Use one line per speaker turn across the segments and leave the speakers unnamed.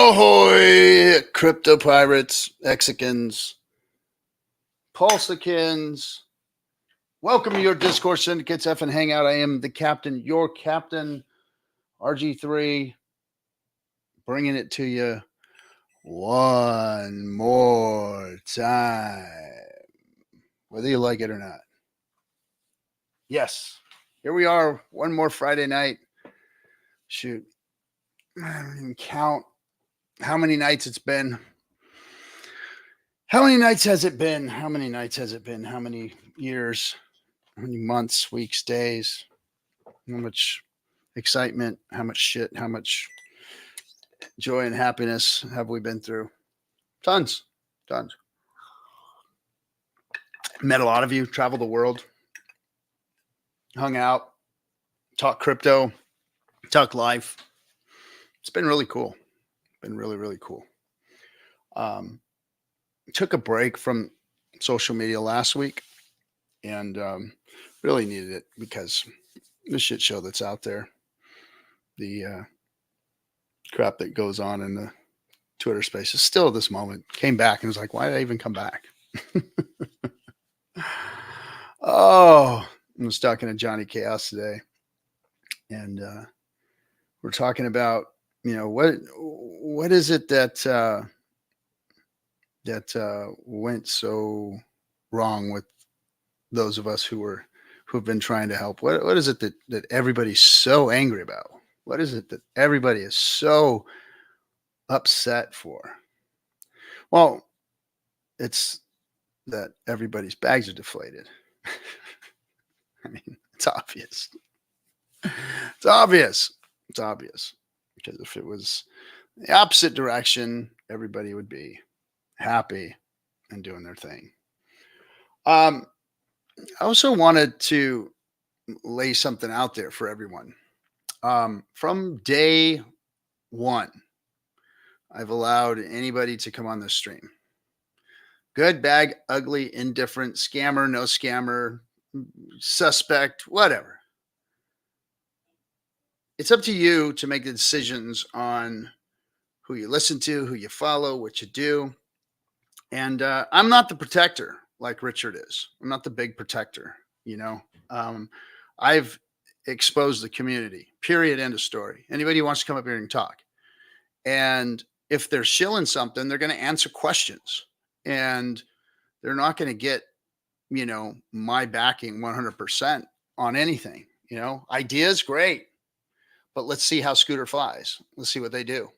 Ahoy, crypto pirates, Hexicans, PulseChains. Welcome to your Discord Syndicates FN Hangout. I am the captain, your Captain RG3, bringing it to you one more time, whether you like it or not. Yes, here we are, one more Friday night. Shoot, I don't even count how many nights it's been. How many nights has it been? How many nights has it been? How many years? How many months, weeks, days? How much excitement? How much shit? How much joy and happiness have we been through? Tons. Met a lot of you, traveled the world, hung out, talked crypto, talked life. It's been really cool. Been really, really cool. Took a break from social media last week and really needed it because the shit show that's out there, the crap that goes on in the Twitter space is still at this moment. Came back and was like, why did I even come back? Oh, I was talking to Johnny Chaos today, and we're talking about, what is it that went so wrong with those of us who've been trying to help? What is it that everybody's so angry about? What is it that everybody is so upset for? Well, it's that everybody's bags are deflated. I mean, it's obvious. It's obvious. Because if it was the opposite direction, everybody would be happy and doing their thing. I also wanted to lay something out there for everyone. From day one, I've allowed anybody to come on this stream. Good, bad, ugly, indifferent, scammer, no scammer, suspect, whatever. It's up to you to make the decisions on who you listen to, who you follow, what you do. And I'm not the protector like Richard is. I'm not the big protector, I've exposed the community, period, end of story. Anybody who wants to come up here and talk. And if they're shilling something, they're going to answer questions. And they're not going to get, my backing 100% on anything. Ideas, great. But let's see how Scooter flies. Let's see what they do.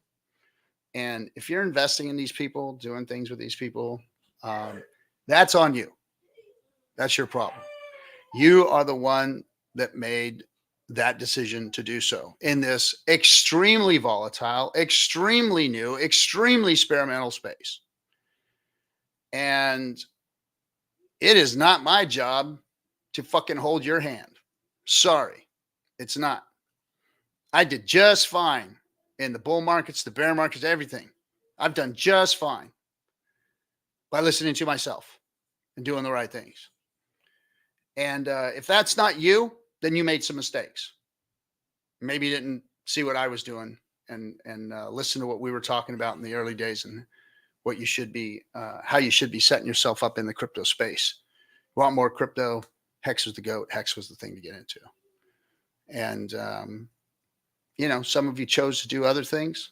And if you're investing in these people, doing things with these people, that's on you. That's your problem. You are the one that made that decision to do so in this extremely volatile, extremely new, extremely experimental space. And it is not my job to fucking hold your hand. Sorry, it's not. I did just fine in the bull markets, the bear markets, everything. I've done just fine by listening to myself and doing the right things. And if that's not you, then you made some mistakes. Maybe you didn't see what I was doing and listen to what we were talking about in the early days and what you should be, how you should be setting yourself up in the crypto space. You want more crypto? Hex was the goat. Hex was the thing to get into. And, some of you chose to do other things.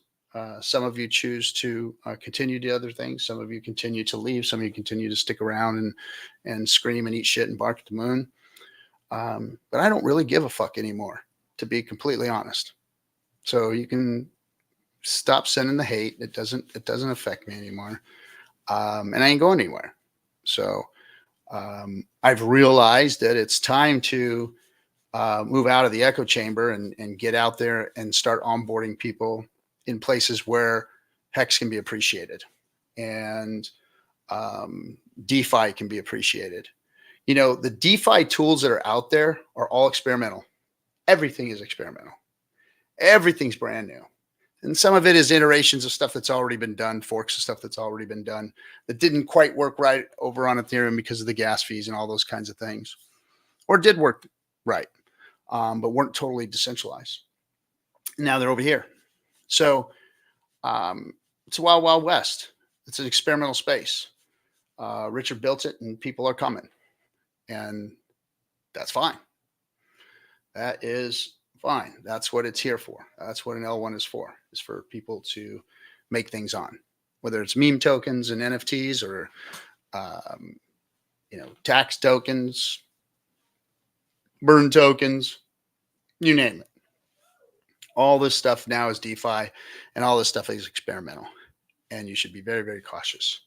Some of you choose to continue to do other things. Some of you continue to leave. Some of you continue to stick around and scream and eat shit and bark at the moon. But I don't really give a fuck anymore, to be completely honest. So you can stop sending the hate. It doesn't affect me anymore. And I ain't going anywhere. So I've realized that it's time to move out of the echo chamber and get out there and start onboarding people in places where Hex can be appreciated and DeFi can be appreciated. The DeFi tools that are out there are all experimental. Everything is experimental. Everything's brand new. And some of it is iterations of stuff that's already been done, forks of stuff that's already been done that didn't quite work right over on Ethereum because of the gas fees and all those kinds of things, or did work right, but weren't totally decentralized. Now they're over here. So It's a wild, wild west. It's an experimental space. Richard built it, and people are coming, and that's fine. That is fine. That's what it's here for. That's what an L1 is for people to make things on, whether it's meme tokens and NFTs or, um, tax tokens, burn tokens, you name it. All this stuff now is DeFi, and all this stuff is experimental, and you should be very, very cautious.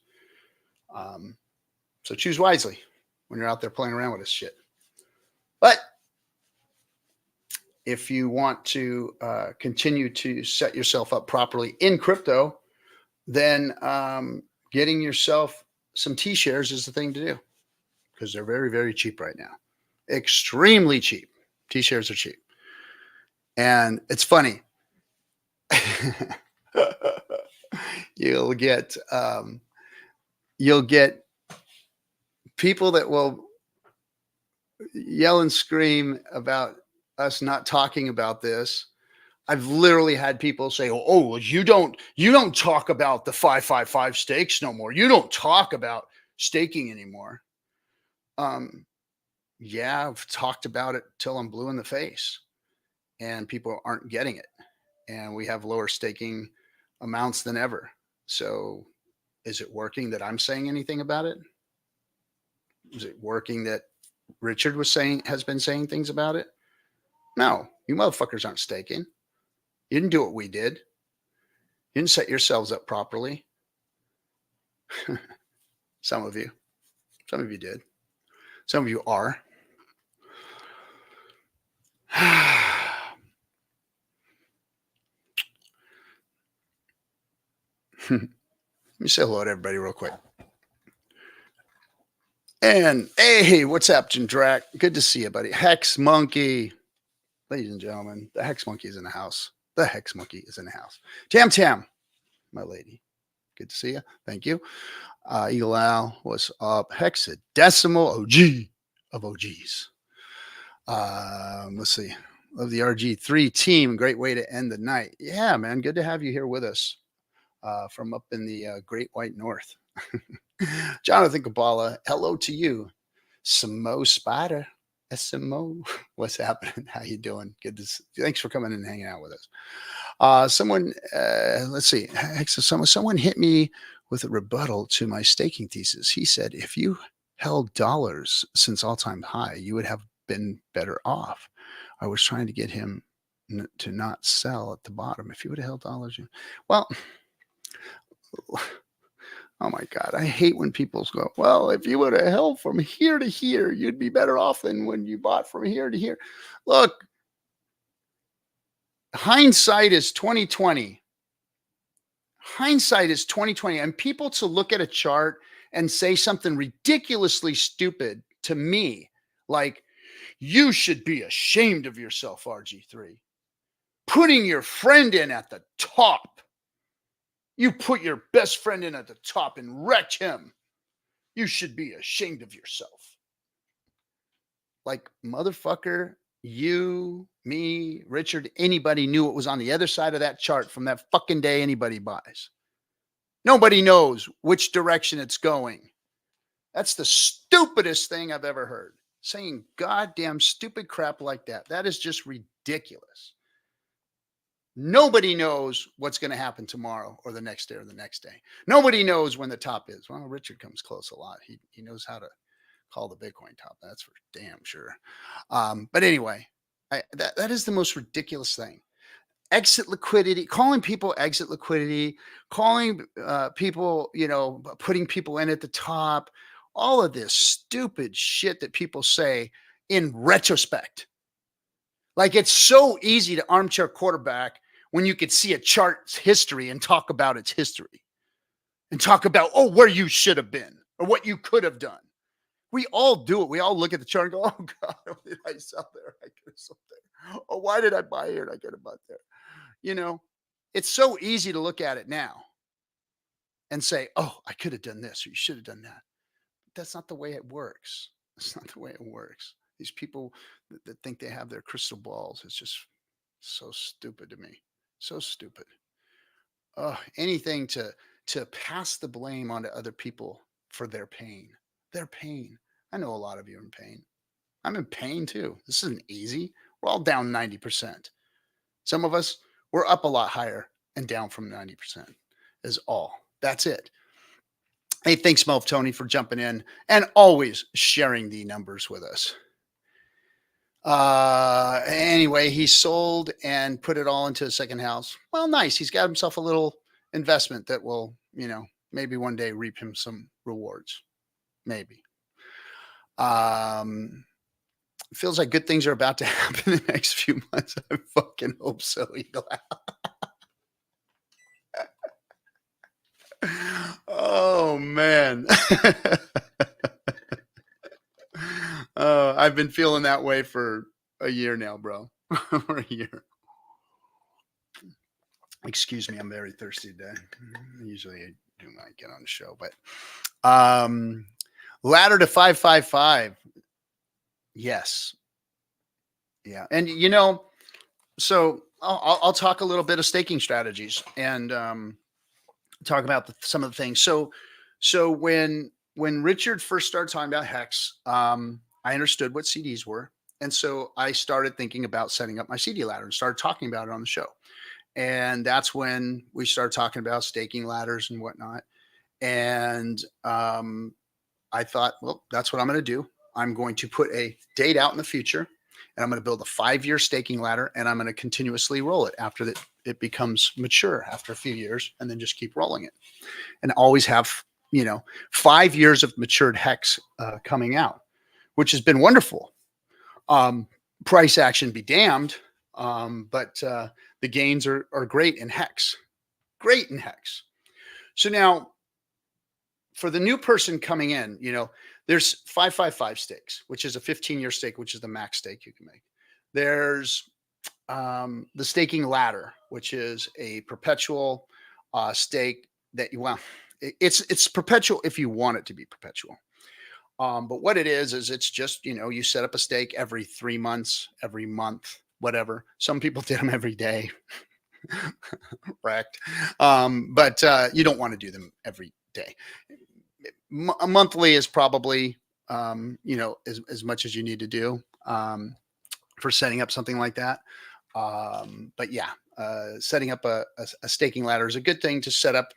So choose wisely when you're out there playing around with this shit. But if you want to continue to set yourself up properly in crypto, then getting yourself some T-shares is the thing to do, because they're very, very cheap right now. Extremely cheap. T-shares are cheap. And it's funny. You'll get people that will yell and scream about us not talking about this. I've literally had people say, "Oh, you don't talk about the 555 stakes no more. You don't talk about staking anymore." Yeah, I've talked about it till I'm blue in the face, and people aren't getting it. And we have lower staking amounts than ever. So, is it working that I'm saying anything about it? Is it working that Richard has been saying things about it? No, you motherfuckers aren't staking. You didn't do what we did. You didn't set yourselves up properly. Some of you did. Some of you are. Let me say hello to everybody real quick. And hey, what's up, Jindrak? Good to see you, buddy. Hex Monkey. Ladies and gentlemen, the Hex Monkey is in the house. The Hex Monkey is in the house. Tam, my lady. Good to see you. Thank you. Eagle Al, what's up? Hexadecimal OG of OGs. Let's see. Love the RG3 team. Great way to end the night. Yeah, man. Good to have you here with us from up in the Great White North. Jonathan Kabbalah, hello to you. Samo Spider. SMO. What's happening? How you doing? Thanks for coming and hanging out with us. Someone, let's see. Someone hit me with a rebuttal to my staking thesis. He said, if you held dollars since all-time high, you would have been better off. I was trying to get him to not sell at the bottom. If you would have held dollars, well, oh my God, I hate when people go, well, if you would have held from here to here, you'd be better off than when you bought from here to here. Look, hindsight is 2020. Hindsight is 2020. And people to look at a chart and say something ridiculously stupid to me, like, you should be ashamed of yourself, RG3. Putting your friend in at the top. You put your best friend in at the top and wrecked him. You should be ashamed of yourself. Like, motherfucker, you, me, Richard, anybody knew what was on the other side of that chart from that fucking day anybody buys. Nobody knows which direction it's going. That's the stupidest thing I've ever heard. Saying goddamn stupid crap like that. That is just ridiculous. Nobody knows what's going to happen tomorrow or the next day or the next day. Nobody knows when the top is. Well, Richard comes close a lot. He knows how to call the Bitcoin top. That's for damn sure. But anyway, that is the most ridiculous thing. Exit liquidity, calling people exit liquidity, calling people, putting people in at the top, all of this stupid shit that people say in retrospect. Like, it's so easy to armchair quarterback when you could see a chart's history and talk about its history and talk about, where you should have been or what you could have done. We all do it. We all look at the chart and go, oh God, why did I sell there? I could have sold there. Oh, why did I buy here and I could have bought there? It's so easy to look at it now and say, oh, I could have done this or you should have done that. But that's not the way it works. That's not the way it works. These people that think they have their crystal balls, it's just so stupid to me. So stupid. anything to pass the blame onto other people for their pain. Their pain. I know a lot of you are in pain. I'm in pain too. This isn't easy. We're all down 90%. Some of us, we're up a lot higher and down from 90% is all. That's it. Hey, thanks, Melv Tony, for jumping in and always sharing the numbers with us. Anyway, he sold and put it all into a second house. Well, nice. He's got himself a little investment that will, maybe one day reap him some rewards. Maybe. Feels like good things are about to happen in the next few months. I fucking hope so, Eagle. Oh man. I've been feeling that way for a year now, bro. For a year. Excuse me, I'm very thirsty today. Usually I do when I get on the show, but ladder to 555. Yes. Yeah. And so I'll talk a little bit of staking strategies and talk about some of the things. So when Richard first started talking about Hex, I understood what CDs were. And so I started thinking about setting up my CD ladder and started talking about it on the show. And that's when we started talking about staking ladders and whatnot. And I thought, well, that's what I'm going to do. I'm going to put a date out in the future and I'm going to build a 5-year staking ladder and I'm going to continuously roll it after that it becomes mature after a few years and then just keep rolling it and always have, 5 years of matured Hex coming out, which has been wonderful. Price action be damned. But the gains are great in Hex. Great in Hex. So now for the new person coming in, there's 555 stakes, which is a 15-year stake, which is the max stake you can make. There's the staking ladder, which is a perpetual stake that it's perpetual if you want it to be perpetual. But what it is it's just, you set up a stake every 3 months, every month, whatever. Some people did them every day. Wrecked. But you don't want to do them every day. A monthly is probably, as much as you need to do for setting up something like that. But yeah, setting up a staking ladder is a good thing to set up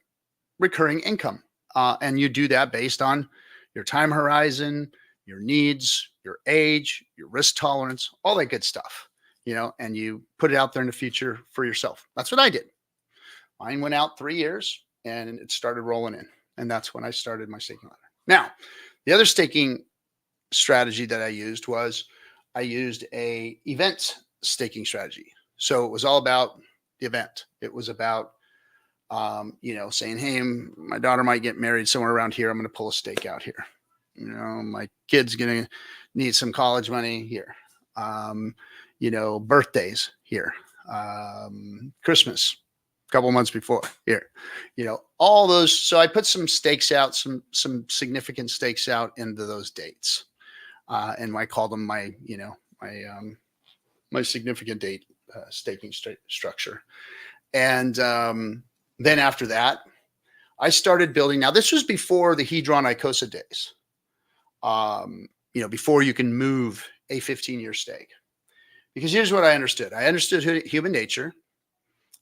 recurring income. And you do that based on your time horizon, your needs, your age, your risk tolerance, all that good stuff, and you put it out there in the future for yourself. That's what I did. Mine went out 3 years and it started rolling in. And that's when I started my staking ladder. Now, the other staking strategy that I used was I used a event staking strategy. So it was all about the event. It was about, saying, hey, my daughter might get married somewhere around here. I'm going to pull a stake out here. My kid's going to need some college money here. Birthdays here. Christmas. Couple months before here, all those. So I put some stakes out, some significant stakes out into those dates. And I call them my significant date staking structure. And then after that, I started building. Now this was before the Hedron Icosa days. Before you can move a 15-year stake. Because here's what I understood. I understood human nature.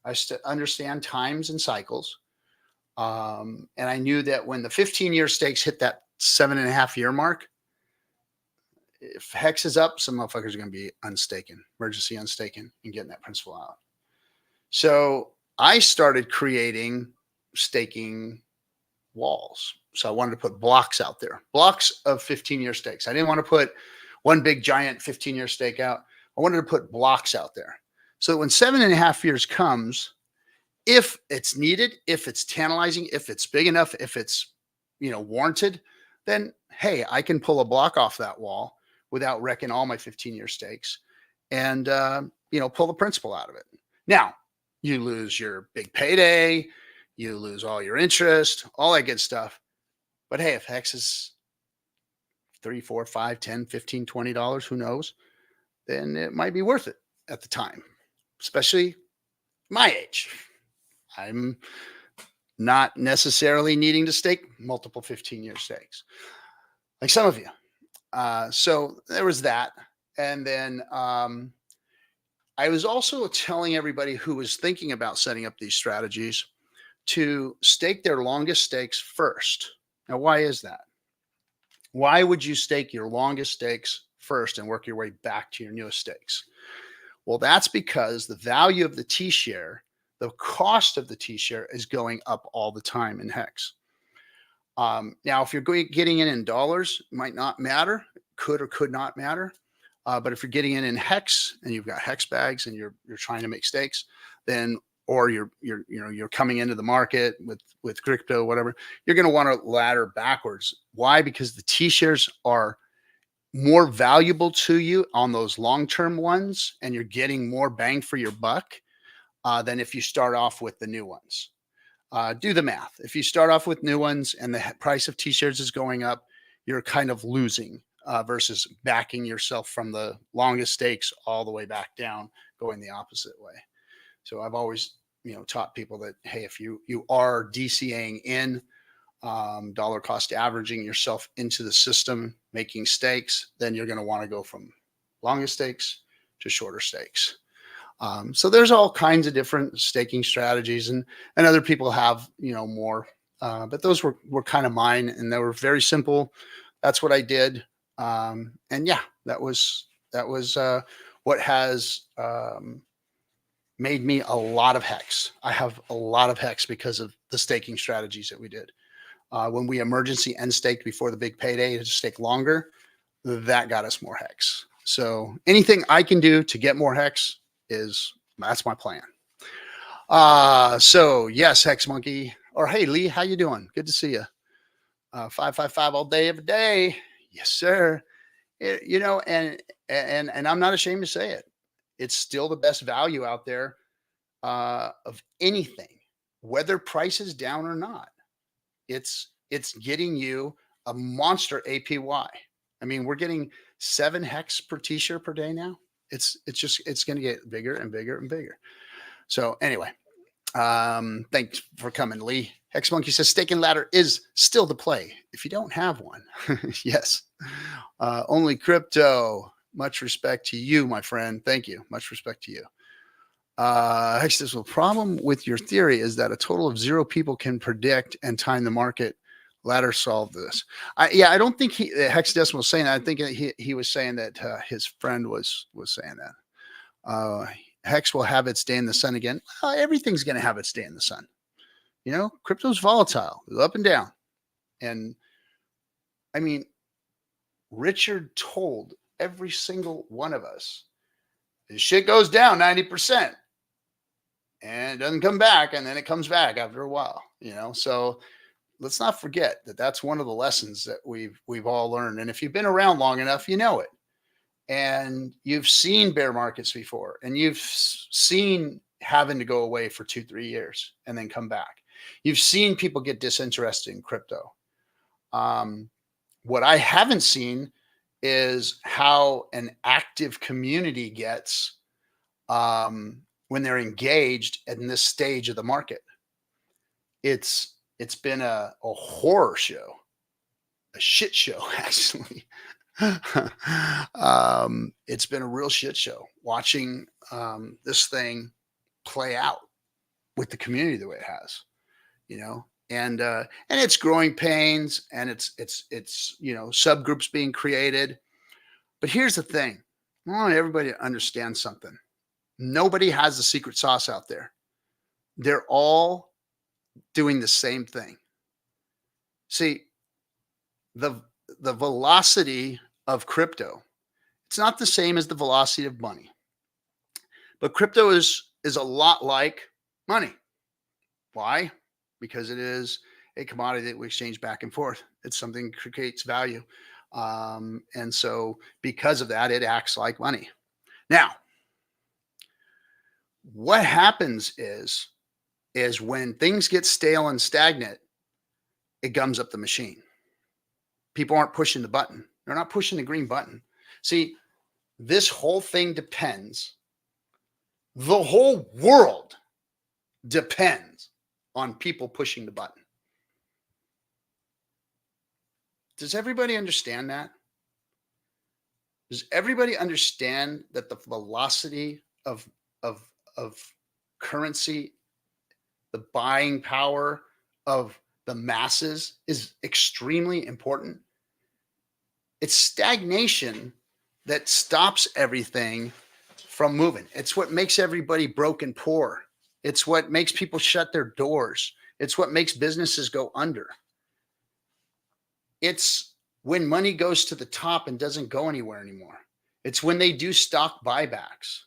I understand times and cycles. And I knew that when the 15-year stakes hit that 7.5-year mark, if Hex is up, some motherfuckers are going to be emergency unstaking and getting that principal out. So I started creating staking walls. So I wanted to put blocks out there, blocks of 15-year stakes. I didn't want to put one big giant 15-year stake out. I wanted to put blocks out there. So when 7.5 years comes, if it's needed, if it's tantalizing, if it's big enough, if it's, warranted, then, hey, I can pull a block off that wall without wrecking all my 15-year stakes and, pull the principal out of it. Now, you lose your big payday, you lose all your interest, all that good stuff. But hey, if Hex is $3, $4, $5, $10, $15, $20, who knows, then it might be worth it at the time. Especially my age. I'm not necessarily needing to stake multiple 15-year stakes like some of you. So there was that. And then I was also telling everybody who was thinking about setting up these strategies to stake their longest stakes first. Now, why is that? Why would you stake your longest stakes first and work your way back to your newest stakes? Well, that's because the value of the T-share, the cost of the T-share is going up all the time in Hex. Now, if you're getting in dollars, it might not matter, could or could not matter. But if you're getting in Hex and you've got Hex bags and you're trying to make stakes, then or you're coming into the market with crypto, whatever, you're going to want to ladder backwards. Why? Because the T-shares are more valuable to you on those long-term ones, and you're getting more bang for your buck than if you start off with the new ones. Do the math. If you start off with new ones and the price of T-shares is going up, you're kind of losing versus backing yourself from the longest stakes all the way back down, going the opposite way. So I've always, taught people that, hey, if you are DCAing in, dollar cost averaging yourself into the system, making stakes, then you're going to want to go from longest stakes to shorter stakes. So there's all kinds of different staking strategies, and other people have, more, but those were kind of mine, and they were very simple. That's what I did. And yeah, that was what has, made me a lot of Hex. I have a lot of Hex because of the staking strategies that we did. When we emergency end staked before the big payday to stake longer, that got us more Hex. So anything I can do to get more Hex that's my plan. So yes, Hex Monkey, or hey Lee, how you doing? Good to see you. 555 all day, every day. Yes, sir. And I'm not ashamed to say it. It's still the best value out there of anything, whether price is down or not. It's getting you a monster APY. I mean, we're getting 7 Hex per T-shirt per day now. It's going to get bigger and bigger and bigger. So anyway, thanks for coming, Lee. Hex Monkey says staking ladder is still the play if you don't have one. Yes. Only crypto. Much respect to you, my friend. Thank you. Much respect to you. Hex says, well, problem with your theory is that a total of 0 people can predict and time the market. Ladder solved this. I don't think Hex Decimal was saying that. I think he was saying that his friend was saying that. Hex will have its day in the sun again. Everything's going to have its day in the sun. Crypto's volatile, up and down. And I mean, Richard told every single one of us, this shit goes down 90% and it doesn't come back. And then it comes back after a while, so let's not forget that that's one of the lessons that we've all learned. And if you've been around long enough, you know it. And you've seen bear markets before, and you've seen having to go away for 2-3 years and then come back. You've seen people get disinterested in crypto. What I haven't seen is how an active community gets when they're engaged in this stage of the market. It's been a horror show, a shit show, actually. It's been a real shit show watching this thing play out with the community the way it has, and it's growing pains, and it's subgroups being created. But here's the thing. I want everybody to understand something. Nobody has the secret sauce out there. They're all doing the same thing. See, the velocity of crypto, it's not the same as the velocity of money. But crypto is a lot like money. Why? Because it is a commodity that we exchange back and forth. It's something that creates value. And so because of that, it acts like money. Now, what happens is when things get stale and stagnant, it gums up the machine. People aren't pushing the button. They're not pushing the green button. See, this whole thing depends. The whole world depends on people pushing the button. Does everybody understand that? Does everybody understand that the velocity of currency, the buying power of the masses is extremely important? It's stagnation that stops everything from moving. It's what makes everybody broke and poor. It's what makes people shut their doors. It's what makes businesses go under. It's when money goes to the top and doesn't go anywhere anymore. It's when they do stock buybacks.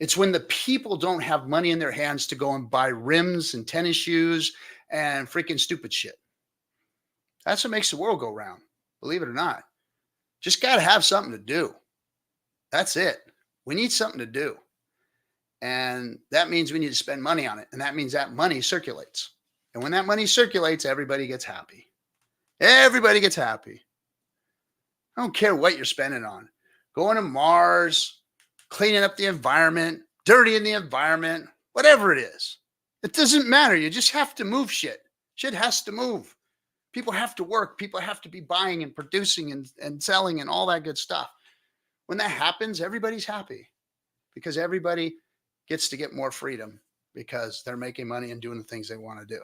It's when the people don't have money in their hands to go and buy rims and tennis shoes and freaking stupid shit. That's what makes the world go round, believe it or not. Just got to have something to do. That's it. We need something to do. And that means we need to spend money on it. And that means that money circulates. And when that money circulates, everybody gets happy. Everybody gets happy. I don't care what you're spending on. Going to Mars, cleaning up the environment, dirtying the environment, whatever it is. It doesn't matter. You just have to move shit. Shit has to move. People have to work. People have to be buying and producing and selling and all that good stuff. When that happens, everybody's happy because everybody gets to get more freedom because they're making money and doing the things they want to do.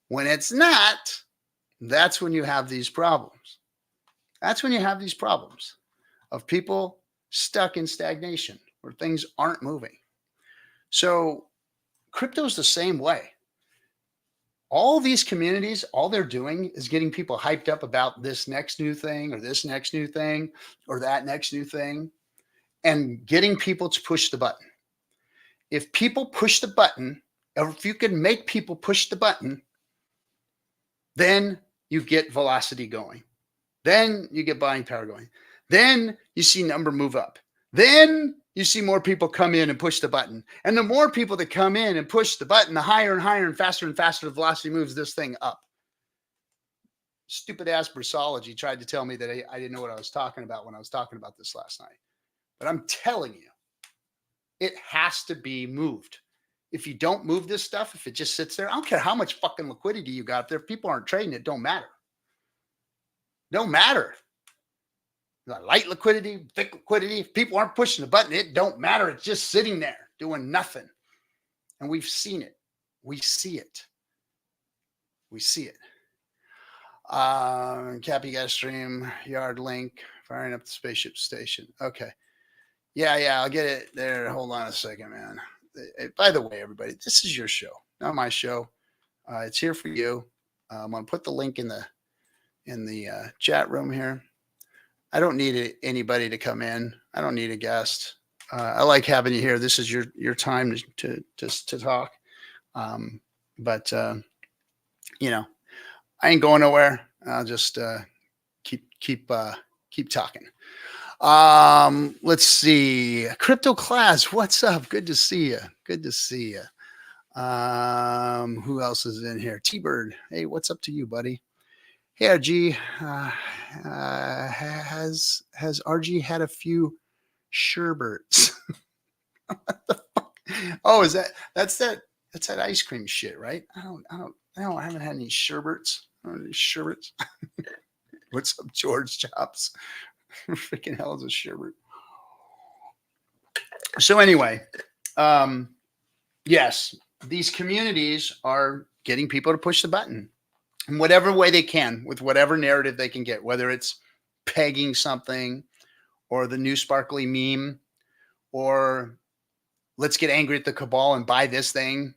When it's not, that's when you have these problems. That's when you have these problems of people stuck in stagnation where things aren't moving. So crypto's the same way. All these communities, all they're doing is getting people hyped up about this next new thing or this next new thing or that next new thing and getting people to push the button. If people push the button, or if you can make people push the button, then you get velocity going. Then you get buying power going. Then you see number move up. Then you see more people come in and push the button. And the more people that come in and push the button, the higher and higher and faster the velocity moves this thing up. Stupid ass Brusology tried to tell me that I didn't know what I was talking about when I was talking about this last night. But I'm telling you, it has to be moved. If you don't move this stuff, if it just sits there, I don't care how much fucking liquidity you got there. If people aren't trading, it don't matter. Don't matter. Light liquidity, thick liquidity. If people aren't pushing the button, it don't matter. It's just sitting there doing nothing. And we've seen it. We see it. We see it. Cappy got a stream, yard link, firing up the spaceship station. Okay. Yeah, I'll get it there. Hold on a second, man. By the way, everybody, this is your show, not my show. It's here for you. I'm going to put the link in the chat room here. I don't need anybody to come in. I don't need a guest. I like having you here. This is your time to talk. But you know, I ain't going nowhere. I'll just keep talking. Let's see. Crypto Class, what's up? Good to see you. Good to see you. Who else is in here? T-Bird. Hey, what's up to you, buddy? Hey, RG. Has RG had a few sherbets? What the fuck? Oh, that's that ice cream shit, right? I haven't had any sherbets. Sherbets. What's up, George Chops? Freaking hell is a sherbet. So anyway, yes, these communities are getting people to push the button in whatever way they can, with whatever narrative they can get, whether it's pegging something or the new sparkly meme or let's get angry at the cabal and buy this thing.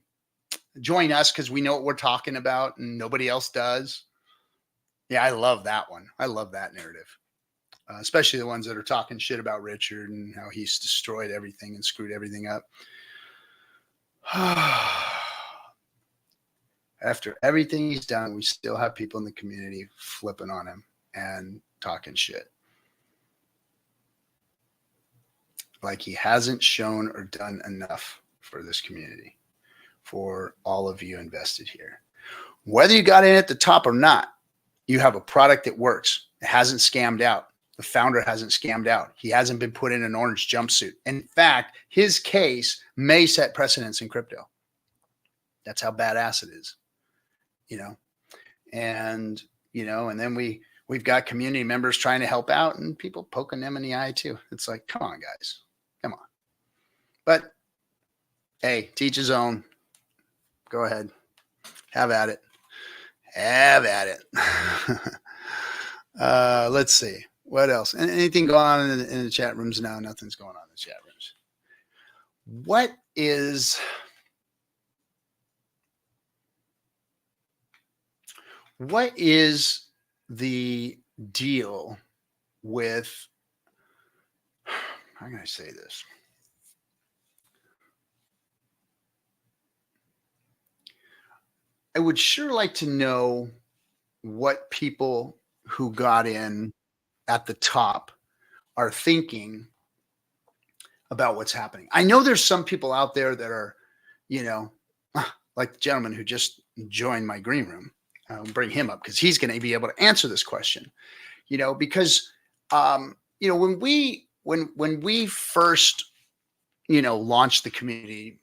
Join us because we know what we're talking about and nobody else does. Yeah, I love that one. I love that narrative. Especially the ones that are talking shit about Richard and how he's destroyed everything and screwed everything up. After everything he's done, we still have people in the community flipping on him and talking shit. Like he hasn't shown or done enough for this community, for all of you invested here. Whether you got in at the top or not, you have a product that works. It hasn't scammed out. The founder hasn't scammed out. He hasn't been put in an orange jumpsuit. In fact, his case may set precedents in crypto. That's how badass it is, you know? And, you know, and then we've got community members trying to help out and people poking them in the eye too. It's like, come on, guys, come on. But hey, teach his own. Go ahead. Have at it. Have at it. Let's see. What else? Anything going on in the chat rooms now? Nothing's going on in the chat rooms. What is the deal with, how can I say this? I would sure like to know what people who got in at the top are thinking about what's happening. I know there's some people out there that are, you know, like the gentleman who just joined my green room. I'll bring him up because he's going to be able to answer this question, you know, because, you know, when we first, you know, launched the community,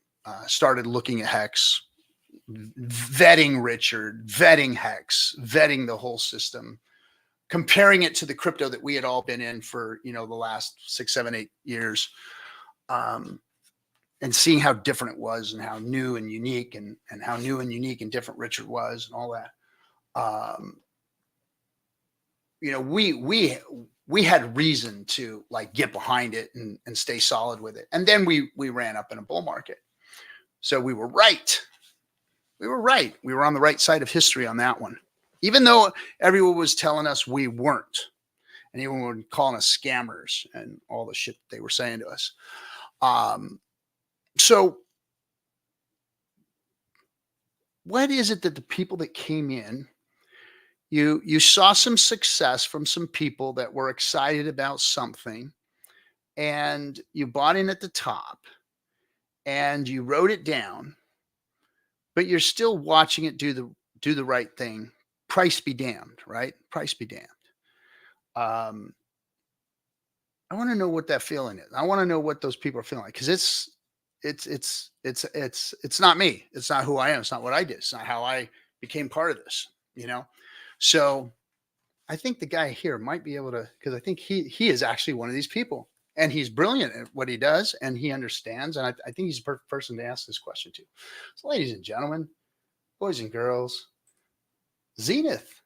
started looking at Hex, vetting Richard, vetting Hex, vetting the whole system, comparing it to the crypto that we had all been in for, you know, the last 6, 7, 8 years, and seeing how different it was and how new and unique and how new and unique and different Richard was and all that. You know, we had reason to like get behind it and stay solid with it. And then we ran up in a bull market. So we were right. We were right. We were on the right side of history on that one, even though everyone was telling us we weren't, and even were calling us scammers and all the shit they were saying to us. So what is it that the people that came in, you saw some success from some people that were excited about something, and you bought in at the top and you wrote it down, but you're still watching it do the right thing. Price be damned, right? Price be damned. I want to know what that feeling is. I want to know what those people are feeling like, because it's not me. It's not who I am. It's not what I did. It's not how I became part of this, you know? So I think the guy here might be able to, because I think he is actually one of these people, and he's brilliant at what he does, and he understands. And I think he's the perfect person to ask this question to. So ladies and gentlemen, boys and girls, Zenith,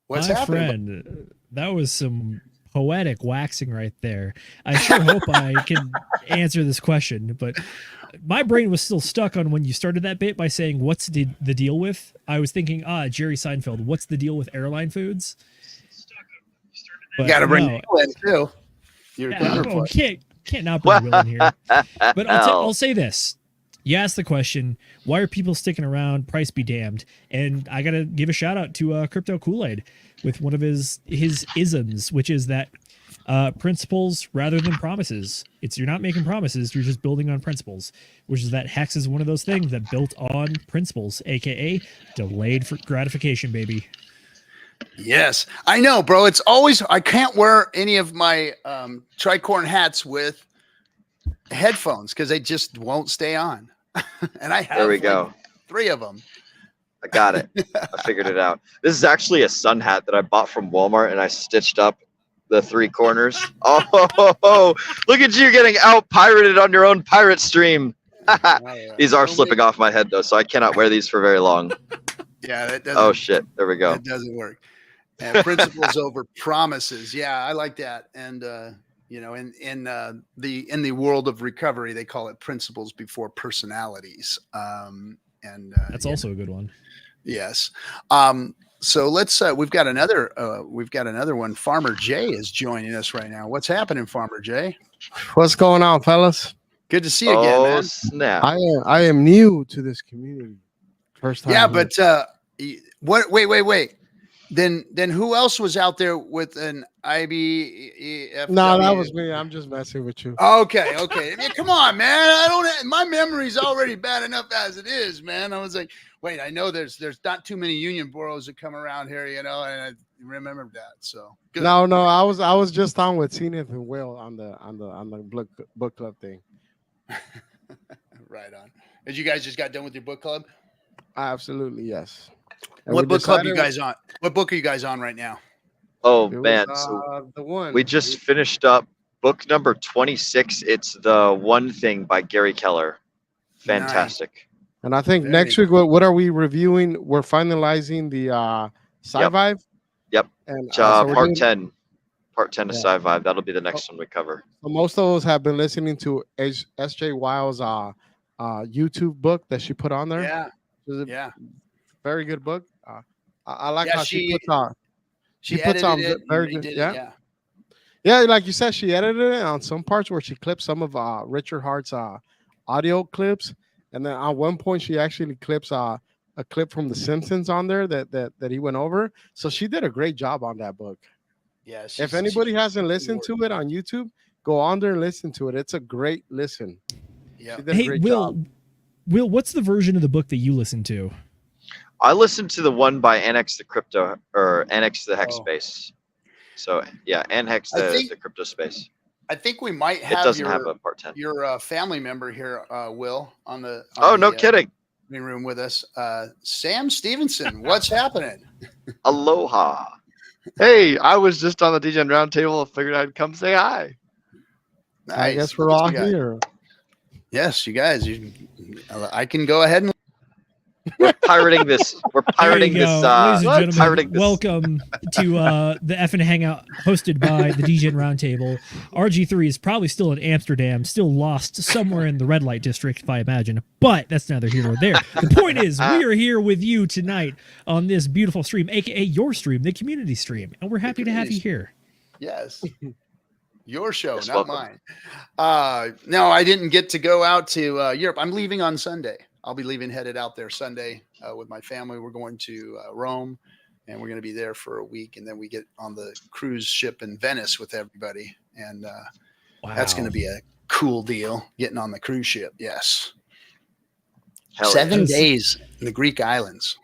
what's happening?
Friend, that was some poetic waxing right there. I sure hope I can answer this question, but my brain was still stuck on when you started that bit by saying, what's the deal with? I was thinking, Jerry Seinfeld, what's the deal with airline foods?
You got to bring Will in too.
Can't not bring Will in here. But I'll say this. You asked the question, why are people sticking around? Price be damned. And I got to give a shout out to Crypto Kool-Aid with one of his isms, which is that principles rather than promises. You're not making promises, you're just building on principles, which is that Hex is one of those things that built on principles, aka delayed for gratification, baby.
Yes, I know, bro. It's always, I can't wear any of my tricorn hats with headphones because they just won't stay on. And I have,
there we go,
3 of them.
I got it. I figured it out. This is actually a sun hat that I bought from Walmart, and I stitched up the 3 corners. Oh, look at you getting out pirated on your own pirate stream. These are slipping off my head though, so I cannot wear these for very long.
Yeah, that doesn't.
Oh shit! There we go.
That doesn't work. Principles over promises. Yeah, I like that. And you know, in the world of recovery, they call it principles before personalities. And
that's also a good one.
Yes. So let's. We've got another one. Farmer Jay is joining us right now. What's happening, Farmer Jay?
What's going on, fellas?
Good to see you again, man.
Snap.
I am new to this community. First time.
Yeah, but what? Wait. Then who else was out there with an IBEF?
No, that was me. I'm just messing with you.
Okay. I mean, come on, man. My memory's already bad enough as it is, man. I was like, wait, I know there's not too many union boroughs that come around here, you know, and I remember that. So good.
No, I was just on with Zenith and Will on the book club thing.
Right on. As you guys just got done with your book club?
Absolutely, yes. And
What
we
book club you
decided
guys on? What book are you guys on right now?
Oh
it was,
man, so
the one
we just finished up book number 26. It's The One Thing by Gary Keller. Fantastic.
And I think
Very
next week, what are we reviewing? We're finalizing the Sci-Vive.
Yep.
And so we're
Part
doing-
10. Part 10 of
Yeah.
Sci-Vive. That'll be the next one we cover.
So most of us have been listening to S.J. Wiles' YouTube book that she put on there.
Yeah.
It's a
Yeah.
very good book. I like
Yeah,
how she puts on.
She
puts
edited
on
it.
very
And
good.
redid it,
Yeah.
yeah.
Yeah, like you said, she edited it on some parts where she clipped some of Richard Hart's audio clips, and then at one point she actually clips a clip from The Simpsons on there that he went over. So she did a great job on that book.
Yeah.
If anybody hasn't listened to it on YouTube, go on there and listen to it. It's a great listen.
Yeah.
She did a
Hey,
great
Will.
job.
Will, what's the version of the book that you listen to?
I listened to the one by Annex the Crypto or Annex the Hex
Oh.
Space. So yeah, Annex
I think-
the Crypto Space.
I think we might
It
have
doesn't have a part 10.
your family member here, Will, on the
Oh, no kidding.
room with us. Sam Stevenson, what's happening?
Aloha.
Hey, I was just on the DGen Roundtable. Figured I'd come say hi.
Nice.
I guess we're
Look at
all
you guys.
here.
Yes, you guys. I can go ahead and
We're pirating this. We're pirating
There you
this.
go. Ladies and
Pirating
gentlemen,
this.
welcome to the FN Hangout hosted by the DGen Roundtable. RG3 is probably still in Amsterdam, still lost somewhere in the red light district, if I imagine. But that's neither here nor there. The point is, we are here with you tonight on this beautiful stream, aka your stream, the community stream, and we're happy to have you here.
yes. Your show,
Yes,
not
welcome.
mine. No, I didn't get to go out to Europe. I'm leaving on Sunday. I'll be headed out there Sunday with my family. We're going to Rome, and we're going to be there for a week, and then we get on the cruise ship in Venice with everybody, and that's going to be a cool deal. Getting on the cruise ship, yes.
Hell
7
yes.
days in the Greek islands.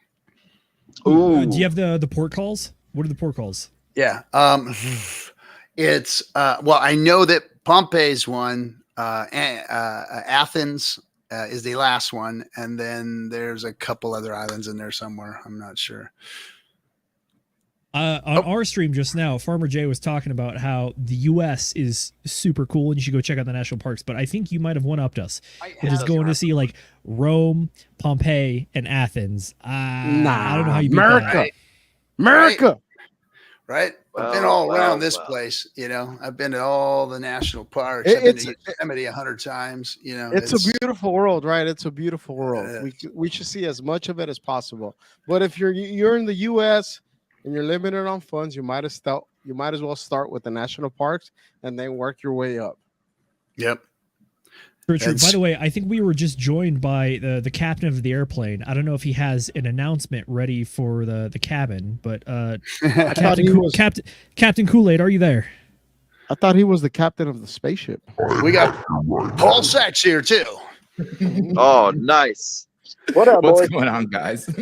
Ooh.
Do you have the port calls? What are the port calls?
Yeah. It's well, I know that Pompeii's one, Athens is the last one, and then there's a couple other islands in there somewhere. I'm not sure.
On our stream just now, Farmer Jay was talking about how the U.S. is super cool and you should go check out the national parks. But I think you might have one-upped us. We're just going to see like Rome, Pompeii, and Athens. I don't know how you beat
America.
that.
America.
Right? I've been
Well,
all around
well,
this
well.
place. I've been to all the national parks.
It-
I've been
it's-
to Yosemite 100 times.
It's a beautiful world, right? It's a beautiful world.
Yeah.
We should see as much of it as possible. But if you're in the U.S. and you're limited on funds, you might as well start with the national parks and then work your way up.
Yep.
True, true. By
That's-
the way, I think we were just joined by the captain of the airplane. I don't know if he has an announcement ready for the cabin, but
thought
Captain
he was-
Captain Kool-Aid, are you there?
I thought he was the captain of the spaceship.
We got Paul Sachs here too.
Oh, nice.
What up,
What's
boys?
going on, guys? How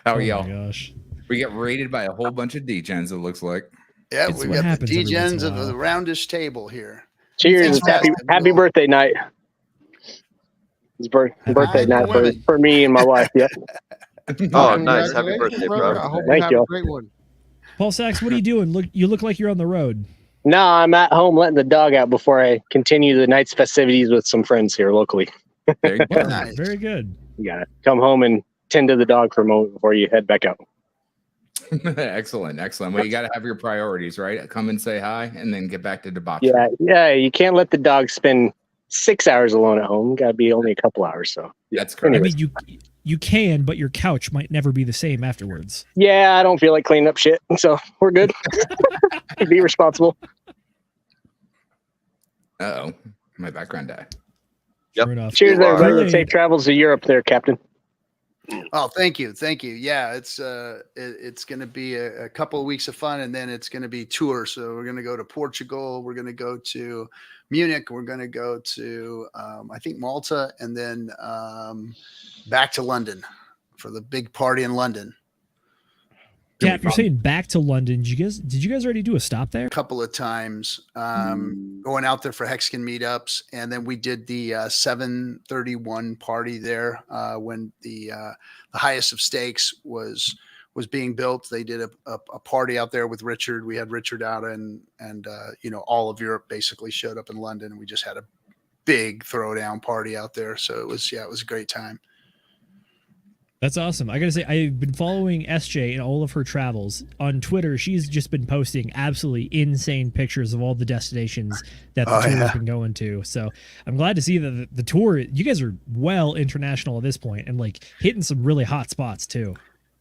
Oh
are
my
y'all?
gosh.
We get raided by a whole bunch of degens, it looks like.
Yeah,
It's
we've
what
got the
happens every once in
D-gens
a
of
while.
the roundish table here.
Cheers!
Thanks,
Happy
guys.
happy birthday night. It's birthday
night
night
for
for,
women.
for me and my wife. Yep.
Oh, nice. Happy
Congratulations,
birthday,
brother.
bro.
I hope
Thank
you have
you.
a great one.
Paul Sachs, what are you doing? You look like you're on the road.
No, I'm at home letting the dog out before I continue the night's festivities with some friends here locally.
There you go.
Nice.
Very good.
You gotta come home and tend to the dog for a moment before you head back out.
Excellent, excellent. Well, you got to have your priorities, right? Come and say hi and then get back to debauchery.
Yeah. You can't let the dog spend 6 hours alone at home. Got to be only a couple hours. So
That's
I
correct.
Anyways.
mean, you can, but your couch might never be the same afterwards.
yeah, I don't feel like cleaning up shit, so we're good. Be responsible.
Uh-oh. My background died.
Yep.
Sure enough.
Cheers,
You are.
everybody.
Kool-Aid.
Safe travels to Europe, there, Captain.
Oh, thank you. Yeah, it's going to be a couple of weeks of fun, and then it's going to be tour. So we're going to go to Portugal. We're going to go to Munich. We're going to go to I think Malta, and then back to London for the big party in London.
Cap, you're saying back to London. Did you guys already do a stop there?
A couple of times, going out there for Hexican meetups, and then we did the 731 party there when the highest of stakes was being built. They did a party out there with Richard. We had Richard out, and all of Europe basically showed up in London, and we just had a big throwdown party out there. So it was a great time.
That's awesome. I gotta say, I've been following SJ in all of her travels on Twitter. She's just been posting absolutely insane pictures of all the destinations that the tour has been going to. So I'm glad to see that the tour, you guys are well international at this point and like hitting some really hot spots too.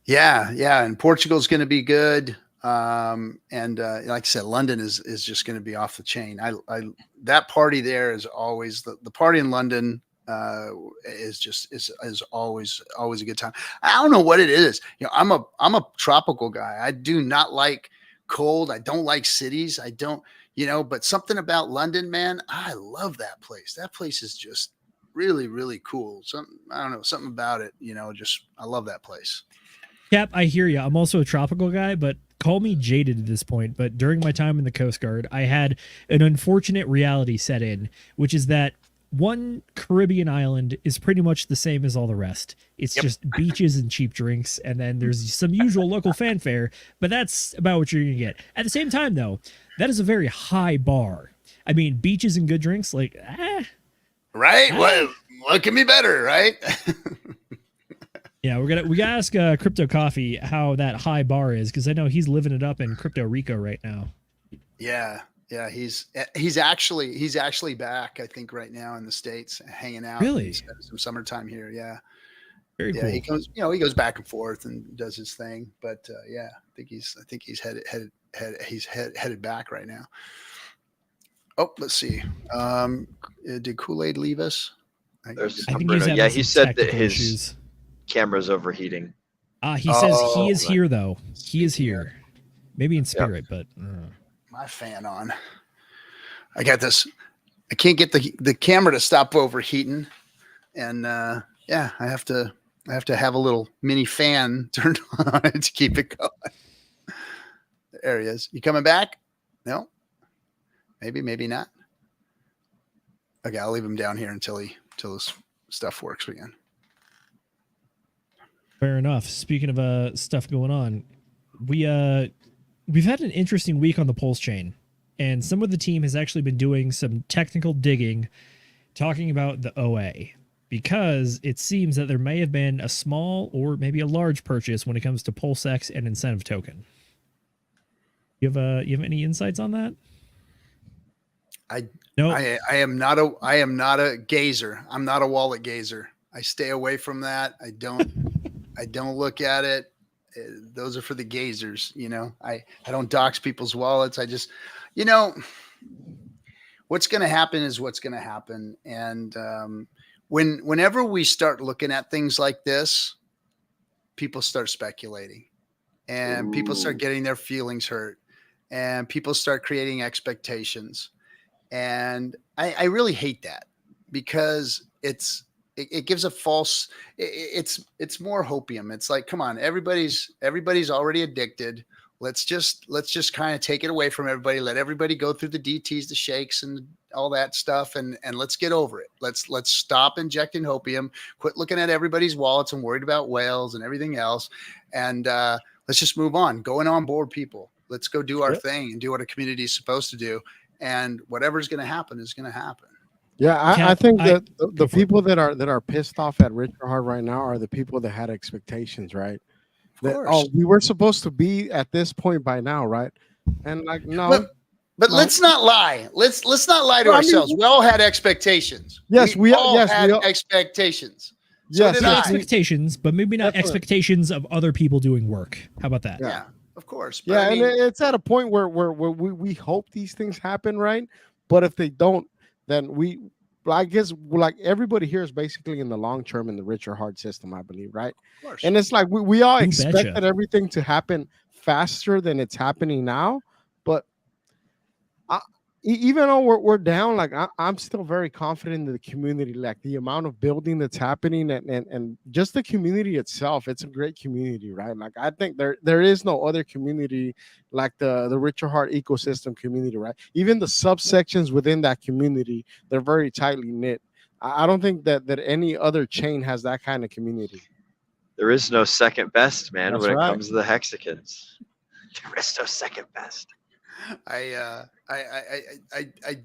Yeah.
And Portugal's going to be good. And like I said, London is just going to be off the chain. I that party there is always the party in London. Is always a good time. I don't know what it is. I'm a tropical guy. I do not like cold. I don't like cities. I don't, but something about London, man, I love that place. That place is just really, really cool. I don't know, something about it, I love that place.
Cap, I hear you. I'm also a tropical guy, but call me jaded at this point. But during my time in the Coast Guard, I had an unfortunate reality set in, which is that one Caribbean island is pretty much the same as all the rest. It's just beaches and cheap drinks, and then there's some usual local fanfare, but that's about what you're going to get. At the same time, though, that is a very high bar. I mean, beaches and good drinks, like,
right? What can be better, right?
Yeah, we gotta ask Crypto Coffee how that high bar is, because I know he's living it up in Crypto Rico right now.
Yeah, he's actually back, I think, right now in the States, hanging out.
Really?
He's got some summertime here. Yeah.
Very cool.
He goes back and forth and does his thing. But I think he's headed back right now. Oh, let's see. Did Kool-Aid leave us?
I think
he said that his
issues.
Camera's overheating.
He says he is here though. He is here. Maybe in spirit, but
my fan on. I got this. I can't get the camera to stop overheating, and I have to have a little mini fan turned on it to keep it going. There he is. You coming back? No. Maybe not. Okay, I'll leave him down here until his stuff works again.
Fair enough. Speaking of stuff going on, we've had an interesting week on the PulseChain, and some of the team has actually been doing some technical digging, talking about the OA, because it seems that there may have been a small or maybe a large purchase when it comes to PulseX and incentive token. You have any insights on that?
I am not a gazer. I'm not a wallet gazer. I stay away from that. I don't look at it. Those are for the gazers. I don't dox people's wallets. I just, what's going to happen is what's going to happen. And whenever we start looking at things like this, people start speculating, and people start getting their feelings hurt, and people start creating expectations. And I really hate that, because it gives a false, it's more hopium. It's like, come on, everybody's already addicted. Let's just kind of take it away from everybody. Let everybody go through the DTs, the shakes, and all that stuff, and let's get over it. Let's stop injecting hopium. Quit looking at everybody's wallets and worried about whales and everything else, and let's just move on. Go and onboard people. Let's go do our thing and do what a community is supposed to do. And whatever's going to happen is going to happen.
Yeah, I think that the people that are pissed off at Richard Hart right now are the people that had expectations, right? We were supposed to be at this point by now, right? And like, no.
But let's not lie. Let's not lie to ourselves. We all had expectations.
Yes, we all
had expectations. So
yes,
expectations, but maybe not expectations of other people doing work. How about that?
Yeah, of course.
But and it's at a point where we hope these things happen, right? But if they don't, then I guess like everybody here is basically in the long term in the Richard Hart system, I believe, right?
Of course.
And it's like we all expected everything to happen faster than it's happening now, but even though we're down, like I'm still very confident in the community, like the amount of building that's happening, and just the community itself. It's a great community, right? Like I think there is no other community like the Richard Hart ecosystem community, right? Even the subsections within that community, they're very tightly knit. I don't think that any other chain has that kind of community.
There is no second best, man,
That's
when it
right.
comes to the Hexicans. There is no second best.
I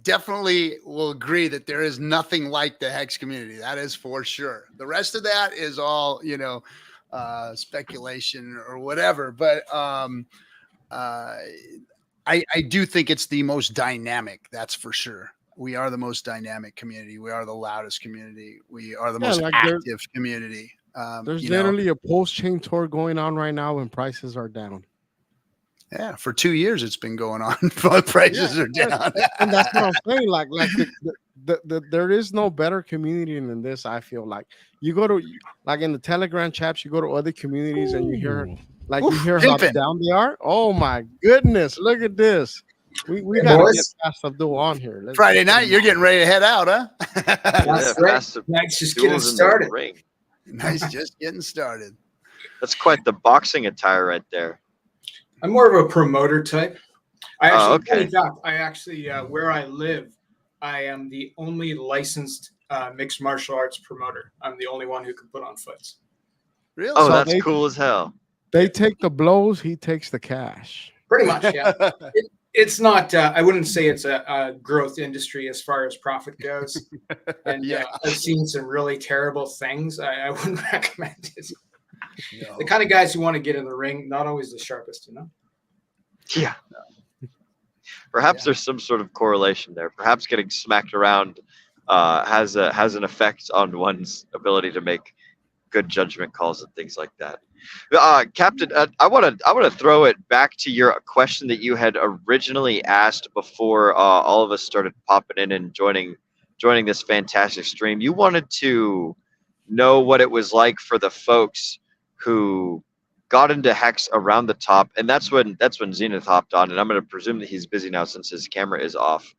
definitely will agree that there is nothing like the Hex community. That is for sure. The rest of that is all, speculation or whatever. But I do think it's the most dynamic. That's for sure. We are the most dynamic community. We are the loudest community. We are the most active community.
There's literally a PulseChain tour going on right now, and prices are down.
Yeah, for 2 years it's been going on, but prices are down.
And that's what I'm saying. Like there is no better community than this. I feel like you go to like in the Telegram chats, you go to other communities and you hear how down they are. Oh my goodness, look at this. We gotta get Fast Abdul on here.
Friday night, you're getting ready to head out, huh?
That's right. Night's just getting started.
Nice, just getting started.
That's quite the boxing attire right there.
I'm more of a promoter type. I actually, where I live, I am the only licensed mixed martial arts promoter. I'm the only one who can put on fights.
Really?
Oh, so that's cool as hell.
They take the blows, he takes the cash.
Pretty much, yeah. It's not. I wouldn't say it's a growth industry as far as profit goes. And I've seen some really terrible things. I wouldn't recommend it. No. The kind of guys who want to get in the ring, not always the sharpest,
Yeah. Perhaps there's some sort of correlation there. Perhaps getting smacked around has an effect on one's ability to make good judgment calls and things like that. Captain, I want to throw it back to your question that you had originally asked before all of us started popping in and joining this fantastic stream. You wanted to know what it was like for the folks who got into Hex around the top, and that's when Zenith hopped on, and I'm going to presume that he's busy now since his camera is off.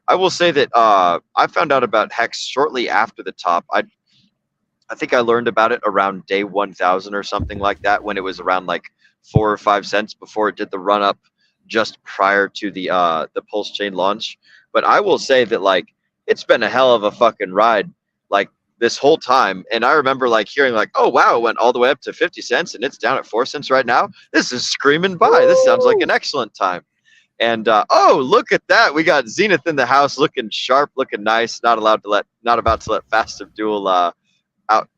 I will say that I found out about Hex shortly after the top. I think I learned about it around day 1000 or something like that, when it was around like 4 or 5 cents before it did the run up just prior to the PulseChain launch. But I will say that like it's been a hell of a fucking ride, like this whole time. And I remember like hearing like, oh wow, it went all the way up to 50 cents and it's down at 4 cents right now. This is screaming by. This sounds like an excellent time. And oh, look at that. We got Zenith in the house, looking sharp, looking nice. Not about to let Fast Abdul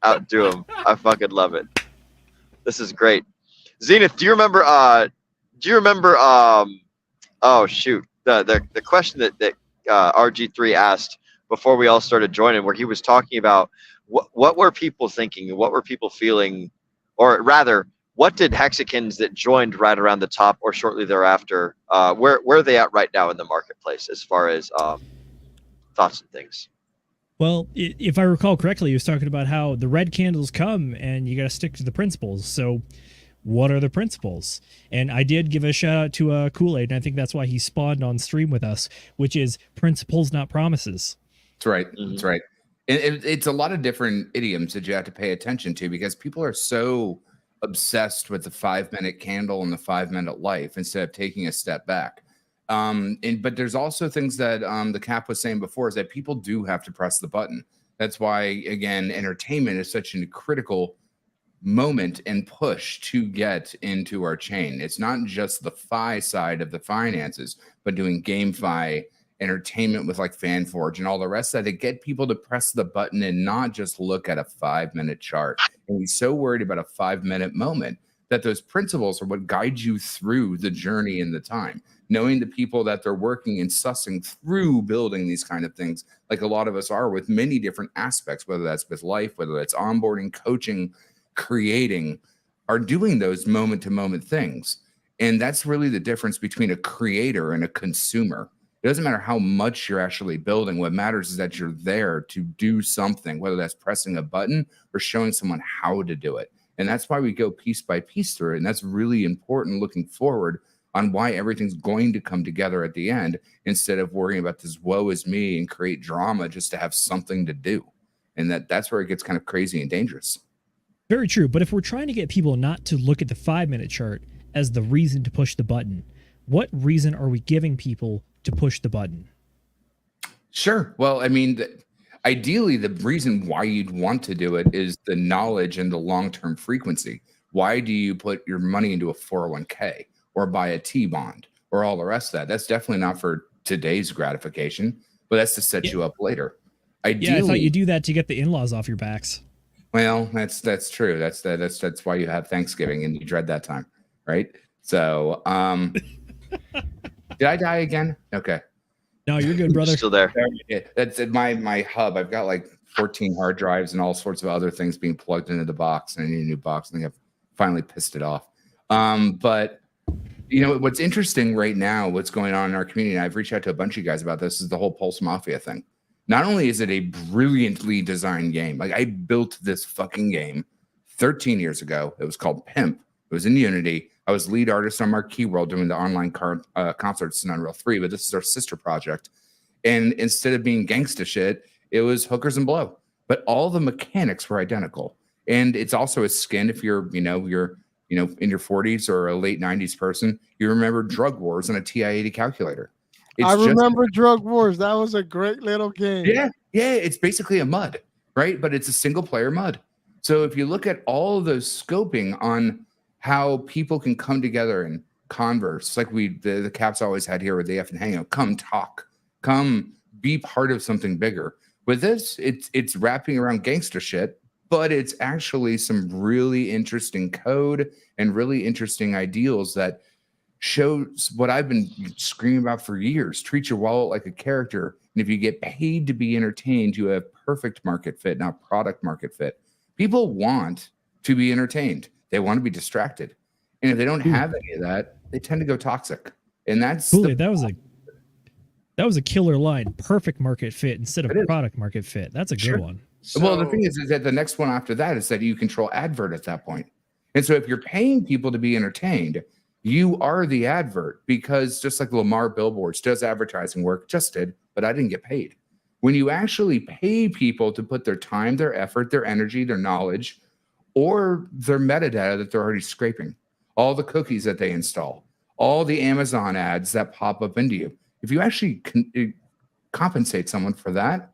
outdo him. I fucking love it. This is great. Zenith, do you remember oh shoot, the question that RG3 asked before we all started joining, where he was talking about what were people thinking and what were people feeling, or rather, what did Hexicans that joined right around the top or shortly thereafter, where are they at right now in the marketplace as far as thoughts and things?
Well, if I recall correctly, he was talking about how the red candles come and you got to stick to the principles. So what are the principles? And I did give a shout out to Kool-Aid, and I think that's why he spawned on stream with us, which is principles, not promises.
That's right. That's right. It's a lot of different idioms that you have to pay attention to, because people are so obsessed with the 5-minute candle and the 5-minute life instead of taking a step back. But there's also things that the Cap was saying before, is that people do have to press the button. That's why, again, entertainment is such a critical moment and push to get into our chain. It's not just the FI side of the finances, but doing GameFi, entertainment with like FanForge and all the rest of that, to get people to press the button and not just look at a 5-minute chart. And he's so worried about a 5-minute moment that those principles are what guide you through the journey and the time. Knowing the people that they're working and sussing through building these kind of things, like a lot of us are with many different aspects, whether that's with life, whether that's onboarding, coaching, creating, are doing those moment-to-moment things. And that's really the difference between a creator and a consumer. It doesn't matter how much you're actually building. What matters is that you're there to do something, whether that's pressing a button or showing someone how to do it. And that's why we go piece by piece through it. And that's really important looking forward on why everything's going to come together at the end, instead of worrying about this woe is me and create drama just to have something to do. And that's where it gets kind of crazy and dangerous.
Very true. But if we're trying to get people not to look at the 5-minute chart as the reason to push the button, what reason are we giving people to push the button?
Sure. Well, I mean, ideally, the reason why you'd want to do it is the knowledge and the long-term frequency. Why do you put your money into a 401k or buy a T-bond or all the rest of that? That's definitely not for today's gratification, but that's to set you up later. Ideally,
I thought you do that to get the in-laws off your backs.
Well, that's true. That's why you have Thanksgiving and you dread that time, right? So, did I die again? Okay.
No, you're good, brother.
Still there.
That's at my hub. I've got like 14 hard drives and all sorts of other things being plugged into the box, and I need a new box, and I've finally pissed it off. But you know what's interesting right now, what's going on in our community, and I've reached out to a bunch of you guys about this, is the whole Pulse Mafia thing. Not only is it a brilliantly designed game, like I built this fucking game 13 years ago. It was called Pimp. It was in Unity. I was lead artist on Marquee World doing the online concerts in Unreal 3, but this is our sister project. And instead of being gangsta shit, it was hookers and blow. But all the mechanics were identical. And it's also a skin if you're in your 40s or a late 90s person, you remember Drug Wars on a TI-80 calculator.
I remember Drug Wars. That was a great little game.
Yeah. It's basically a MUD, right? But it's a single player MUD. So if you look at all of those scoping on how people can come together and converse, like the Caps always had here with the FN Hangout, come talk, come be part of something bigger. With this, it's wrapping around gangster shit, but it's actually some really interesting code and really interesting ideals that shows what I've been screaming about for years. Treat your wallet like a character. And if you get paid to be entertained, you have perfect market fit, not product market fit. People want to be entertained. They want to be distracted. And if they don't have any of that, they tend to go toxic. And that's that was a killer line. Perfect market fit instead of product market fit. That's a good one. Well, the thing is that the next one after that is that you control advert at that point. And so if you're paying people to be entertained, you are the advert, because just like Lamar Billboards does advertising work, just did, but I didn't get paid. When you actually pay people to put their time, their effort, their energy, their knowledge, or their metadata that they're already scraping, all the cookies that they install, all the Amazon ads that pop up into you, if you actually compensate someone for that,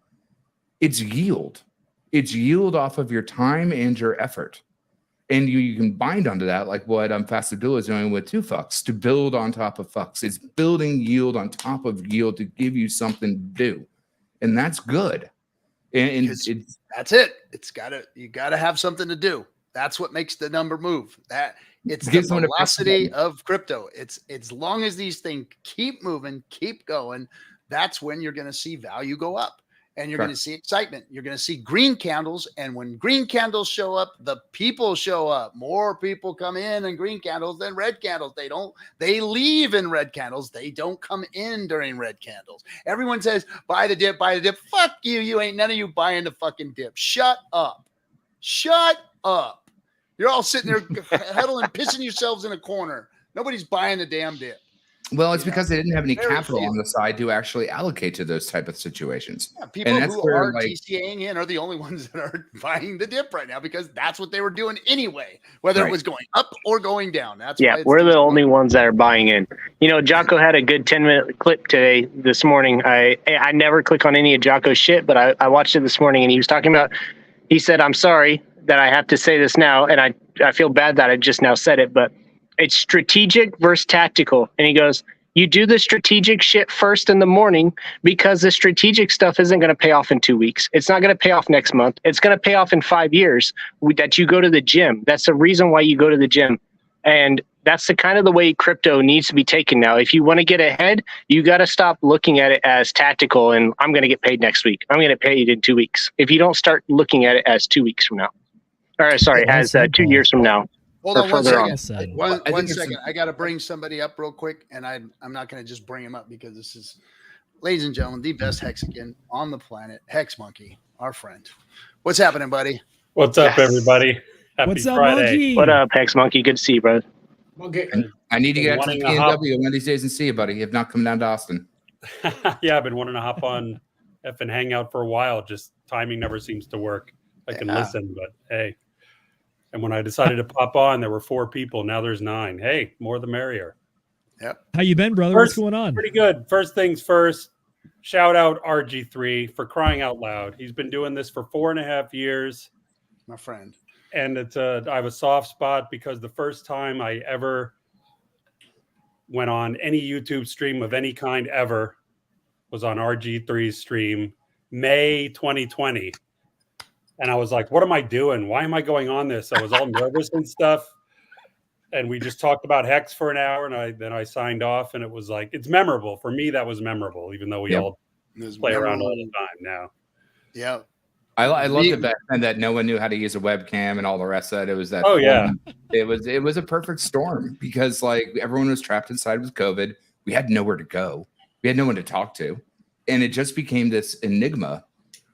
it's yield. It's yield off of your time and your effort. And you can bind onto that, like what Fast Abdullah is doing with 2Fucks, to build on top of fucks. It's building yield on top of yield to give you something to do. And that's good. And
that's it. You gotta have something to do. That's what makes the number move. It's the velocity of crypto. It's as long as these things keep moving, keep going, that's when you're going to see value go up, and you're going to see excitement. You're going to see green candles, and when green candles show up, the people show up. More people come in green candles than red candles. They leave in red candles. They don't come in during red candles. Everyone says, buy the dip, buy the dip. Fuck you. You ain't none of you buying the fucking dip. Shut up. Shut up. You're all sitting there huddling, pissing yourselves in a corner. Nobody's buying the damn dip.
Well, it's because they didn't have any capital on the side to actually allocate to those type of situations.
Yeah, people who are TCAing in are the only ones that are buying the dip right now, because that's what they were doing anyway, whether it was going up or going down.
We're the only ones that are buying in. You know, Jocko had a good 10-minute clip this morning. I never click on any of Jocko's shit, but I watched it this morning, and he was talking about, he said, I'm sorry that I have to say this now, and I feel bad that I just now said it, but it's strategic versus tactical. And he goes, you do the strategic shit first in the morning, because the strategic stuff isn't going to pay off in 2 weeks. It's not going to pay off next month. It's going to pay off in 5 years that you go to the gym. That's the reason why you go to the gym. And that's the kind of the way crypto needs to be taken now. If you want to get ahead, you got to stop looking at it as tactical and I'm going to get paid next week. I'm going to pay you in 2 weeks. If you don't start looking at it as 2 weeks from now. As 2 years from now.
Hold on 1 second. One second. I got to bring somebody up real quick, and I'm not going to just bring him up, because this is, ladies and gentlemen, the best Hexican on the planet, Hex Monkey, our friend. What's happening, buddy?
What's up, everybody? Happy Friday.
What up, Hex Monkey? Good to see you, brother.
Okay.
I need to get to
wanting
the
to hop-
PNW one of these days and see you, buddy. If not, come down to Austin.
Yeah, I've been wanting to hop on FN Hangout for a while. Just timing never seems to work. I can listen, but hey. And when I decided to pop on, there were 4 people. Now there's 9. Hey, more the merrier.
Yep.
How you been, brother? What's going on?
Pretty good. First things first, shout out RG3 for crying out loud. He's been doing this for 4.5 years.
My friend.
And I have a soft spot because the first time I ever went on any YouTube stream of any kind ever was on RG3's stream, May 2020. And I was like, what am I doing? Why am I going on this? I was all nervous and stuff. And we just talked about Hex for an hour, and then I signed off, and it was like, it's memorable. For me, that was memorable, even though we all play around all the time now.
Yeah.
I loved it back then that no one knew how to use a webcam and all the rest of it. It was that.
Oh, yeah.
It was a perfect storm because like everyone was trapped inside with COVID. We had nowhere to go. We had no one to talk to. And it just became this enigma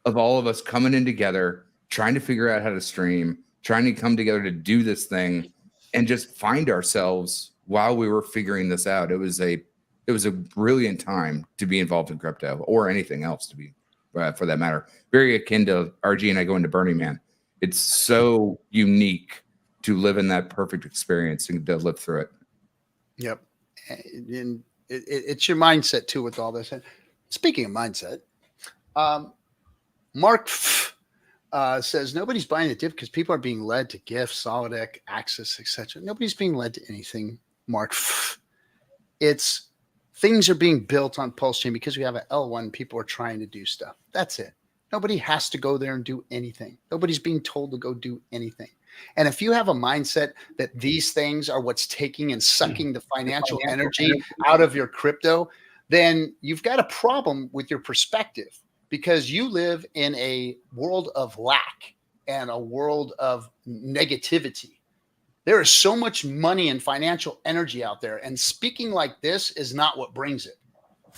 of all of us coming in together, trying to figure out how to stream, trying to come together to do this thing and just find ourselves while we were figuring this out. It was a brilliant time to be involved in crypto or anything else to be for that matter. Very akin to RG and I going to Burning Man. It's so unique to live in that perfect experience and to live through it.
Yep. And it's your mindset too with all this. And speaking of mindset, Mark says nobody's buying the dip because people are being led to gifts, Solidec, Access, etc. Nobody's being led to anything, Mark. It's things are being built on PulseChain because we have an L1. People are trying to do stuff. That's it. Nobody has to go there and do anything. Nobody's being told to go do anything. And if you have a mindset that these things are what's taking and sucking the financial energy out of your crypto, then you've got a problem with your perspective because you live in a world of lack and a world of negativity. There is so much money and financial energy out there. And speaking like this is not what brings it.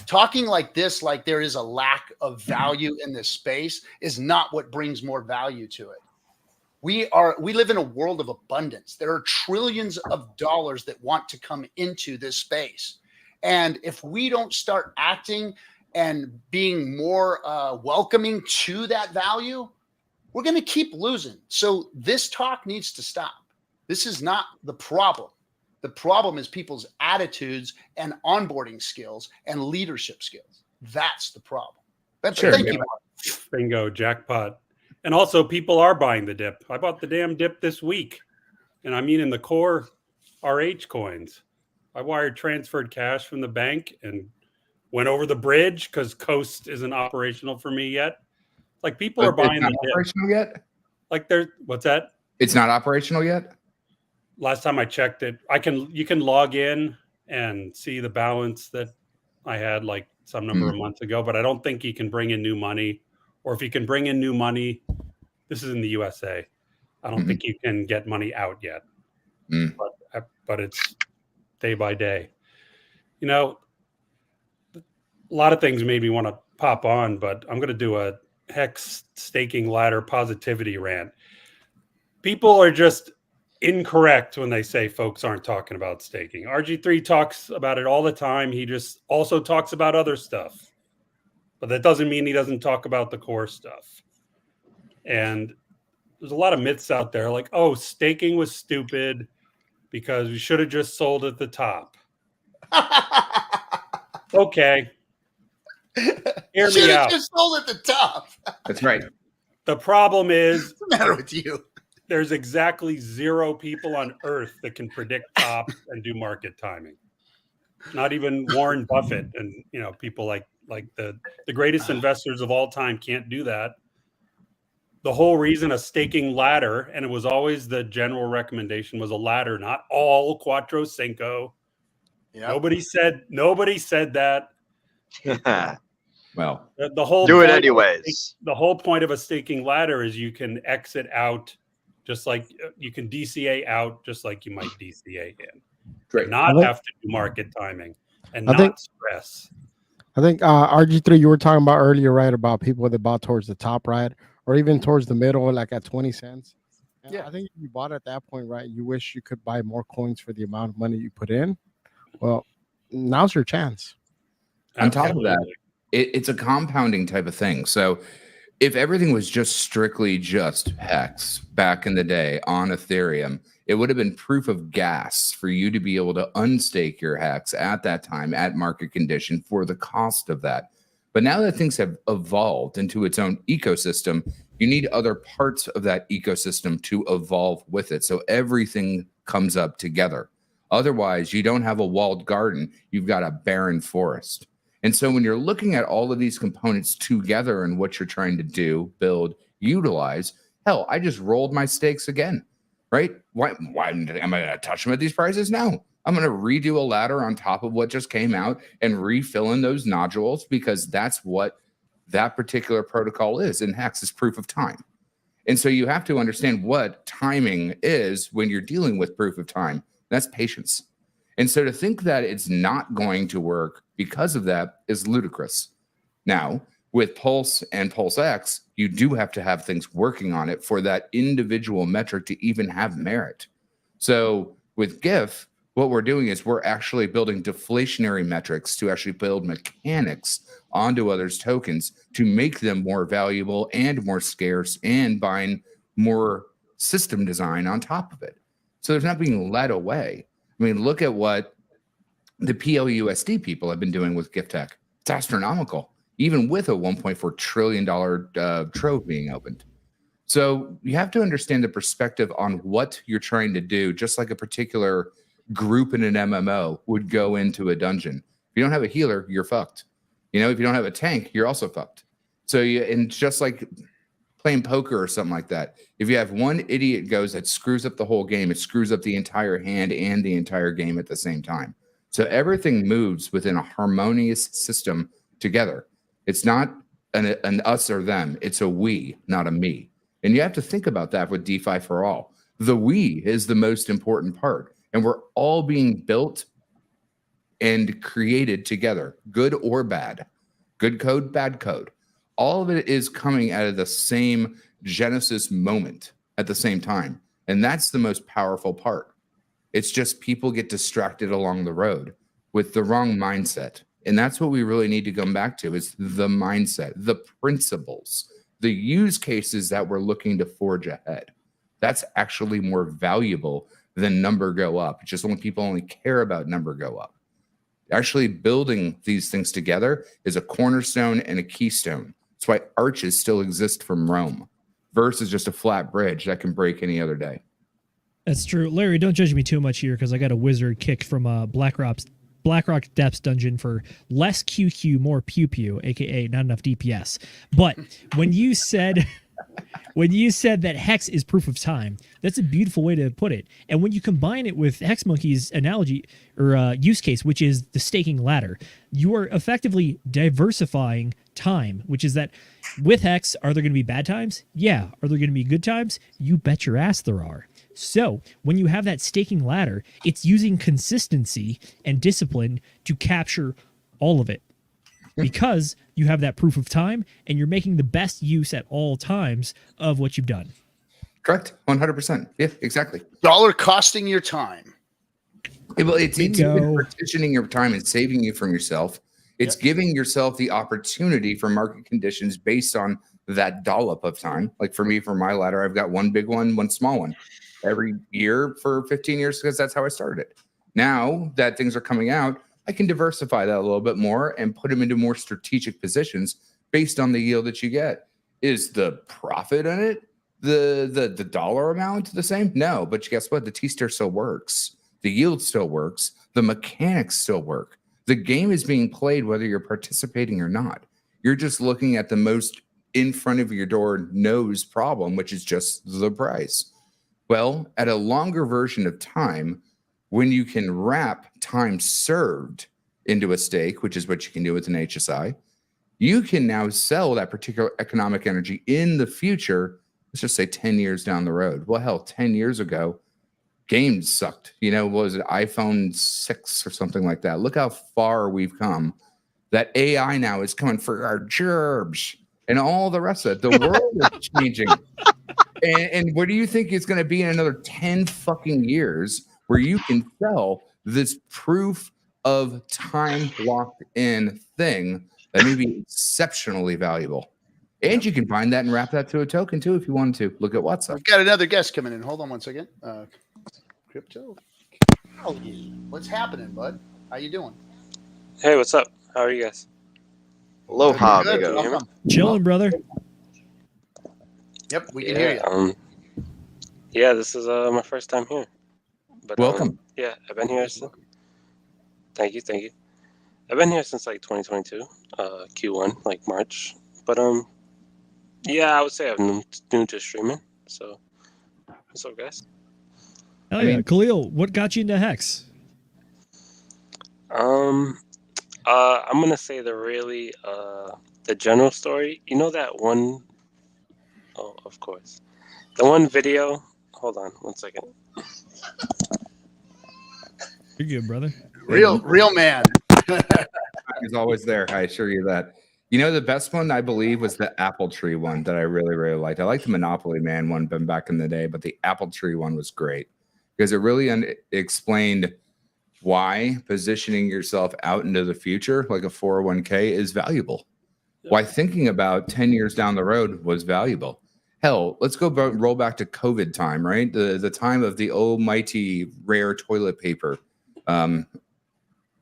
Talking like this, like there is a lack of value in this space, is not what brings more value to it. We live in a world of abundance. There are trillions of dollars that want to come into this space. And if we don't start acting and being more welcoming to that value, we're going to keep losing. So this talk needs to stop. This is not the problem. The problem is people's attitudes and onboarding skills and leadership skills. That's the problem. Thank you.
Bingo, jackpot. And also, people are buying the dip. I bought the damn dip this week. And I mean in the core RH coins. I transferred cash from the bank and went over the bridge because Coast isn't operational for me yet. Like people are buying the dip.
Operational yet?
Like what's that?
It's not operational yet?
Last time I checked it, you can log in and see the balance that I had like some number of months ago, but I don't think you can bring in new money. Or if you can bring in new money, this is in the USA. I don't think you can get money out yet. But it's day by day. You know, a lot of things made me want to pop on, but I'm going to do a Hex staking ladder positivity rant. People are just incorrect when they say folks aren't talking about staking. RG3 talks about it all the time. He just also talks about other stuff. But that doesn't mean he doesn't talk about the core stuff. And there's a lot of myths out there like, oh, staking was stupid because we should have just sold at the top. Okay. Hear me out.
Just sold at the top.
That's right.
The problem is,
What's the matter with you?
There's exactly 0 people on earth that can predict top and do market timing. Not even Warren Buffett and people like the greatest investors of all time can't do that. The whole reason a staking ladder, and it was always the general recommendation, was a ladder, not all Quattro Cinco. Yep. Nobody said that.
Well,
the whole
do it anyways.
The whole point of a staking ladder is you can exit out, just like you can DCA out, just like you might DCA in.
Great.
Not have to do market timing and not stress.
I think RG3, you were talking about earlier, right, about people that bought towards the top, right, or even towards the middle, like at 20 cents. And
Yeah.
I think if you bought at that point, right, you wish you could buy more coins for the amount of money you put in. Well, now's your chance.
On top of that,
Absolutely.
it's a compounding type of thing. So if everything was just strictly just Hex back in the day on Ethereum, it would have been proof of gas for you to be able to unstake your Hex at that time at market condition for the cost of that. But now that things have evolved into its own ecosystem, you need other parts of that ecosystem to evolve with it. So everything comes up together. Otherwise, you don't have a walled garden. You've got a barren forest. And so when you're looking at all of these components together and what you're trying to do, build, utilize, hell, I just rolled my stakes again, right? Why am I going to touch them at these prices? No. I'm going to redo a ladder on top of what just came out and refill in those nodules because that's what that particular protocol is. And Hex is proof of time. And so you have to understand what timing is when you're dealing with proof of time. That's patience. And so to think that it's not going to work because of that is ludicrous. Now, with Pulse and Pulse X, you do have to have things working on it for that individual metric to even have merit. So with GIF, what we're doing is we're actually building deflationary metrics to actually build mechanics onto others' tokens to make them more valuable and more scarce and bind more system design on top of it. So there's not being led away. I mean, look at what the PLUSD people have been doing with Gift Tech. It's astronomical, even with a $1.4 trillion trove being opened. So you have to understand the perspective on what you're trying to do, just like a particular group in an MMO would go into a dungeon. If you don't have a healer, you're fucked. You know, if you don't have a tank, you're also fucked. So and just like playing poker or something like that, if you have one idiot goes that screws up the whole game, it screws up the entire hand and the entire game at the same time. So everything moves within a harmonious system together. It's not an us or them. It's a we, not a me. And you have to think about that with DeFi for all. The we is the most important part. And we're all being built and created together, good or bad, good code, bad code. All of it is coming out of the same Genesis moment at the same time. And that's the most powerful part. It's just people get distracted along the road with the wrong mindset. And that's what we really need to come back to is the mindset, the principles, the use cases that we're looking to forge ahead. That's actually more valuable than number go up. It's just when people only care about number go up. Actually building these things together is a cornerstone and a keystone. That's why arches still exist from Rome versus just a flat bridge that can break any other day.
That's true. Larry, don't judge me too much here because I got a wizard kicked from Blackrock Depths dungeon for less QQ, more pew pew, aka not enough DPS. But when you said that Hex is proof of time, that's a beautiful way to put it. And when you combine it with Hex Monkey's analogy or use case, which is the staking ladder, you are effectively diversifying time, which is that with Hex, are there going to be bad times? Yeah. Are there going to be good times? You bet your ass there are. So when you have that staking ladder, it's using consistency and discipline to capture all of it because you have that proof of time and you're making the best use at all times of what you've done.
Correct. 100%. Yeah, exactly.
Dollar costing your time.
It's partitioning your time and saving you from yourself. It's giving yourself the opportunity for market conditions based on that dollop of time. Like for me, for my ladder, I've got one big one, one small one every year for 15 years because that's how I started it. Now that things are coming out, I can diversify that a little bit more and put them into more strategic positions based on the yield that you get. Is the profit in it, the dollar amount the same? No, but guess what? The T-star still works. The yield still works. The mechanics still work. The game is being played whether you're participating or not. You're just looking at the most in front of your door nose problem, which is just the price. Well, at a longer version of time, when you can wrap time served into a stake, which is what you can do with an HSI, you can now sell that particular economic energy in the future, let's just say 10 years down the road. Well, hell, 10 years ago, games sucked. You know, what was it, iPhone 6 or something like that? Look how far we've come. That AI now is coming for our gerbs and all the rest of it. The world is changing. And where do you think it's going to be in another 10 fucking years where you can sell this proof of time locked in thing that may be exceptionally valuable? And you can find that and wrap that to a token too if you wanted to. Look at WhatsApp.
We've got another guest coming in. Hold on one second. Crypto. What's happening, bud? How you doing?
Hey, what's up? How are you guys?
Aloha,
Good.
amigo.
Welcome.
Chilling, brother.
Yep, we can hear you.
Yeah, this is my first time here. But
Welcome.
yeah, I've been here since. Thank you. I've been here since like 2022, Q1, like March. But yeah, I would say I'm new to streaming. So, what's up, guys?
Oh yeah, Khalil, what got you into Hex?
I'm gonna say the general story. You know that one? Oh, of course. The one video. Hold on, 1 second.
You're good, brother.
Real man.
He's always there. I assure you that. You know, the best one I believe was the apple tree one that I really, really liked. I liked the Monopoly Man one back in the day, but the apple tree one was great because it really explained why positioning yourself out into the future like a 401k is valuable. Why thinking about 10 years down the road was valuable. Hell, let's go roll back to COVID time, right? The time of the almighty rare toilet paper.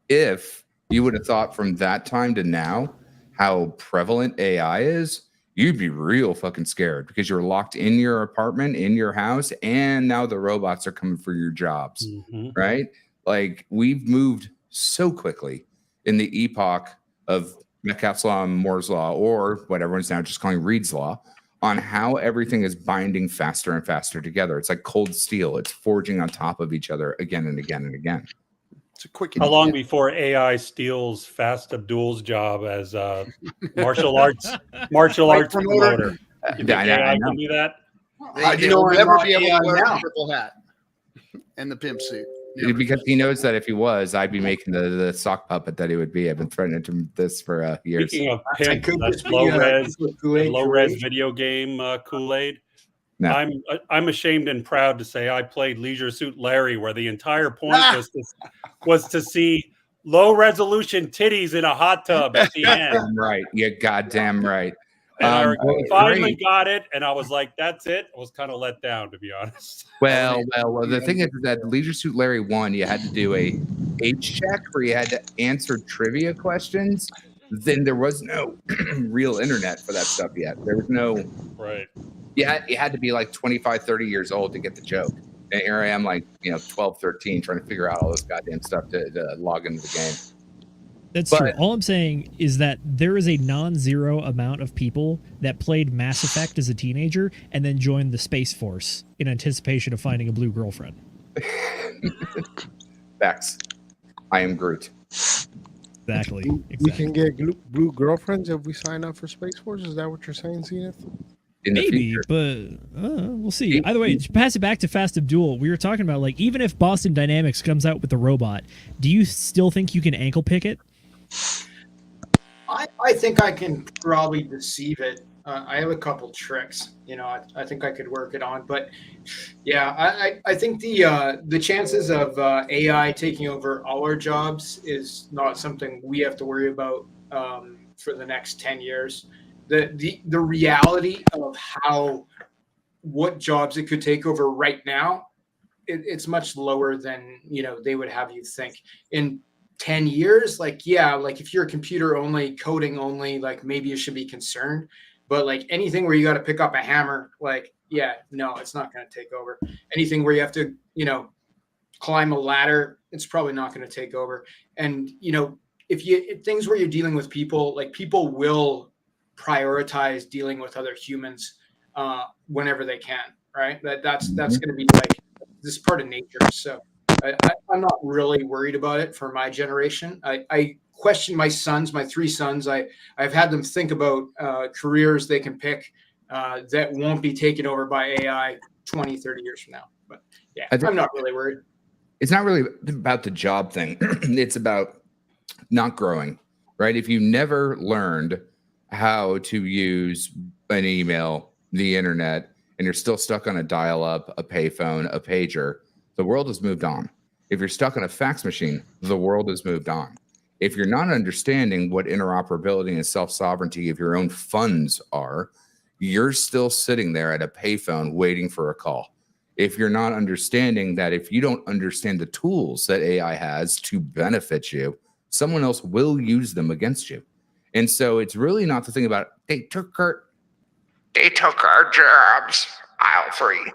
If you would have thought from that time to now how prevalent AI is, you'd be real fucking scared because you're locked in your apartment, in your house, and now the robots are coming for your jobs, right? Like we've moved so quickly in the epoch of Metcalfe's Law and Moore's Law, or what everyone's now just calling Reed's Law, on how everything is binding faster and faster together. It's like cold steel. It's forging on top of each other again and again and again.
It's a quick.
How long before AI steals Fast Abdul's job as martial arts promoter? You think AI can do that?
They will never be able to wear the purple hat and the pimp suit.
Because he knows that if he was, I'd be making the sock puppet that he would be. I've been threatening him this for years.
Speaking of pimp, that's low res video game Kool-Aid.
No.
I'm ashamed and proud to say I played Leisure Suit Larry, where the entire point was to see low resolution titties in a hot tub at the end.
Right, you're goddamn right.
And I finally got it, and I was like, "That's it." I was kind of let down, to be honest.
Well. The thing is that Leisure Suit Larry 1, you had to do a age check where you had to answer trivia questions. Then there was no real internet for that stuff yet. There was no
right.
You had to be like 25, 30 years old to get the joke. And here I am, like 12, 13, trying to figure out all this goddamn stuff to log into the game.
That's true. All I'm saying is that there is a non-zero amount of people that played Mass Effect as a teenager and then joined the Space Force in anticipation of finding a blue girlfriend.
Facts. I am Groot.
Exactly.
We can get blue girlfriends if we sign up for Space Force. Is that what you're saying, Zenith?
Maybe, but we'll see. Either way, to pass it back to Fast Abdul, we were talking about, like, even if Boston Dynamics comes out with the robot, do you still think you can ankle pick it?
I think I can probably deceive it. I have a couple tricks, I think I could work it on, but yeah, I think the chances of AI taking over all our jobs is not something we have to worry about for the next 10 years. The reality of what jobs it could take over right now, it's much lower than they would have you think. In 10 years, like if you're a computer only, coding only, like maybe you should be concerned. But like anything where you got to pick up a hammer, no, it's not going to take over. Anything where you have to, climb a ladder, it's probably not going to take over. And if things where you're dealing with people, like people will prioritize dealing with other humans whenever they can, right? That's going to be like this part of nature. So I'm not really worried about it for my generation. I question my three sons. I've had them think about careers they can pick that won't be taken over by AI 20, 30 years from now. But yeah, I'm not really worried.
It's not really about the job thing. It's about not growing, right? If you never learned how to use an email, the internet, and you're still stuck on a dial-up, a payphone, a pager, the world has moved on. If you're stuck on a fax machine, the world has moved on. If you're not understanding what interoperability and self-sovereignty of your own funds are, you're still sitting there at a payphone waiting for a call. If you're not understanding that if you don't understand the tools that AI has to benefit you, someone else will use them against you. And so it's really not the thing about, they took our jobs, aisle 3.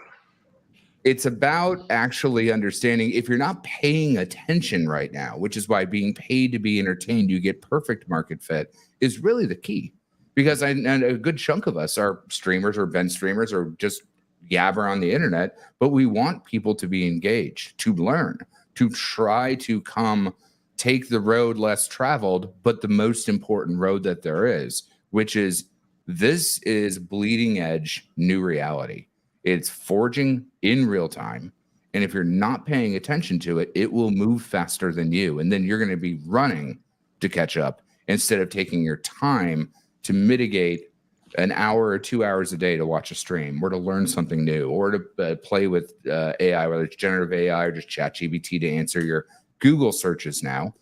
It's about actually understanding if you're not paying attention right now, which is why being paid to be entertained, you get perfect market fit, is really the key. Because and a good chunk of us are streamers or been streamers or just yabber on the internet, but we want people to be engaged, to learn, to try to come take the road less traveled, but the most important road that there is, which is this is bleeding edge new reality. It's forging in real time. And if you're not paying attention to it, it will move faster than you. And then you're going to be running to catch up instead of taking your time to mitigate an hour or 2 hours a day to watch a stream or to learn something new or to play with AI, whether it's generative AI or just ChatGPT to answer your Google searches now,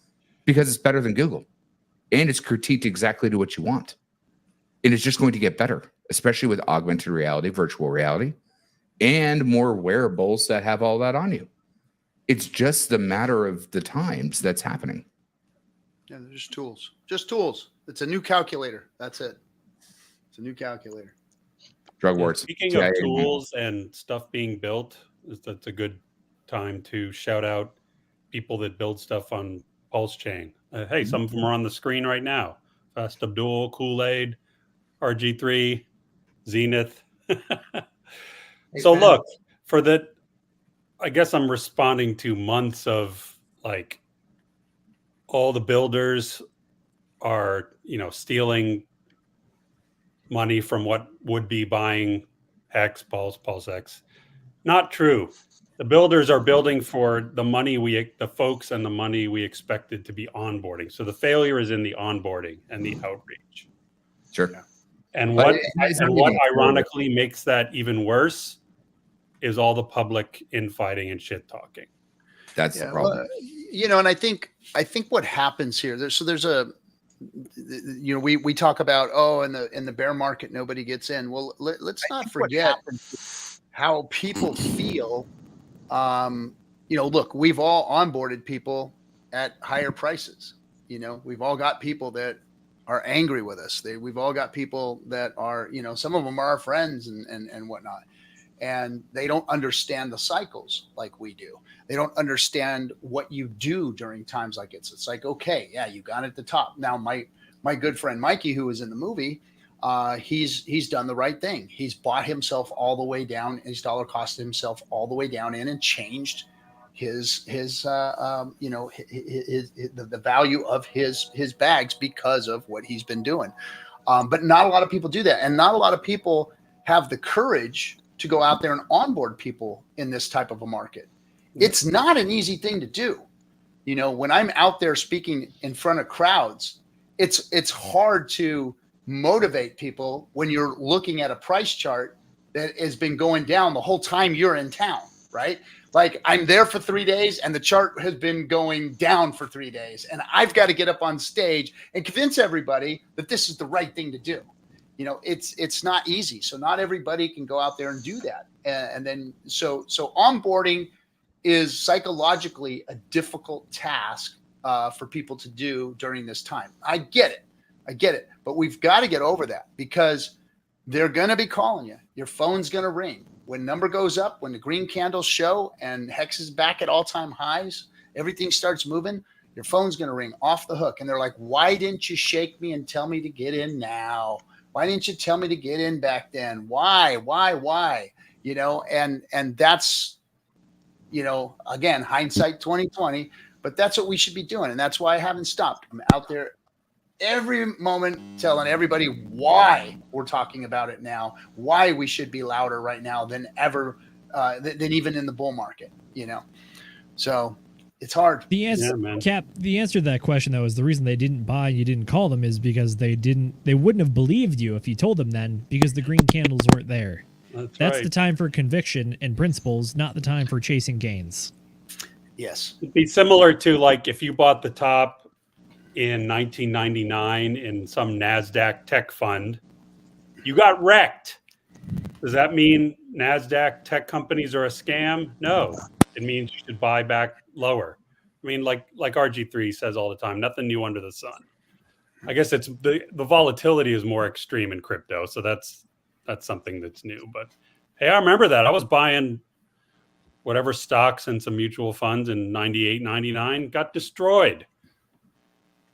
because it's better than Google. And it's critiqued exactly to what you want. And it's just going to get better, especially with augmented reality, virtual reality, and more wearables that have all that on you. It's just the matter of the times that's happening.
Yeah, they're just tools. Just tools. It's a new calculator. That's it. It's a new calculator.
Drug wars.
Speaking of tools and stuff being built, that's a good time to shout out people that build stuff on PulseChain. Hey, some of them are on the screen right now. Fast Abdul, Kool-Aid, RG3, Zenith. So look, for that, I guess I'm responding to months of like all the builders are, stealing money from what would be buying Hex, PulseX. Not true. The builders are building for the money the folks and the money we expected to be onboarding. So the failure is in the onboarding and the outreach.
Sure.
And what ironically makes that even worse is all the public infighting and shit talking.
That's the problem.
Well, and I think what happens here, there's a, we talk about, in the bear market, nobody gets in. Well, let's not forget how people feel. Look, we've all onboarded people at higher prices. We've all got people that are angry with us. We've all got people that are, some of them are our friends and whatnot. And they don't understand the cycles like we do. They don't understand what you do during times like it's. It's like, okay, yeah, you got at the top. Now, my good friend Mikey, who was in the movie, he's done the right thing. He's bought himself all the way down. His dollar cost himself all the way down in and changed the value of his bags because of what he's been doing. But not a lot of people do that, and not a lot of people have the courage to go out there and onboard people in this type of a market. It's not an easy thing to do. When I'm out there speaking in front of crowds, it's hard to motivate people when you're looking at a price chart that has been going down the whole time you're in town, right? Like I'm there for 3 days and the chart has been going down for 3 days. And I've got to get up on stage and convince everybody that this is the right thing to do. It's not easy. So not everybody can go out there and do that. And then, so onboarding is psychologically a difficult task for people to do during this time. I get it. But we've got to get over that because they're going to be calling you. Your phone's going to ring. When number goes up, when the green candles show and Hex is back at all-time highs, everything starts moving, your phone's going to ring off the hook. And they're like, why didn't you shake me and tell me to get in now? Why didn't you tell me to get in back then? Why? And that's, again, hindsight 2020, but that's what we should be doing. And that's why I haven't stopped. I'm out there every moment telling everybody why we're talking about it now, why we should be louder right now than ever, than even in the bull market, So it's hard.
The answer, Cap, the answer to that question though is the reason they didn't buy and you didn't call them is because they wouldn't have believed you if you told them then because the green candles weren't there. That's
right.
the time for conviction and principles, not the time for chasing gains.
Yes.
It'd be similar to like if you bought the top in 1999 in some NASDAQ tech fund, you got wrecked. Does that mean NASDAQ tech companies are a scam? No. It means you should buy back lower. I mean, like RG3 says all the time, nothing new under the sun. I guess it's the volatility is more extreme in crypto. So that's something that's new. But hey, I remember that. I was buying whatever stocks and some mutual funds in 98, 99, got destroyed.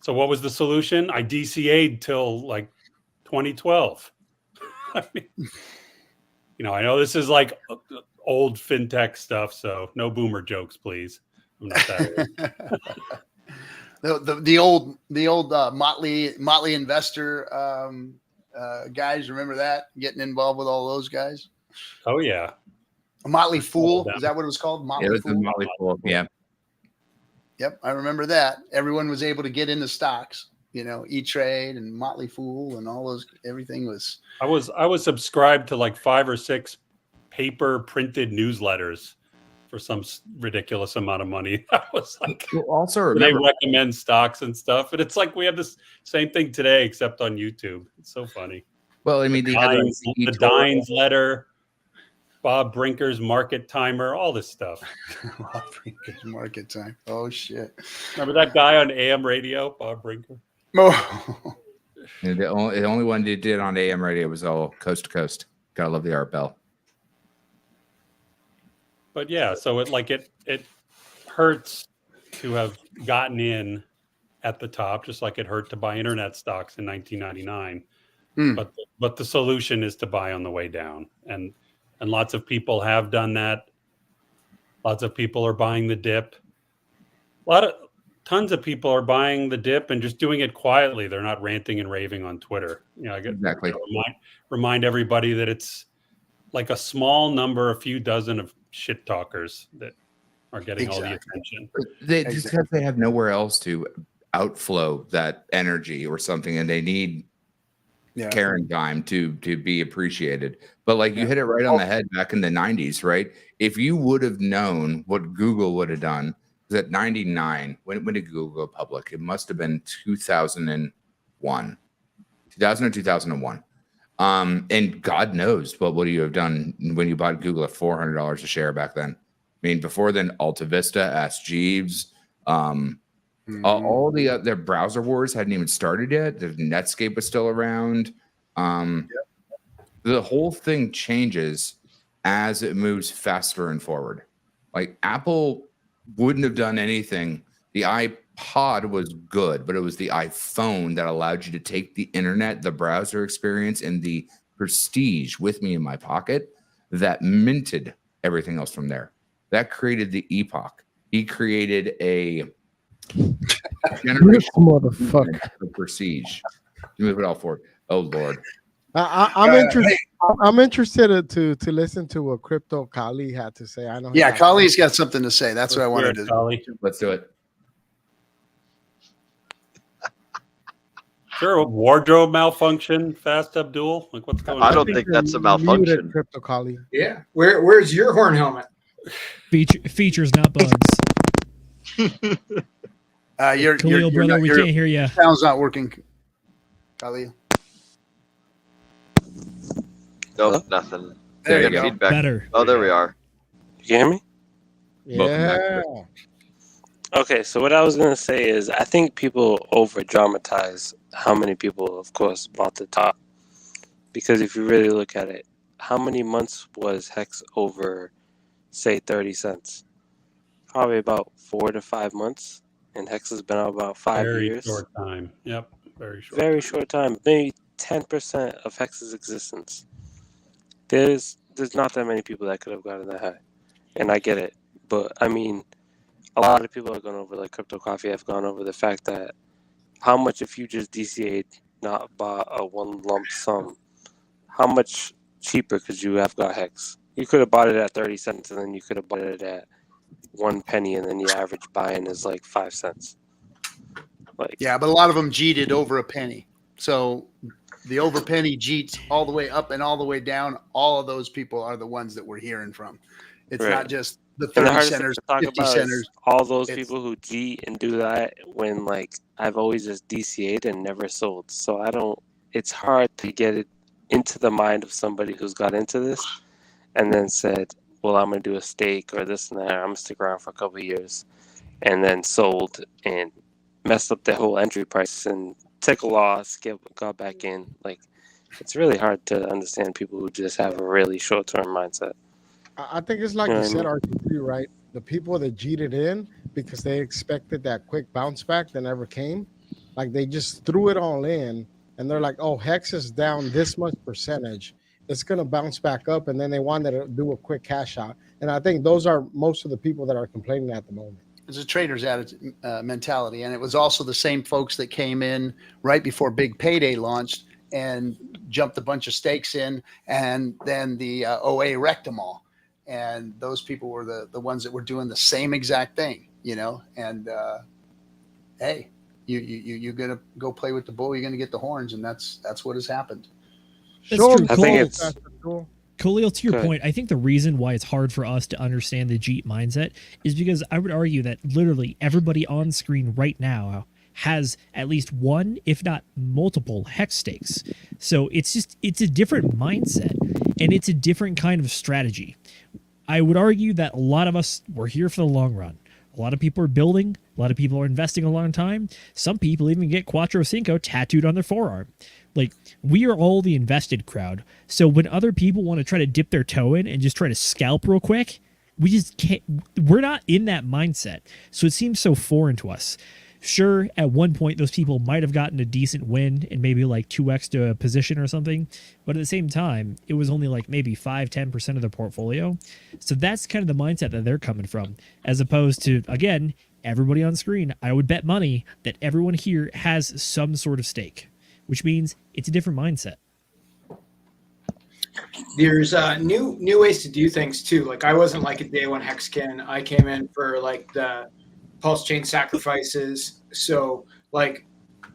So what was the solution? I DCA'd till like 2012. I mean, I know this is like old fintech stuff, so no boomer jokes, please. I'm not that old.
the old Motley investor guys, remember that? Getting involved with all those guys?
Oh yeah.
A Motley Fool, is that what it was called?
It was the Motley Fool. Yeah.
Yep, I remember that. Everyone was able to get into stocks, E-Trade and Motley Fool and all those. Everything was.
I was subscribed to like 5 or 6 paper printed newsletters for some ridiculous amount of money. I was like,
also remember,
they recommend stocks and stuff, and it's like we have this same thing today except on YouTube. It's so funny.
Well, I mean,
the Dines letter. Bob Brinker's market timer, all this stuff.
Bob Brinker's market time. Oh shit!
Remember that guy on AM radio, Bob Brinker?
Oh.
The only one that did on AM radio was all coast to coast. Gotta love the art bell.
But yeah, so it hurts to have gotten in at the top, just like it hurt to buy internet stocks in 1999. But the solution is to buy on the way down, and lots of people have done that. Lots of people are buying the dip. Tons of people are buying the dip and just doing it quietly. They're not ranting and raving on Twitter.
Exactly.
Remind everybody that it's like a small number, a few dozen of shit talkers that are getting all the attention.
Just because they have nowhere else to outflow that energy or something, and they need Karen time to be appreciated. But like you hit it right on the head back in the 90s, right? If you would have known what Google would have done, because at 99, when did Google go public? It must have been 2000 or 2001. And God knows what would you have done when you bought Google at $400 a share back then. I mean, before then, Alta Vista, Ask Jeeves, all their browser wars hadn't even started yet. The Netscape was still around. The whole thing changes as it moves faster and forward. Like Apple wouldn't have done anything. The iPod was good, but it was the iPhone that allowed you to take the internet, the browser experience, and the prestige with me in my pocket that minted everything else from there. That created the epoch. He created a generation
motherfucker
of prestige. You move it all forward. Oh Lord.
I'm interested. I'm interested to listen to what Crypto Kali had to say. I know.
Yeah, Kali's got something to say. That's what I wanted to
do.
Let's do it.
Sure, a wardrobe malfunction, Fast Abdul. Like what's going on?
I don't think that's a malfunction.
Crypto Kali.
Yeah. Where's your horn helmet?
Features, not bugs.
Your
brother, we can't hear you.
Sound's not working. Kali.
Nope, nothing.
There you go.
Feedback.
Better.
Oh, there we are.
You can hear me?
Yeah.
Okay, so what I was gonna say is I think people over dramatize how many people, of course, bought the top. Because if you really look at it, how many months was Hex over, say, 30 cents? Probably about 4 to 5 months. And Hex has been out about 5 years.
Very short time. Yep. Very short.
Very short time. Maybe 10% of Hex's existence. There's not that many people that could have gotten that high. And I get it. But I mean, a lot of people have gone over, like Crypto Coffee have gone over the fact that how much if you just DCA'd, not bought a one lump sum, how much cheaper could you have got Hex? You could have bought it at 30 cents and then you could have bought it at 1 penny and then the average buy-in is like 5 cents. Like,
yeah, but a lot of them G'd it over a penny. So the overpenny Jeets all the way up and all the way down, all of those people are the ones that we're hearing from. It's not just the 30
And the hardest thing
centers,
to talk
50
about
centers.
is all those people who G and do that when like I've always just DCA'd and never sold. So I don't. It's hard to get it into the mind of somebody who's got into this and then said, "Well, I'm gonna do a stake or this and that. I'm gonna stick around for a couple of years," and then sold and messed up their whole entry price and took a loss, got back in. Like, it's really hard to understand people who just have a really short-term mindset.
I think it's like you said, RG3, right? The people that cheated in because they expected that quick bounce back that never came. Like they just threw it all in and they're like, oh, Hex is down this much percentage. It's going to bounce back up. And then they wanted to do a quick cash out. And I think those are most of the people that are complaining at the moment.
It's a trader's attitude, mentality. And it was also the same folks that came in right before Big Payday launched and jumped a bunch of stakes in. And then the OA wrecked them all. And those people were the ones that were doing the same exact thing, you know. And hey, you're gonna go play with the bull, you're gonna get the horns, and that's what has happened.
That's true.
I think it's
Khalil, to your point, I think the reason why it's hard for us to understand the Jeet mindset is because I would argue that literally everybody on screen right now has at least one, if not multiple, hex stakes. So it's a different mindset and it's a different kind of strategy. I would argue that a lot of us were here for the long run. A lot of people are building. A lot of people are investing a long time. Some people even get Cuatro Cinco tattooed on their forearm. Like, we are all the invested crowd. So when other people want to try to dip their toe in and just try to scalp real quick, we just can't. We're not in that mindset. So it seems so foreign to us. Sure, at one point, those people might have gotten a decent win and maybe like 2x to a position or something. But at the same time, it was only like maybe 5-10% of their portfolio. So that's kind of the mindset that they're coming from. As opposed to, again, everybody on screen, I would bet money that everyone here has some sort of stake, which means it's a different mindset.
There's new ways to do things too. Like I wasn't like a day one Hexican. I came in for like the PulseChain sacrifices. So like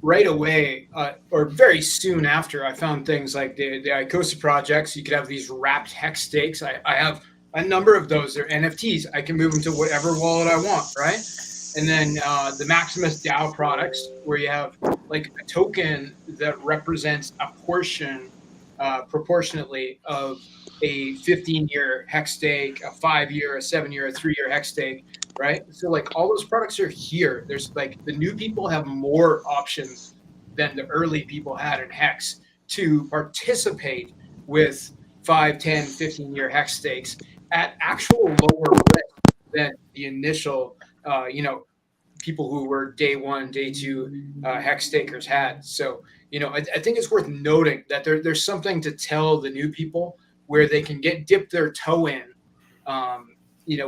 right away or very soon after, I found things like the Icosa projects. You could have these wrapped hex stakes. I have a number of those. They're NFTs. I can move them to whatever wallet I want, right? And then the Maximus DAO products, where you have like a token that represents a portion proportionately of a 15-year hex stake, a 5-year, a 7-year, a 3-year hex stake, right? So like all those products are here. There's like the new people have more options than the early people had in hex to participate with 5, 10, 15-year hex stakes at actual lower risk than the initial people who were day one, day two hex stakers had. So, I think it's worth noting that there's something to tell the new people where they can dip their toe in,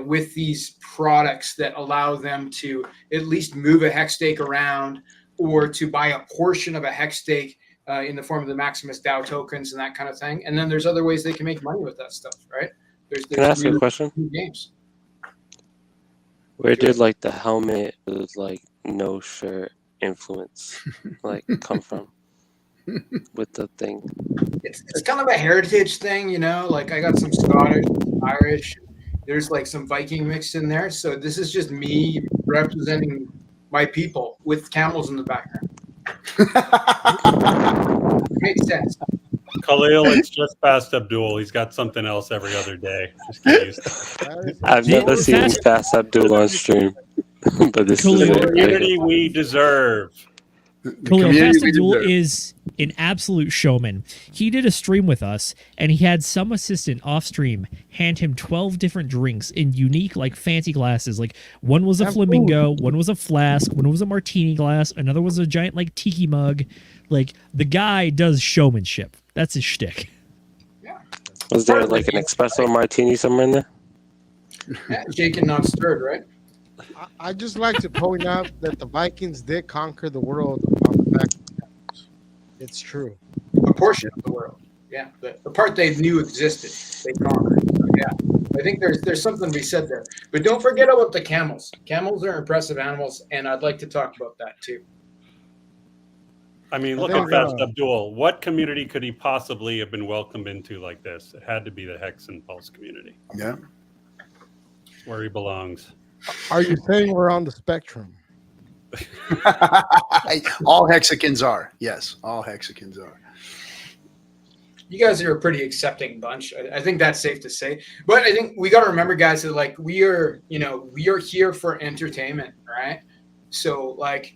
with these products that allow them to at least move a hex stake around or to buy a portion of a hex stake in the form of the Maximus DAO tokens and that kind of thing. And then there's other ways they can make money with that stuff, right?
Can I ask you a question?
Games.
Where did like the helmet with like no shirt influence like come from with the thing?
It's kind of a heritage thing, like I got some Scottish, Irish, there's like some Viking mixed in there. So this is just me representing my people with camels in the background. Makes sense.
Khalil, it's just past Abdul. He's got something else every other day. Just get used to it.
I've never seen Fast Abdul on stream, but this is
the community we deserve.
Khalil, Fast Abdul is an absolute showman. He did a stream with us, and he had some assistant off stream hand him 12 different drinks in unique, like fancy glasses. Like one was a flamingo, one was a flask, one was a martini glass, another was a giant like tiki mug. Like the guy does showmanship. That's his shtick.
Yeah.
Was there like an espresso martini somewhere in there?
Yeah, shaken, not stirred, right?
I just like to point out that the Vikings did conquer the world on the back of the camels. It's true.
A portion of the world. Yeah. The part they knew existed, they conquered. So, yeah. I think there's something to be said there. But don't forget about the camels. Camels are impressive animals, and I'd like to talk about that too.
I mean,
I
look
think,
at Fast Abdul. What community could he possibly have been welcomed into like this? It had to be the Hex and Pulse community.
Yeah.
It's where he belongs.
Are you saying we're on the spectrum?
All Hexicans are. Yes, all Hexicans are.
You guys are a pretty accepting bunch. I think that's safe to say. But I think we got to remember, guys, that like we are here for entertainment, right? So like,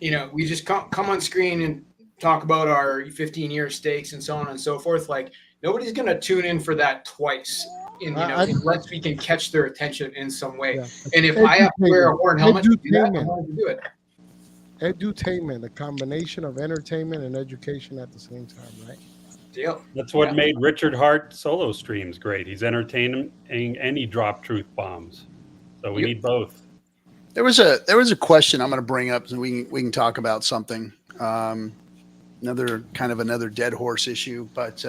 we just come on screen and talk about our 15-year stakes and so on and so forth. Like nobody's gonna tune in for that twice. Unless we can catch their attention in some way.
Yeah.
And if I have to wear a horn helmet to do that, I'm going to do it.
Edutainment, a combination of entertainment and education at the same time, right?
Deal.
That's what made Richard Hart solo streams great. He's entertaining and he dropped truth bombs. So we need both.
There was a question I'm going to bring up, so we can talk about something. Another dead horse issue, but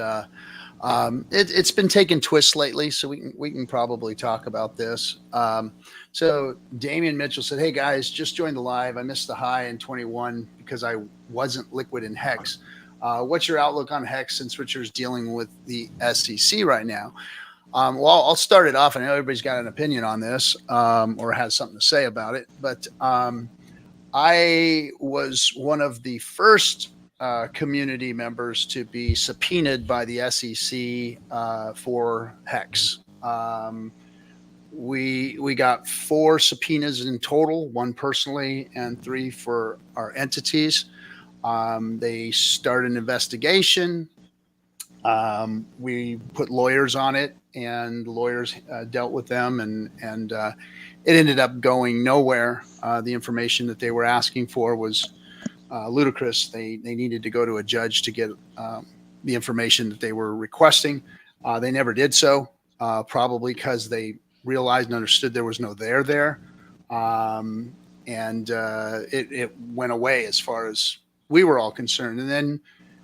it's been taking twists lately, so we can probably talk about this. So Damian Mitchell said, "Hey guys, just joined the live. I missed the high in 21 because I wasn't liquid in Hex. What's your outlook on Hex since Richard's dealing with the SEC right now?" Well, I'll start it off. I know everybody's got an opinion on this or has something to say about it, but I was one of the first community members to be subpoenaed by the SEC for Hex. We got 4 subpoenas in total, 1 personally and 3 for our entities. They started an investigation. We put lawyers on it, and lawyers dealt with them, and it ended up going nowhere. The information that they were asking for was ludicrous. They needed to go to a judge to get the information that they were requesting. They never did so, probably because they realized and understood there was no there. And it went away as far as we were all concerned. And then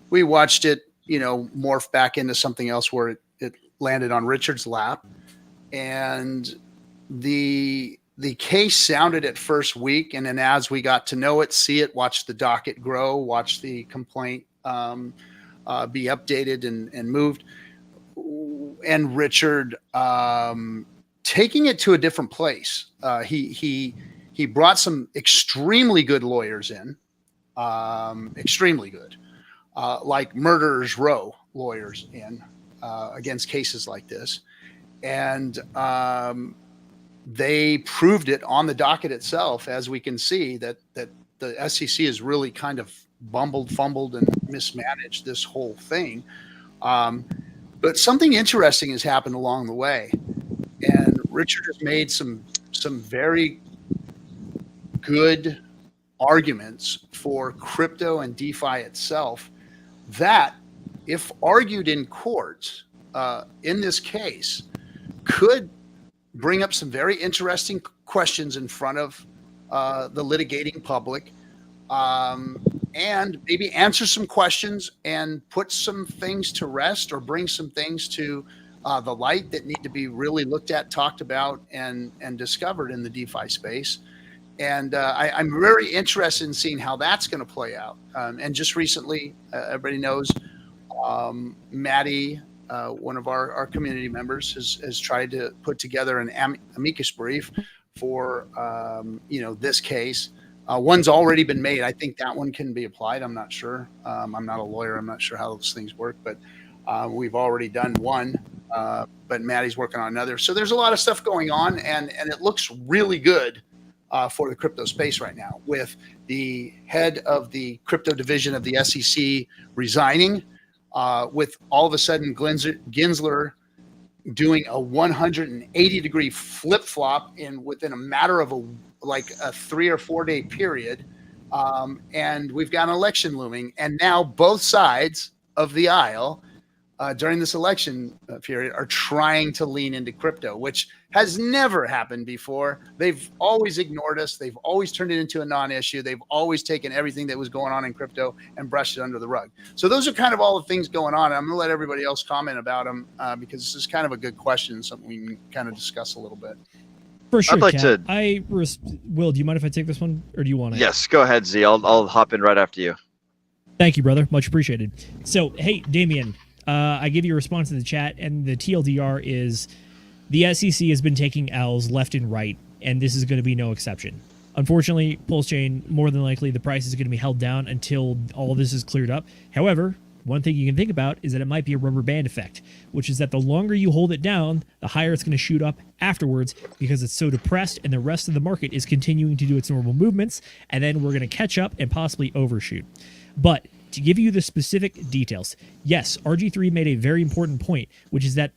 we watched it, morph back into something else where it landed on Richard's lap. And the case sounded at first weak. And then as we got to know it, see it, watch the docket grow, watch the complaint be updated and moved. And Richard taking it to a different place. He brought some extremely good lawyers in, extremely good, like Murderers Row lawyers in against cases like this. And they proved it on the docket itself, as we can see, that the SEC has really kind of fumbled, and mismanaged this whole thing. But something interesting has happened along the way. And Richard has made some very good arguments for crypto and DeFi itself that, if argued in court in this case, could bring up some very interesting questions in front of the litigating public, and maybe answer some questions and put some things to rest, or bring some things to the light that need to be really looked at, talked about, and discovered in the DeFi space. And I'm very interested in seeing how that's going to play out. And just recently, everybody knows Maddie, one of our community members, has tried to put together an amicus brief for this case. One's already been made. I think that one can be applied. I'm not sure. I'm not a lawyer. I'm not sure how those things work, but we've already done one. But Maddie's working on another. So there's a lot of stuff going on, and it looks really good for the crypto space right now, with the head of the crypto division of the SEC resigning, with all of a sudden Gensler doing a 180-degree flip-flop within a matter of a 3 or 4 day period. And we've got an election looming, and now both sides of the aisle during this election period are trying to lean into crypto, which has never happened before. They've always ignored us. They've always turned it into a non-issue. They've always taken everything that was going on in crypto and brushed it under the rug. So those are kind of all the things going on. I'm going to let everybody else comment about them because this is kind of a good question, something we can kind of discuss a little bit.
For sure,
I'd like
Kat.
to.
Will, do you mind if I take this one, or do you want to?
Yes, go ahead, Z. I'll hop in right after you.
Thank you, brother. Much appreciated. So, hey, Damien, I give you a response in the chat, and the TLDR is the SEC has been taking L's left and right, and this is going to be no exception. Unfortunately, PulseChain, more than likely, the price is going to be held down until all this is cleared up. However, one thing you can think about is that it might be a rubber band effect, which is that the longer you hold it down, the higher it's going to shoot up afterwards because it's so depressed and the rest of the market is continuing to do its normal movements, and then we're going to catch up and possibly overshoot. But to give you the specific details, yes, RG3 made a very important point, which is that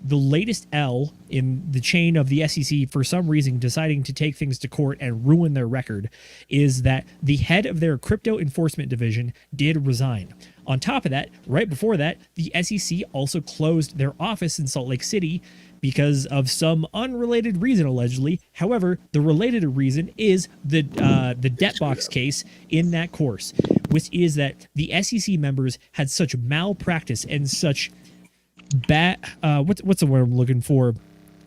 the latest L in the chain of the SEC, for some reason deciding to take things to court and ruin their record, is that the head of their crypto enforcement division did resign. On top of that, right before that, the SEC also closed their office in Salt Lake City because of some unrelated reason, allegedly. However, the related reason is the debt box case in that course, which is that the SEC members had such malpractice and such bad what's the word I'm looking for,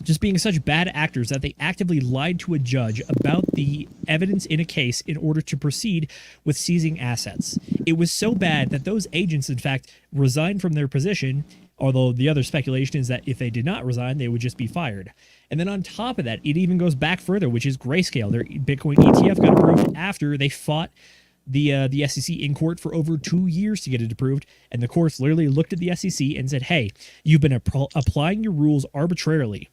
just being such bad actors that they actively lied to a judge about the evidence in a case in order to proceed with seizing assets. It was so bad that those agents, in fact, resigned from their position, although the other speculation is that if they did not resign, they would just be fired. And then on top of that, it even goes back further, which is Grayscale. Their Bitcoin ETF got approved after they fought the SEC in court for over 2 years to get it approved, and the courts literally looked at the SEC and said, hey, you've been applying your rules arbitrarily.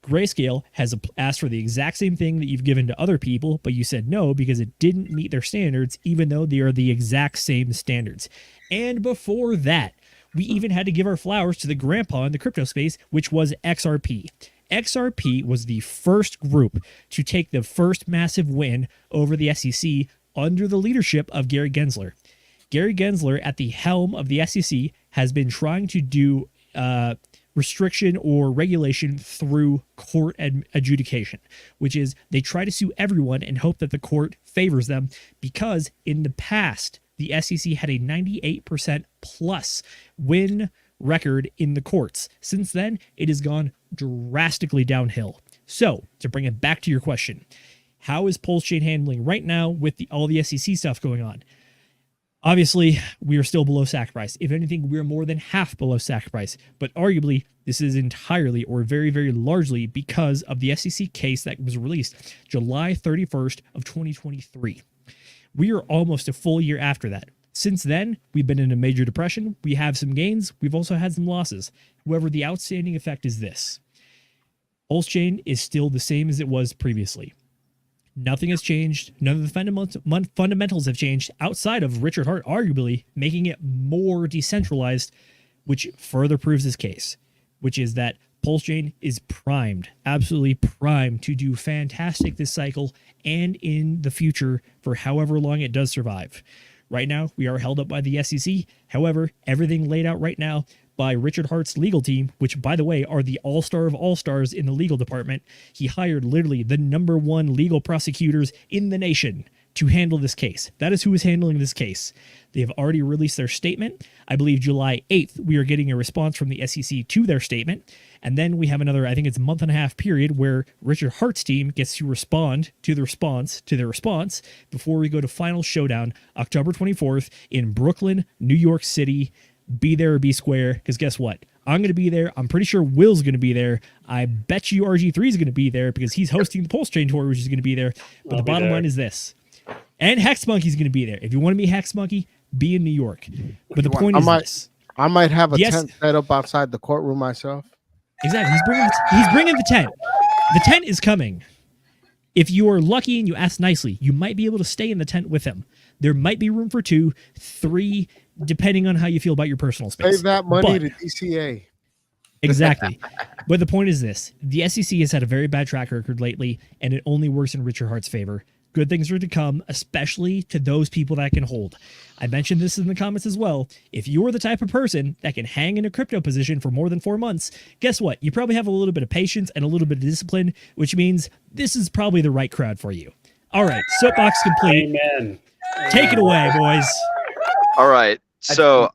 Grayscale has asked for the exact same thing that you've given to other people, but you said no because it didn't meet their standards, even though they are the exact same standards. And before that, we even had to give our flowers to the grandpa in the crypto space, which was XRP. XRP was the first group to take the first massive win over the SEC under the leadership of Gary Gensler. Gary Gensler, at the helm of the SEC, has been trying to do restriction or regulation through court adjudication, which is they try to sue everyone and hope that the court favors them, because in the past, the SEC had a 98% plus win record in the courts. Since then, it has gone drastically downhill. So, to bring it back to your question, how is PulseChain handling right now with all the SEC stuff going on? Obviously, we are still below sack price. If anything, we're more than half below sack price. But arguably, this is entirely or very, very largely because of the SEC case that was released July 31st of 2023. We are almost a full year after that. Since then, we've been in a major depression. We have some gains. We've also had some losses. However, the outstanding effect is this. PulseChain is still the same as it was previously. Nothing has changed. None of the fundamentals have changed outside of Richard Hart arguably making it more decentralized, which further proves his case, which is that PulseChain is primed, absolutely primed to do fantastic this cycle and in the future for however long it does survive. Right now, we are held up by the SEC. However, everything laid out right now by Richard Hart's legal team, which, by the way, are the all-star of all-stars in the legal department. He hired literally the #1 legal prosecutors in the nation to handle this case. That is who is handling this case. They have already released their statement. I believe July 8th, we are getting a response from the SEC to their statement. And then we have another, I think it's a month and a half period where Richard Hart's team gets to respond to the response to their response before we go to final showdown October 24th in Brooklyn, New York City. Be there or be square, because guess what? I'm going to be there. I'm pretty sure Will's going to be there. I bet you RG3 is going to be there because he's hosting the PulseChain tour, which is going to be there. But the bottom line is this. And Hex Monkey's going to be there. If you want to be Hex Monkey, be in New York. But the point is this.
I might have a tent set up outside the courtroom myself.
Exactly. He's bringing the tent. The tent is coming. If you are lucky and you ask nicely, you might be able to stay in the tent with him. There might be room for 2, 3, depending on how you feel about your personal space.
Save that money to DCA.
Exactly. But the point is this. The SEC has had a very bad track record lately, and it only works in Richard Hart's favor. Good things are to come, especially to those people that can hold. I mentioned this in the comments as well. If you are the type of person that can hang in a crypto position for more than 4 months, guess what? You probably have a little bit of patience and a little bit of discipline, which means this is probably the right crowd for you. All right, soapbox complete.
Amen.
Take it away, boys.
All right. So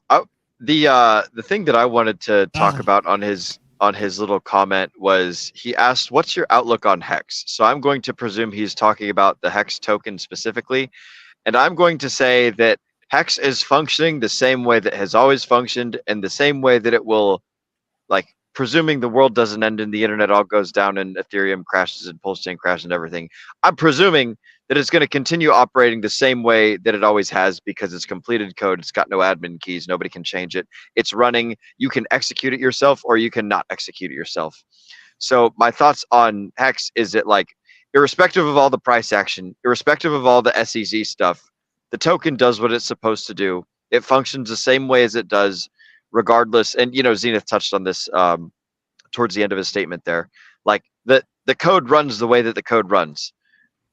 the thing that I wanted to talk about on his little comment was he asked, "What's your outlook on Hex?" So I'm going to presume he's talking about the Hex token specifically, and I'm going to say that Hex is functioning the same way that has always functioned, and the same way that it will, like, presuming the world doesn't end and the internet all goes down and Ethereum crashes and PulseChain crashes and everything. I'm presuming that it's going to continue operating the same way that it always has, because it's completed code. It's got no admin keys. Nobody can change it. It's running. You can execute it yourself, or you can not execute it yourself. So my thoughts on Hex is that, like, irrespective of all the price action, irrespective of all the SEC stuff, the token does what it's supposed to do. It functions the same way as it does, regardless. And, you know, Zenith touched on this towards the end of his statement there. Like, the code runs the way that the code runs.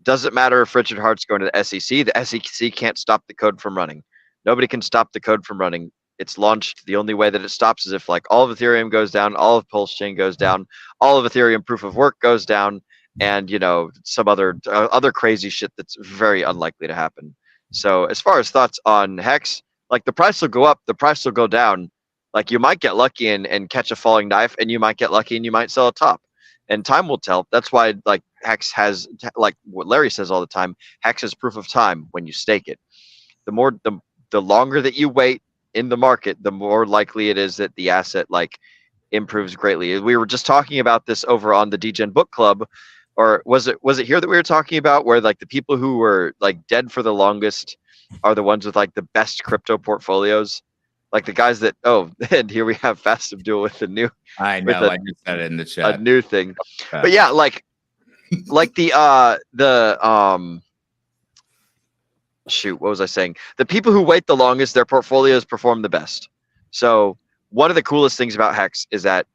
Doesn't matter if Richard Hart's going to the SEC. The SEC can't stop the code from running. Nobody can stop the code from running. It's launched. The only way that it stops is if, like, all of Ethereum goes down, all of PulseChain goes down, all of Ethereum proof of work goes down, and, you know, some other crazy shit that's very unlikely to happen. So as far as thoughts on Hex, like, the price will go up, the price will go down. Like, you might get lucky and catch a falling knife, and you might get lucky and you might sell a top. And time will tell. That's why, like, Hex has, like what Larry says all the time, Hex is proof of time when you stake it. The longer that you wait in the market, the more likely it is that the asset, like, improves greatly. We were just talking about this over on the DGen Book Club, or was it here that we were talking about, where, like, the people who were, like, dead for the longest are the ones with, like, the best crypto portfolios, like the guys that, oh, and here we have Fast Abdul with the new,
I know, like you said in the chat,
a new thing. But yeah, like the shoot, what was I saying? The people who wait the longest, their portfolios perform the best. So one of the coolest things about Hex is that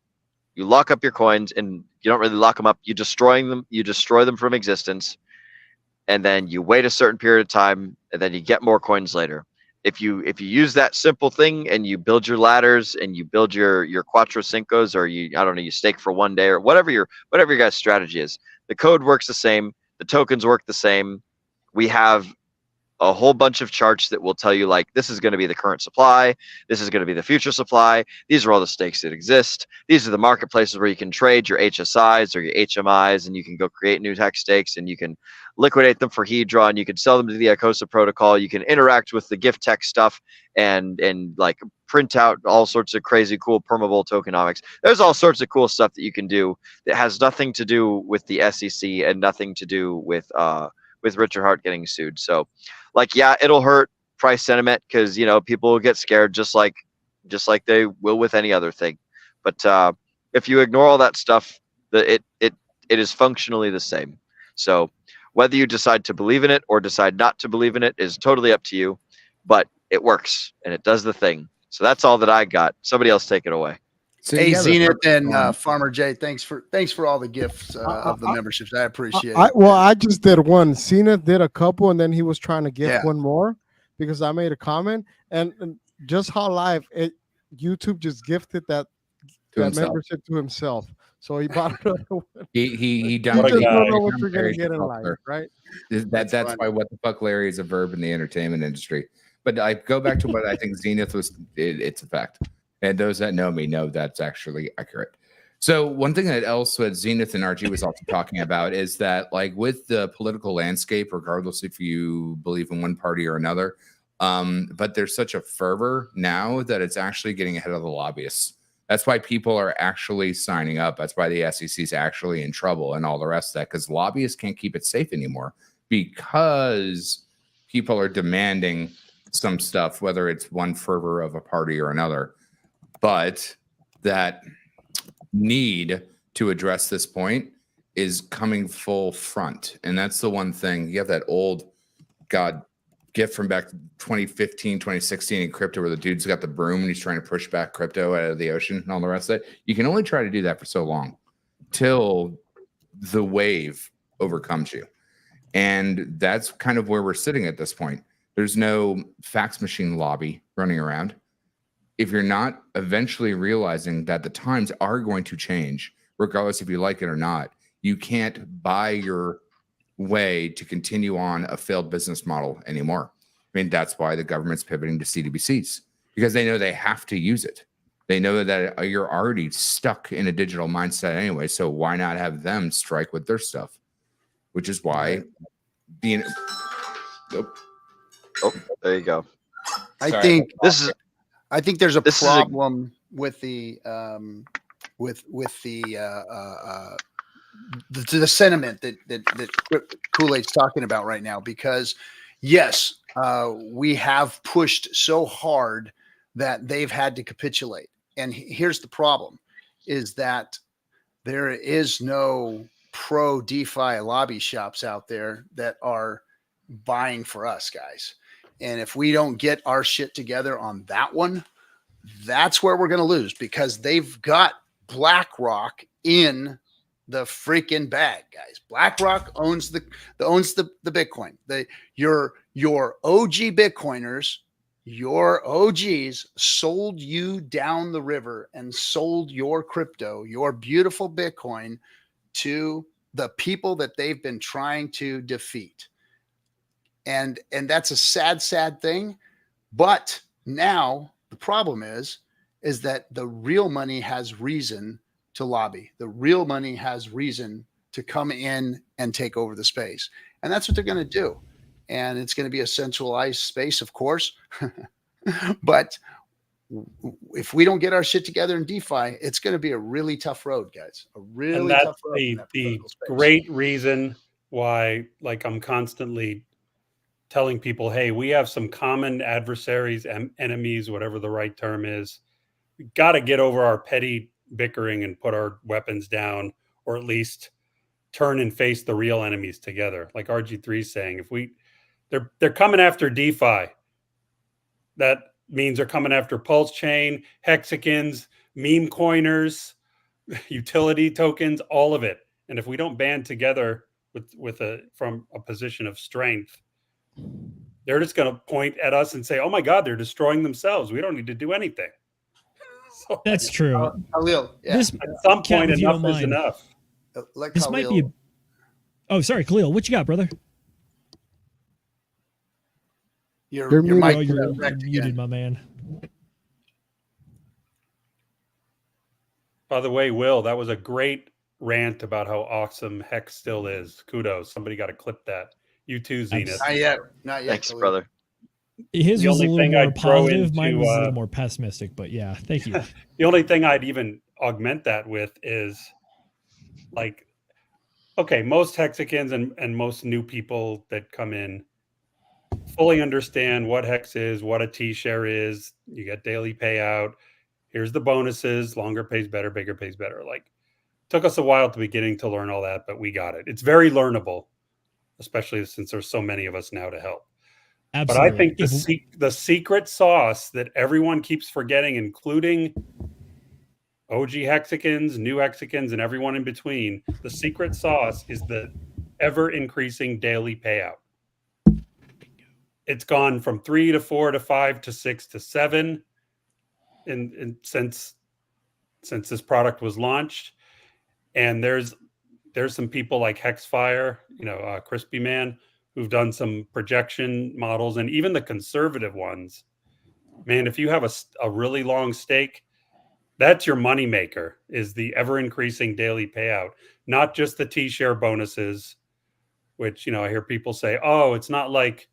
you lock up your coins, and you don't really lock them up. You destroy them from existence, and then you wait a certain period of time, and then you get more coins later. If you use that simple thing and you build your ladders and you build your Cuatro Cincos, or you stake for one day, or whatever your guys' strategy is, the code works the same, the tokens work the same. We have a whole bunch of charts that will tell you, like, this is going to be the current supply, this is going to be the future supply, these are all the stakes that exist, these are the marketplaces where you can trade your HSIs or your HMIs, and you can go create new Hex stakes, and you can liquidate them for Hedra, and you can sell them to the ICOSA protocol. You can interact with the gift tech stuff and like print out all sorts of crazy cool permeable tokenomics. There's all sorts of cool stuff that you can do that has nothing to do with the SEC and nothing to do with Richard Hart getting sued. So, like, yeah, it'll hurt price sentiment, because, you know, people will get scared just like they will with any other thing. But if you ignore all that stuff, it is functionally the same. So whether you decide to believe in it or decide not to believe in it is totally up to you, but it works and it does the thing. So that's all that I got. Somebody else take it away.
So hey, Zenith and Farmer Jay, thanks for all the gifts of the memberships. I appreciate it.
Well, I just did one. Zenith did a couple, and then he was trying to gift one more because I made a comment. And just how live YouTube just gifted that membership to himself. So he bought another one.
He
done. You just don't know what you're gonna get in life, right?
That's why what the fuck, Larry, is a verb in the entertainment industry. But I go back to what I think Zenith was. It's a fact. And those that know me know that's actually accurate. So one thing that Zenith and RG was also talking about is that, like, with the political landscape, regardless if you believe in one party or another, but there's such a fervor now that it's actually getting ahead of the lobbyists. That's why people are actually signing up. That's why the SEC is actually in trouble and all the rest of that, because lobbyists can't keep it safe anymore because people are demanding some stuff, whether it's one fervor of a party or another. But that need to address this point is coming full front. And that's the one thing. You have that old gift from back 2015, 2016 in crypto, where the dude's got the broom and he's trying to push back crypto out of the ocean and all the rest of it. You can only try to do that for so long till the wave overcomes you. And that's kind of where we're sitting at this point. There's no fax machine lobby running around. If you're not eventually realizing that the times are going to change, regardless if you like it or not, you can't buy your way to continue on a failed business model anymore. I mean, that's why the government's pivoting to CBDCs, because they know they have to use it. They know that you're already stuck in a digital mindset anyway, so why not have them strike with their stuff? Which is why being...
Oh, there you go.
I
Sorry.
think
This is
I think there's a
This is a-
problem with the the sentiment that Kool-Aid's talking about right now, because yes, we have pushed so hard that they've had to capitulate. And here's the problem is that there is no pro DeFi lobby shops out there that are buying for us, guys. And if we don't get our shit together on that one, that's where we're going to lose, because they've got BlackRock in the freaking bag, guys. BlackRock owns the Bitcoin. Your OG Bitcoiners, your OGs sold you down the river and sold your crypto, your beautiful Bitcoin, to the people that they've been trying to defeat. And that's a sad thing. But now the problem is that the real money has reason to lobby. The real money has reason to come in and take over the space. And that's what they're going to do. And it's going to be a centralized space, of course. But if we don't get our shit together in DeFi, it's going to be a really tough road, guys. A really tough road.
The great reason why, like, I'm constantly telling people, hey, we have some common adversaries, enemies, whatever the right term is. We got to get over our petty bickering and put our weapons down, or at least turn and face the real enemies together. Like RG3 is saying, they're coming after DeFi. That means they're coming after PulseChain, Hexicans, meme coiners, utility tokens, all of it. And if we don't band together from a position of strength, they're just going to point at us and say, "Oh my God, they're destroying themselves. We don't need to do anything." So,
That's true.
Khalil, yeah.
This,
at some
Cap,
point,
if you
enough
don't
is
mind,
enough.
Like
this might be. Oh, sorry, Khalil. What you got, brother?
Your
muted.
mic
Oh, you're
wrecked
muted,
again.
my man.
By the way, Will, that was a great rant about how awesome Hex still is. Kudos. Somebody got to clip that. You too, Zenith.
Not yet. Not yet.
Thanks,
Khalil.
brother.
His
The
was a
only
little
thing
more
I'd throw
positive. Mine
into,
was a little more pessimistic, but yeah, thank you.
The only thing I'd even augment that with is, like, okay, most Hexicans and most new people that come in fully understand what Hex is, what a T-share is. You get daily payout. Here's the bonuses. Longer pays better, bigger pays better. Like, took us a while at the beginning to learn all that, but we got it. It's very learnable, especially since there's so many of us now to help.
Absolutely.
But I think the secret sauce that everyone keeps forgetting, including OG Hexicans, new Hexicans, and everyone in between, the secret sauce is the ever-increasing daily payout. It's gone from 3 to 4 to 5 to 6 to 7 since this product was launched. And there's some people like Hexfire, Crispy Man, who've done some projection models, and even the conservative ones. Man, if you have a really long stake, that's your money maker, is the ever-increasing daily payout, not just the T-share bonuses, which, I hear people say, oh, it's not like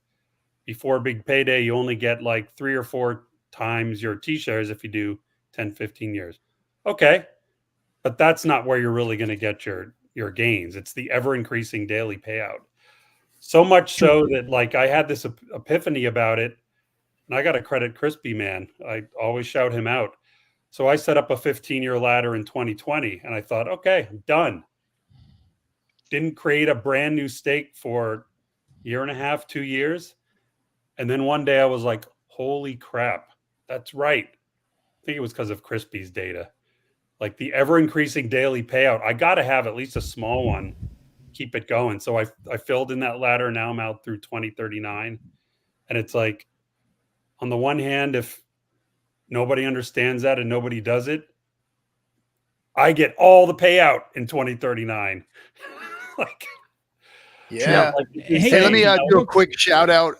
before big payday, you only get like 3 or 4 times your T-shares if you do 10, 15 years. Okay, but that's not where you're really going to get your gains. It's the ever-increasing daily payout. So much so that, like, I had this epiphany about it, and I got to credit Crispy Man. I always shout him out. So I set up a 15-year ladder in 2020, and I thought, okay, I'm done. Didn't create a brand new stake for a year and a half, 2 years. And then one day I was like, holy crap, that's right. I think it was because of Crispy's data. Like, the ever-increasing daily payout, I got to have at least a small one, keep it going. So I filled in that ladder. Now I'm out through 2039. And it's like, on the one hand, if nobody understands that and nobody does it, I get all the payout in 2039. Like,
Yeah. Hey, let me do a quick shout out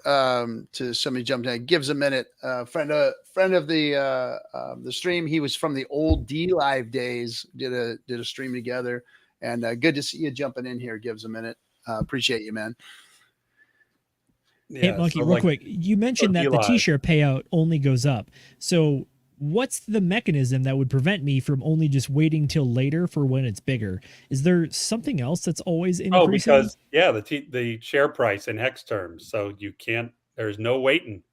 to somebody jumped in. Gives a minute. Friend of the stream. He was from the old D Live days. Did a stream together, and good to see you jumping in here. Gives a minute. Appreciate you, man.
Hey, Monkey,
so
real
like,
quick. You mentioned that the
Eli.
T-share payout only goes up. So what's the mechanism that would prevent me from only just waiting till later for when it's bigger? Is there something else that's always increasing?
Oh, because yeah, the share price in hex terms. So you can't. There's no waiting.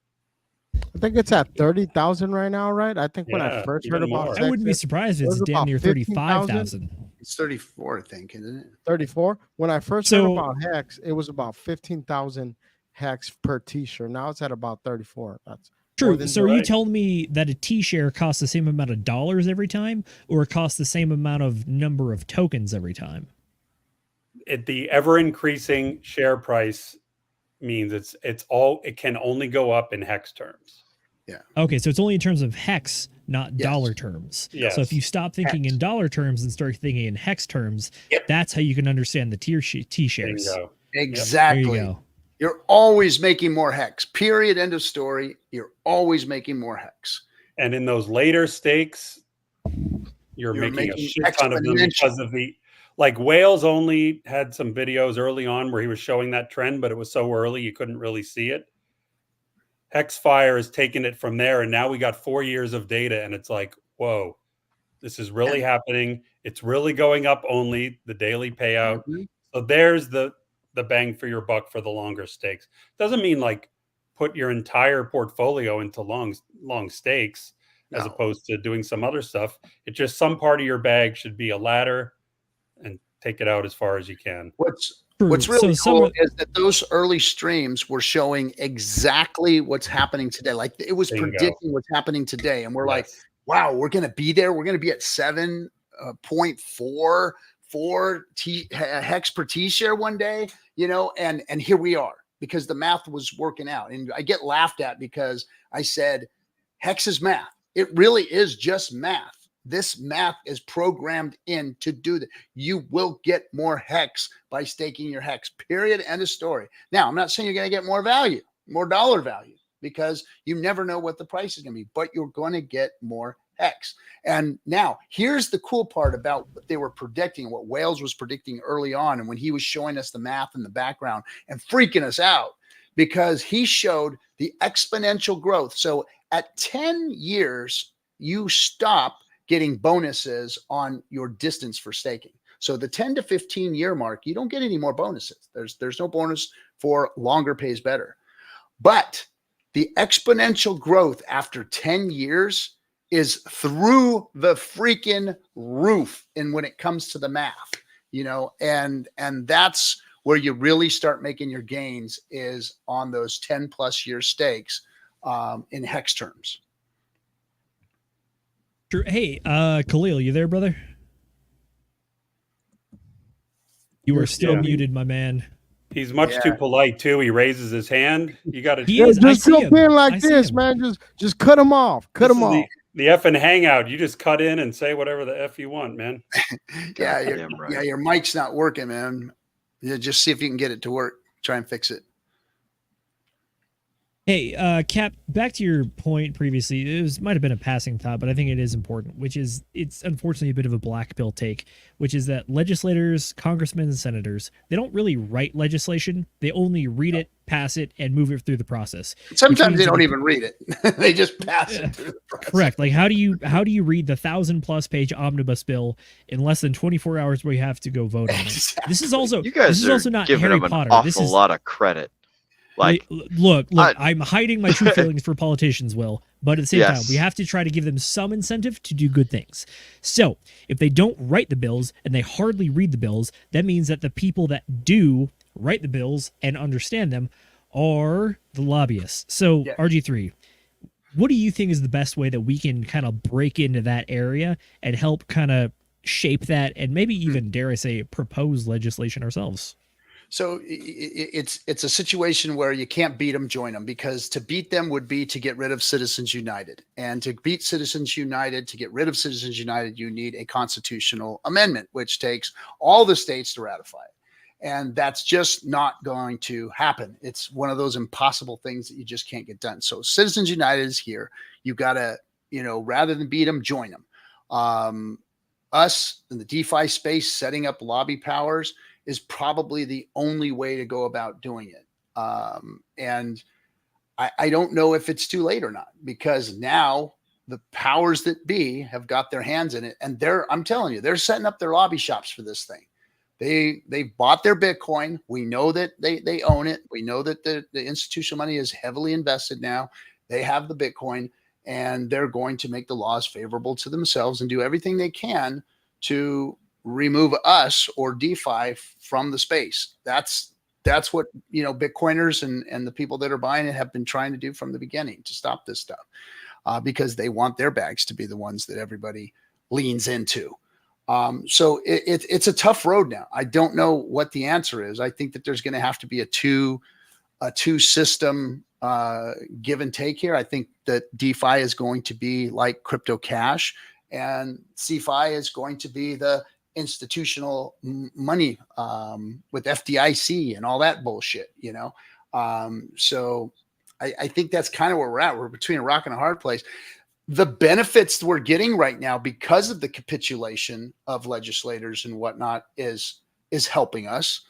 I think it's at 30,000 right now, right? I think when I
Yeah,
first
even
heard about
more.
I wouldn't be
Hexes,
surprised if
it
it's
was
damn
about
near 35,000.
It's 34, I think, isn't it?
34. When I first heard
So-
about Hex, it was about 15,000 Hex per T-shirt. Now it's at about 34. That's more
True.
than
So are you
right.
telling me that a T-share costs the same amount of dollars every time, or it costs the same amount of number of tokens every time?
The ever increasing share price means it can only go up in hex terms.
Okay, so it's only in terms of hex, not
Yes.
dollar terms.
Yes.
So if you stop thinking
Hex.
in dollar terms and start thinking in hex terms,
Yep.
that's how you can understand the
There
T-shares.
you go.
Exactly.
There you go.
You're always making more hex. Period. End of story. You're always making more hex.
And in those later stakes, you're
You're
making a
making
shit ton of them
exponential.
because of like Wales only had some videos early on where he was showing that trend, but it was so early you couldn't really see it. Hexfire has taken it from there, and now we got 4 years of data, and it's like, whoa, this is really happening. It's really going up only the daily payout.
Mhm.
So there's the bang for your buck for the longer stakes. Doesn't mean like put your entire portfolio into long stakes as
No.
opposed to doing some other stuff. It's just some part of your bag should be a ladder and take it out as far as you can.
True.
What's really
So
cool
some-
is that those early streams were showing exactly what's happening today. Like it was
Bingo.
predicting what's happening today. And we're like,
Yes.
wow, we're going to be there. We're going to be at 7.44 hex per T-share one day, and here we are because the math was working out. And I get laughed at because I said, hex is math. It really is just math. This math is programmed in to do that. You will get more hex by staking your hex, period. End of story. Now, I'm not saying you're going to get more value, more dollar value, because you never know what the price is going to be, but you're going to get more hex. And now here's the cool part about what they were predicting, what Wales was predicting early on. And when he was showing us the math in the background and freaking us out, because he showed the exponential growth. So at 10 years, you stop getting bonuses on your distance for staking. So the 10 to 15 year mark, you don't get any more bonuses. There's no bonus for longer pays better. But the exponential growth after 10 years is through the freaking roof. And when it comes to the math, and that's where you really start making your gains is on those 10 plus year stakes in hex terms.
True. Hey, Khalil, you there, brother? You are still
Yeah.
muted, my man.
He's much
Yeah.
too polite too. He raises his hand. You got to.
He
Yeah,
is. I
just
see
go
him.
in
I
like
see
this,
him.
man. Just cut them off. Cut them off.
The FN Hangout. You just cut in and say whatever the F you want, man.
Goddamn right.
Yeah, your mic's not working, man. Yeah, just see if you can get it to work. Try and fix it.
Hey, Cap, back to your point previously. Might have been a passing thought, but I think it is important, which is it's unfortunately a bit of a black pill take, which is that legislators, congressmen, and senators, they don't really write legislation. They only read it, pass it, and move it through the process.
Sometimes
means
they
that
don't
the-
even read it. They just pass it through the process.
Correct. Like how do you read the 1,000+ page omnibus bill in less than 24 hours where you have to go vote on it?
Exactly.
This is also
You guys
this is
are
also not
giving
Harry
him an
Potter.
awful
This is
lot of credit. Like,
look,
I-
I'm hiding my true feelings for politicians, Will, but at the same time,
Yes.
we have to try to give them some incentive to do good things. So if they don't write the bills and they hardly read the bills, that means that the people that do write the bills and understand them are the lobbyists. So
Yeah.
RG3, what do you think is the best way that we can kind of break into that area and help kind of shape that and maybe even, dare I say, propose legislation ourselves?
So it's a situation where you can't beat them, join them, because to beat them would be to get rid of Citizens United. And to beat Citizens United, to get rid of Citizens United, you need a constitutional amendment, which takes all the states to ratify it. And that's just not going to happen. It's one of those impossible things that you just can't get done. So Citizens United is here. You've got to, rather than beat them, join them. Us in the DeFi space, setting up lobby powers is probably the only way to go about doing it. And I don't know if it's too late or not, because now the powers that be have got their hands in it, and I'm telling you, they're setting up their lobby shops for this thing. They bought their Bitcoin. We know that they own it. We know that the institutional money is heavily invested now. They have the Bitcoin, and they're going to make the laws favorable to themselves and do everything they can to remove us or DeFi from the space. That's what, Bitcoiners and the people that are buying it have been trying to do from the beginning, to stop this stuff, because they want their bags to be the ones that everybody leans into. So it's a tough road now. I don't know what the answer is. I think that there's going to have to be a two system give and take here. I think that DeFi is going to be like crypto cash, and CeFi is going to be the institutional money with FDIC and all that bullshit, So I think that's kind of where we're at. We're between a rock and a hard place. The benefits we're getting right now because of the capitulation of legislators and whatnot is helping us.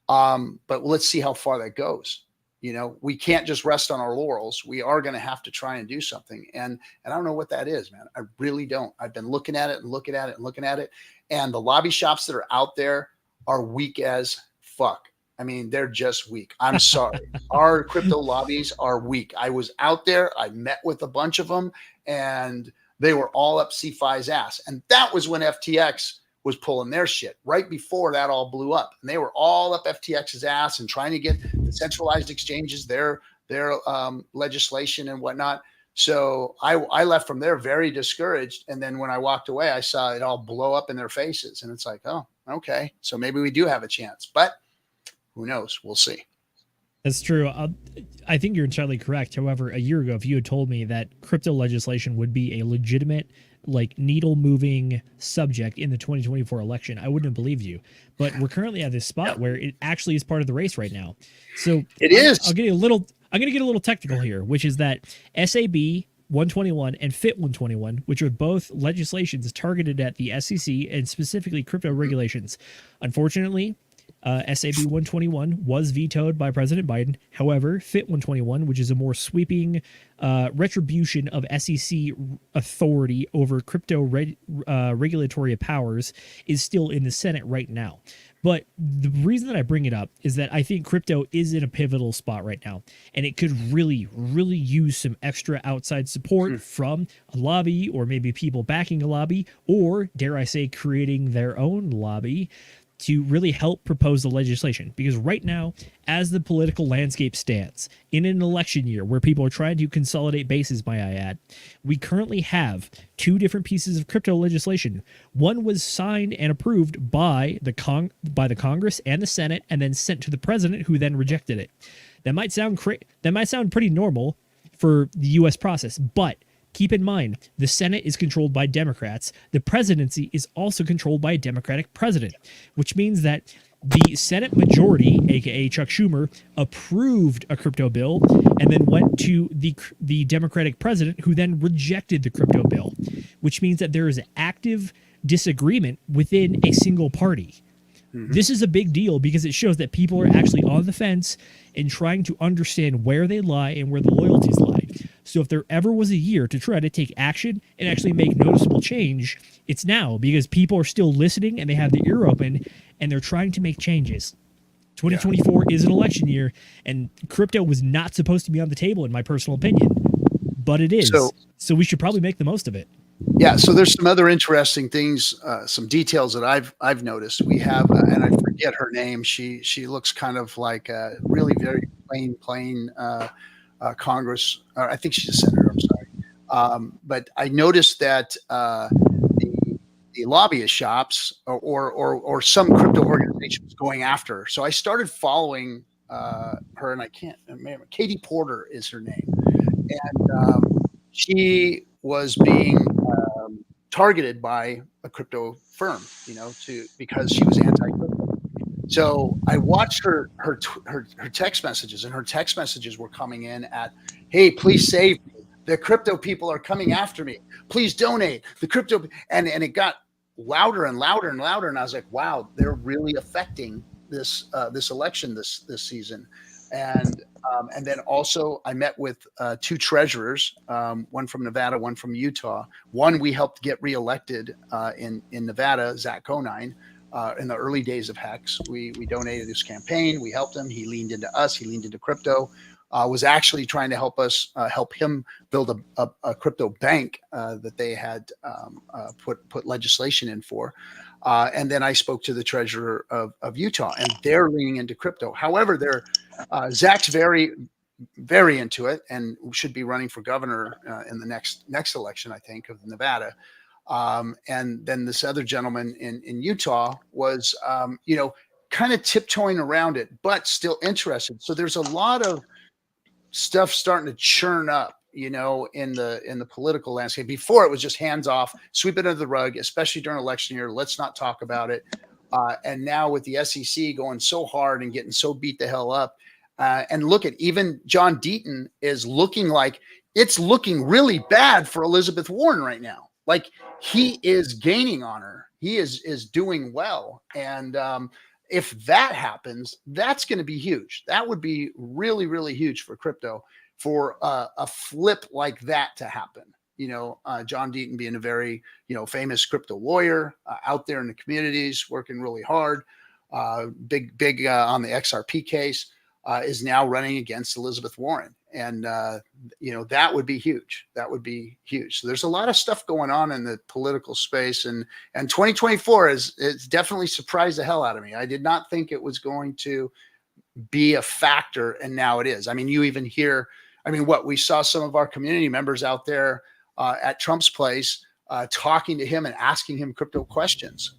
But let's see how far that goes. We can't just rest on our laurels. We are going to have to try and do something. And I don't know what that is, man. I really don't. I've been looking at it and looking at it and looking at it. And the lobby shops that are out there are weak as fuck. I mean, they're just weak. I'm sorry. Our crypto lobbies are weak. I was out there. I met with a bunch of them, and they were all up CeFi's ass. And that was when FTX was pulling their shit, right before that all blew up. And they were all up FTX's ass and trying to get the centralized exchanges, their legislation and whatnot. So I left from there very discouraged. And then when I walked away, I saw it all blow up in their faces. And it's like, oh, okay. So maybe we do have a chance, but who knows? We'll see.
That's true. I think you're entirely correct. However, a year ago, if you had told me that crypto legislation would be a legitimate, needle moving subject in the 2024 election, I wouldn't have believed you. But we're currently at this spot where it actually is part of the race right now. So
it is.
I'm going to get a little technical here, which is that SAB 121 and FIT 121, which are both legislations targeted at the SEC and specifically crypto regulations. Unfortunately, SAB 121 was vetoed by President Biden. However, FIT 121, which is a more sweeping retribution of SEC authority over crypto regulatory powers, is still in the Senate right now. But the reason that I bring it up is that I think crypto is in a pivotal spot right now, and it could really, really use some extra outside support from a lobby, or maybe people backing a lobby, or dare I say, creating their own lobby to really help propose the legislation. Because right now, as the political landscape stands, in an election year where people are trying to consolidate bases, may I add, we currently have two different pieces of crypto legislation. One was signed and approved by the Congress and the Senate, and then sent to the president, who then rejected it. That might sound pretty normal for the U.S. process, but keep in mind, the Senate is controlled by Democrats. The presidency is also controlled by a Democratic president, which means that the Senate majority, aka Chuck Schumer, approved a crypto bill and then went to the Democratic president, who then rejected the crypto bill, which means that there is active disagreement within a single party. This is a big deal because it shows that people are actually on the fence and trying to understand where they lie and where the loyalties lie. So if there ever was a year to try to take action and actually make noticeable change, it's now, because people are still listening and they have the ear open and they're trying to make changes. 2024 is an election year, and crypto was not supposed to be on the table, in my personal opinion, but it is. So we should probably make the most of it.
Yeah, so there's some other interesting things, some details that I've noticed. We have, and I forget her name. She looks kind of like a really very plain Congress. I think she's a senator. I'm sorry, but I noticed that the lobbyist shops or some crypto organizations going after her. So I started following her, and I can't remember. Katie Porter is her name, and she was being targeted by a crypto firm, because she was anti-crypto. So I watched her text messages, and her text messages were coming in at, "Hey, please save me. The crypto people are coming after me. Please donate." The crypto, and it got louder and louder and louder. And I was like, wow, they're really affecting this election this season. And then also I met with 2 treasurers, one from Nevada, one from Utah. One we helped get reelected in Nevada, Zach Conine, in the early days of Hex. We donated his campaign. We helped him. He leaned into us. He leaned into crypto. Was actually trying to help him build a crypto bank that they had put legislation in for. And then I spoke to the treasurer of Utah, and they're leaning into crypto. However, Zach's very, very into it and should be running for governor in the next election, I think, of Nevada. And then this other gentleman in Utah was, kind of tiptoeing around it, but still interested. So there's a lot of stuff starting to churn up, in the political landscape. Before it was just hands off, sweep it under the rug, especially during election year. Let's not talk about it. And now with the SEC going so hard and getting so beat the hell up, and look at even John Deaton is looking like it's looking really bad for Elizabeth Warren right now. Like he is gaining on her. He is doing well. And if that happens, that's going to be huge. That would be really, really huge for crypto, for a flip like that to happen. John Deaton being a very, famous crypto lawyer out there in the communities, working really hard, big on the XRP case, is now running against Elizabeth Warren. And, that would be huge. That would be huge. So there's a lot of stuff going on in the political space, and 2024 it's definitely surprised the hell out of me. I did not think it was going to be a factor, and now it is. I mean, you even hear, we saw some of our community members out there at Trump's place talking to him and asking him crypto questions,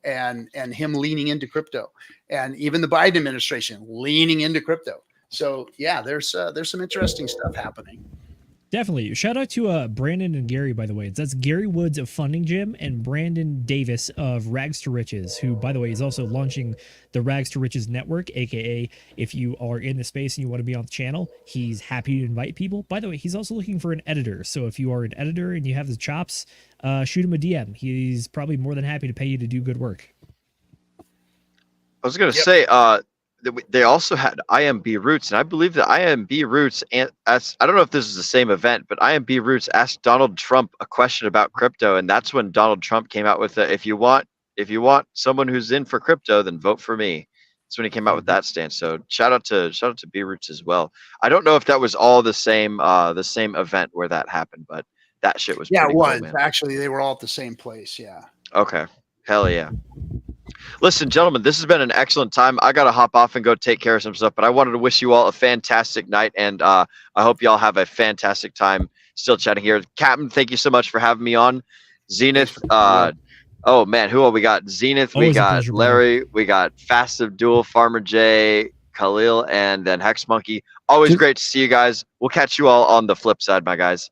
and him leaning into crypto, and even the Biden administration leaning into crypto. So yeah, there's some interesting stuff happening.
Definitely. Shout out to Brandon and Gary, by the way. That's Gary Woods of Funding Gym and Brandon Davis of Rags to Riches, who, by the way, is also launching the Rags to Riches Network, aka if you are in the space and you want to be on the channel, he's happy to invite people. By the way, he's also looking for an editor. So if you are an editor and you have the chops, shoot him a DM. He's probably more than happy to pay you to do good work.
I was going to say, they also had IMB Roots, and I believe that IMB Roots, I don't know if this is the same event, but IMB Roots asked Donald Trump a question about crypto, and that's when Donald Trump came out with if you want someone who's in for crypto, then vote for me. That's when he came out with that stance. So shout out to B Roots as well. I don't know if that was all the same event where that happened, but that shit was
it was
cool, man.
Actually, they were all at the same place. Yeah.
Okay. Hell yeah. Listen, gentlemen, this has been an excellent time. I got to hop off and go take care of some stuff, but I wanted to wish you all a fantastic night, and I hope you all have a fantastic time still chatting here. Captain, thank you so much for having me on. Zenith, oh man, who all we got? Zenith, we got Larry, we got Fast Abdul, Farmer J, Khalil, and then Hex Monkey. Always great to see you guys. We'll catch you all on the flip side, my guys.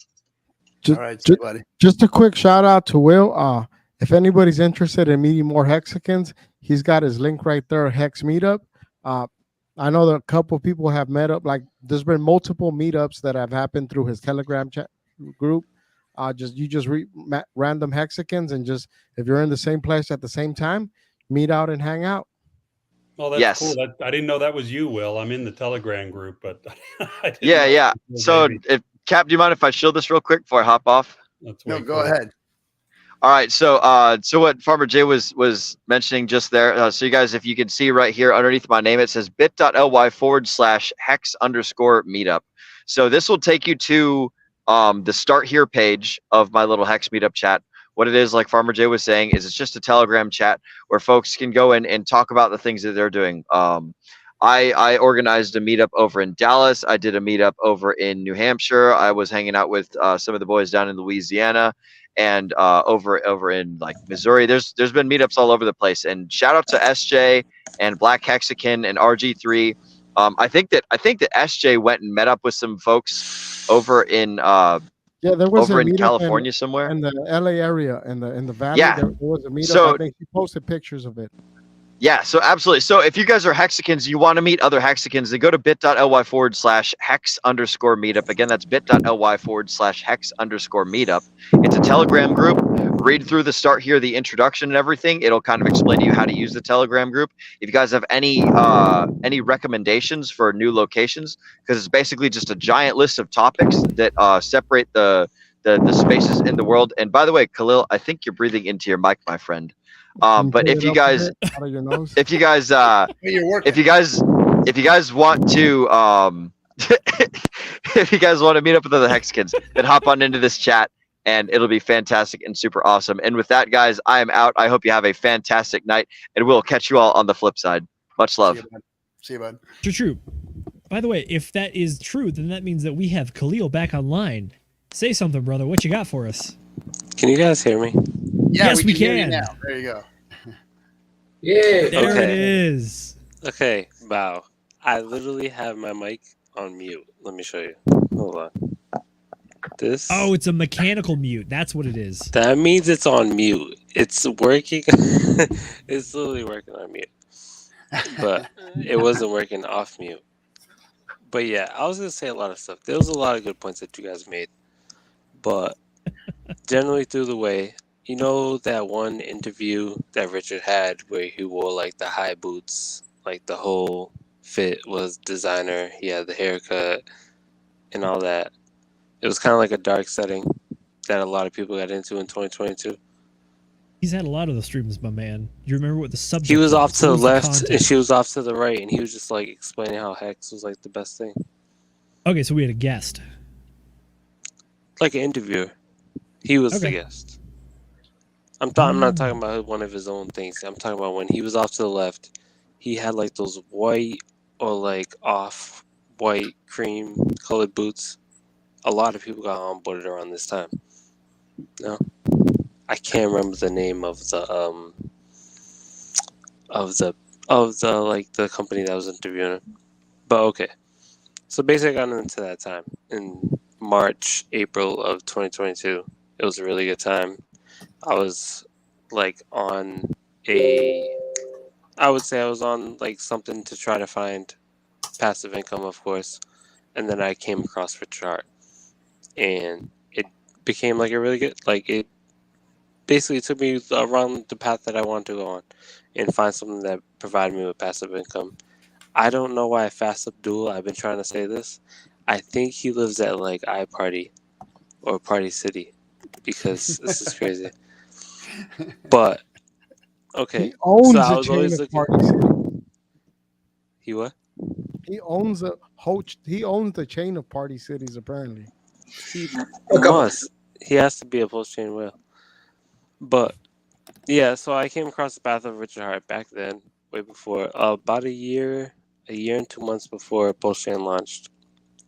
All right, see you, buddy.
Just a quick shout out to Will. If anybody's interested in meeting more Hexicans, he's got his link right there, Hex Meetup. I know that a couple of people have met up. Like there's been multiple meetups that have happened through his Telegram chat group. You read random Hexicans, and just if you're in the same place at the same time, meet out and hang out.
Well, that's cool. I didn't know that was you, Will. I'm in the Telegram group, but
yeah. So, Cap, do you mind if I show this real quick before I hop off?
No, go ahead.
All right, so what Farmer J was mentioning just there. So you guys, if you can see right here underneath my name, it says bit.ly/hex_meetup. So this will take you to the start here page of my little Hex Meetup chat. What it is, like Farmer J was saying, is it's just a Telegram chat where folks can go in and talk about the things that they're doing. I organized a meetup over in Dallas. I did a meetup over in New Hampshire. I was hanging out with some of the boys down in Louisiana. And over in like Missouri, there's been meetups all over the place. And shout out to SJ and Black Hexican and RG3. I think that SJ went and met up with some folks over in
there was
over in California somewhere
in the LA area in the valley.
Yeah,
there was a meetup.
So,
I think he posted pictures of it.
Yeah, so absolutely. So if you guys are Hexicans, you want to meet other Hexicans, then go to bit.ly/hex_meetup. Again, that's bit.ly/hex_meetup. It's a Telegram group read through the start here, the introduction and everything. It'll kind of explain to you how to use the Telegram group. If you guys have any recommendations for new locations, because it's basically just a giant list of topics that separate the spaces in the world. And by the way, Khalil, I think you're breathing into your mic, my friend. But if you guys, if you guys want to, if you guys want to meet up with other Hexicans, then hop on into this chat and it'll be fantastic and super awesome. And with that, guys, I am out. I hope you have a fantastic night and we'll catch you all on the flip side. Much love.
See you, bud.
True. By the way, if that is true, then that means that we have Khalil back online. Say something, brother. What you got for us?
Can you guys hear me?
Yeah,
yes, we
hear you
can.
now. There you go.
Yeah.
There
Okay.
it is.
Okay, wow. I literally have my mic on mute. Let me show you. Hold on. This.
Oh, it's a mechanical mute. That's what it is.
That means it's on mute. It's working. It's literally working on mute. But it wasn't working off mute. But yeah, I was going to say a lot of stuff. There was a lot of good points that you guys made. But generally through the way, you know that one interview that Richard had where he wore like the high boots, like the whole fit was designer. He had the haircut and all that. It was kind of like a dark setting that a lot of people got into in 2022.
He's had a lot of the streams, my man. You remember what the subject
He was off to the
What was
left
content?
and she was off to the right, and he was just like explaining how Hex was like the best thing.
Okay, so we had a guest.
Like an interviewer. He was the
Okay.
guest. I'm not talking about one of his own things. I'm talking about when he was off to the left, he had like those white or like off white cream colored boots. A lot of people got onboarded around this time. No, I can't remember the name of the like the company that was interviewing him. But okay, so basically I got into that time in March, April of 2022. It was a really good time. I was like on I would say I was on like something to try to find passive income, of course. And then I came across Richard Hart. And it became like a really good, like it basically took me around the path that I wanted to go on and find something that provided me with passive income. I don't know why Fast Abdul, I've been trying to say this. I think he lives at like iParty or Party City because this is crazy. But okay,
He owns
so I
a
was
chain
always
of
looking.
Party City.
He what?
He owns a whole. He owns the chain of Party Cities. Apparently,
He must. He has to be a PulseChain whale. But yeah, so I came across the path of Richard Hart back then, way before, about a year and 2 months before PulseChain launched,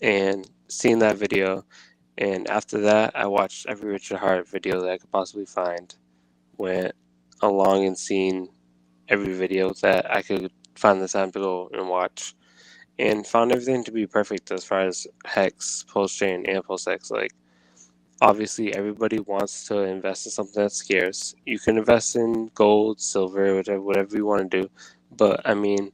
and seeing that video. And after that, I watched every Richard Hart video that I could possibly find. Went along and seen every video that I could find the time to go and watch. And found everything to be perfect as far as Hex, PulseChain, and PulseX. Like, obviously, everybody wants to invest in something that's scarce. You can invest in gold, silver, whatever you want to do. But, I mean,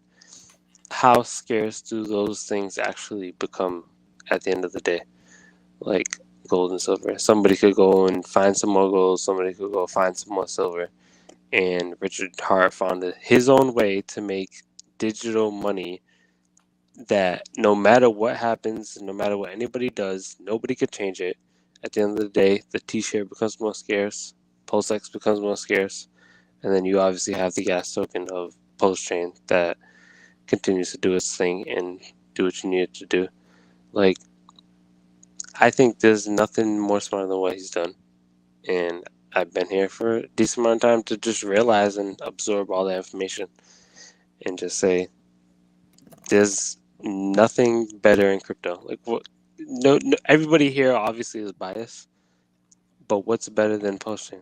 how scarce do those things actually become at the end of the day? Like gold and silver. Somebody could go and find some more gold. Somebody could go find some more silver. And Richard Hart found his own way to make digital money that no matter what happens, no matter what anybody does, nobody could change it. At the end of the day, the T-share becomes more scarce, PulseX becomes more scarce, and then you obviously have the gas token of PulseChain that continues to do its thing and do what you need it to do. Like, I think there's nothing more smart than what he's done. And I've been here for a decent amount of time to just realize and absorb all that information and just say, there's nothing better in crypto. Like, what? No, everybody here obviously is biased, but what's better than PulseChain?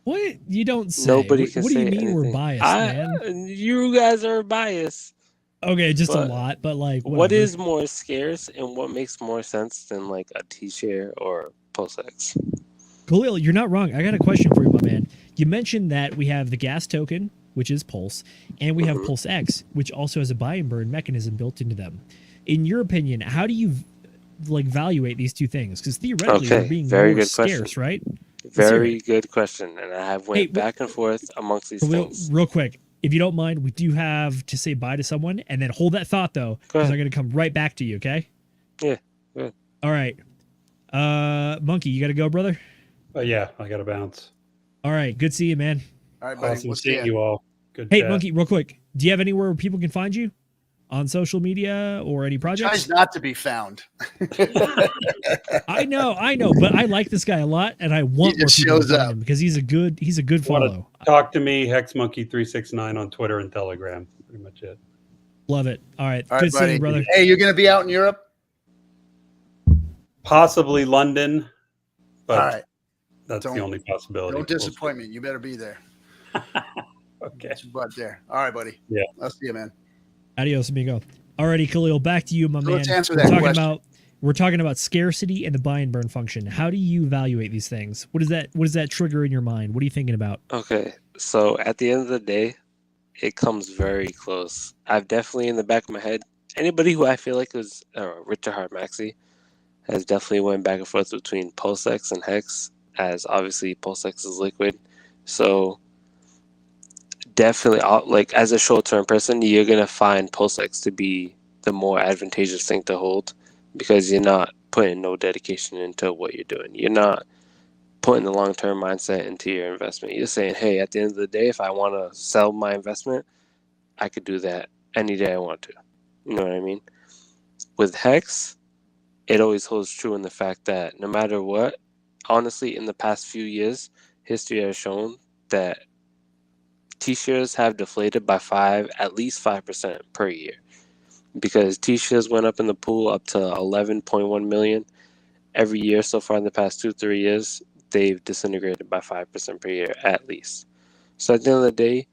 What? You don't say.
Nobody can
what do you
say
mean we're
anything.
biased, man?
You guys are biased.
Okay, just
But
a lot, but like
what
whatever.
is more scarce and what makes more sense than like a T-share or PulseX?
Khalil, you're not wrong. I got a question for you, my man. You mentioned that we have the gas token, which is Pulse, and we have PulseX, which also has a buy and burn mechanism built into them. In your opinion, how do you like evaluate these two things? Because theoretically, they're being
very
more
good
scarce,
question.
right?
Very good question, and I have went
Hey,
back and forth amongst these things.
Real quick, if you don't mind, we do have to say bye to someone, and then hold that thought though, because I'm going to come right back to you. Okay?
Yeah. Good.
All right. Monkey, you got to go, brother.
Yeah, I got to bounce.
All right. Good seeing you, man.
All right, buddy.
Awesome
We'll see
seeing
you.
you all. Good.
Hey,
chat.
Monkey, real quick. Do you have anywhere where people can find you on social media or any projects?
Tries not to be found.
I know, but I like this guy a lot, and I want
He
more
just
people to
shows
find
up.
him because he's a good
Wanna
follow.
Talk to me, HexMonkey369 on Twitter and Telegram. Pretty much it.
Love it. All right.
All
Good
right,
seeing
buddy.
you, brother.
Hey, you're going to be out in Europe?
Possibly London, but
All right.
that's
Don't-
the only possibility.
No disappointment. You better be there.
Okay.
Get your butt there. All right, buddy.
Yeah.
I'll see you, man.
Adios, amigo. Alrighty, Khalil, back to you, my
So
man.
let's answer
We're
that
talking
question.
we're talking about scarcity and the buy and burn function. How do you evaluate these things? What does that trigger in your mind? What are you thinking about?
Okay, so at the end of the day, it comes very close. I've definitely in the back of my head, anybody who I feel like is Richard Hart Maxi has definitely went back and forth between PulseX and Hex, as obviously PulseX is liquid. So definitely, like as a short-term person, you're gonna find PulseX to be the more advantageous thing to hold because you're not putting no dedication into what you're doing. You're not putting the long-term mindset into your investment. You're saying, hey, at the end of the day, if I want to sell my investment, I could do that any day I want to. You know what I mean? With Hex, it always holds true in the fact that no matter what, honestly, in the past few years, history has shown that T-shares have deflated by at least 5% per year. Because T-shares went up in the pool up to 11.1 million every year so far in the past 2-3 years. They've disintegrated by 5% per year at least. So at the end of the day,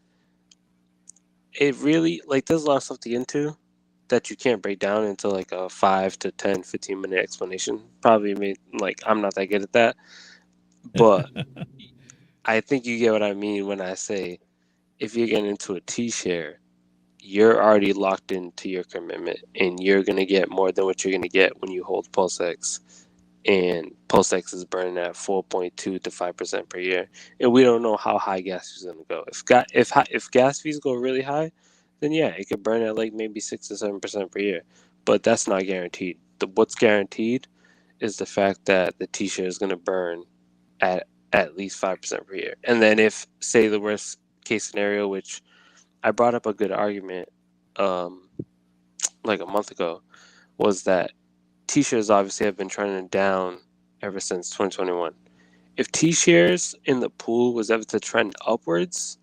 it really, like, there's a lot of stuff to get into that you can't break down into like a 5 to 10, 15 minute explanation. Probably I'm not that good at that. But I think you get what I mean when I say if you're getting into a T-share, you're already locked into your commitment and you're going to get more than what you're going to get when you hold PulseX. And PulseX is burning at 4.2 to 5% per year. And we don't know how high gas fees are going to go. If gas fees go really high, then yeah, it could burn at like maybe 6 to 7% per year. But that's not guaranteed. What's guaranteed is the fact that the T-share is going to burn at least 5% per year. And then if, say, the worst case scenario, which I brought up a good argument like a month ago, was that T-shares obviously have been trending down ever since 2021. If T-shares in the pool was ever to trend upwards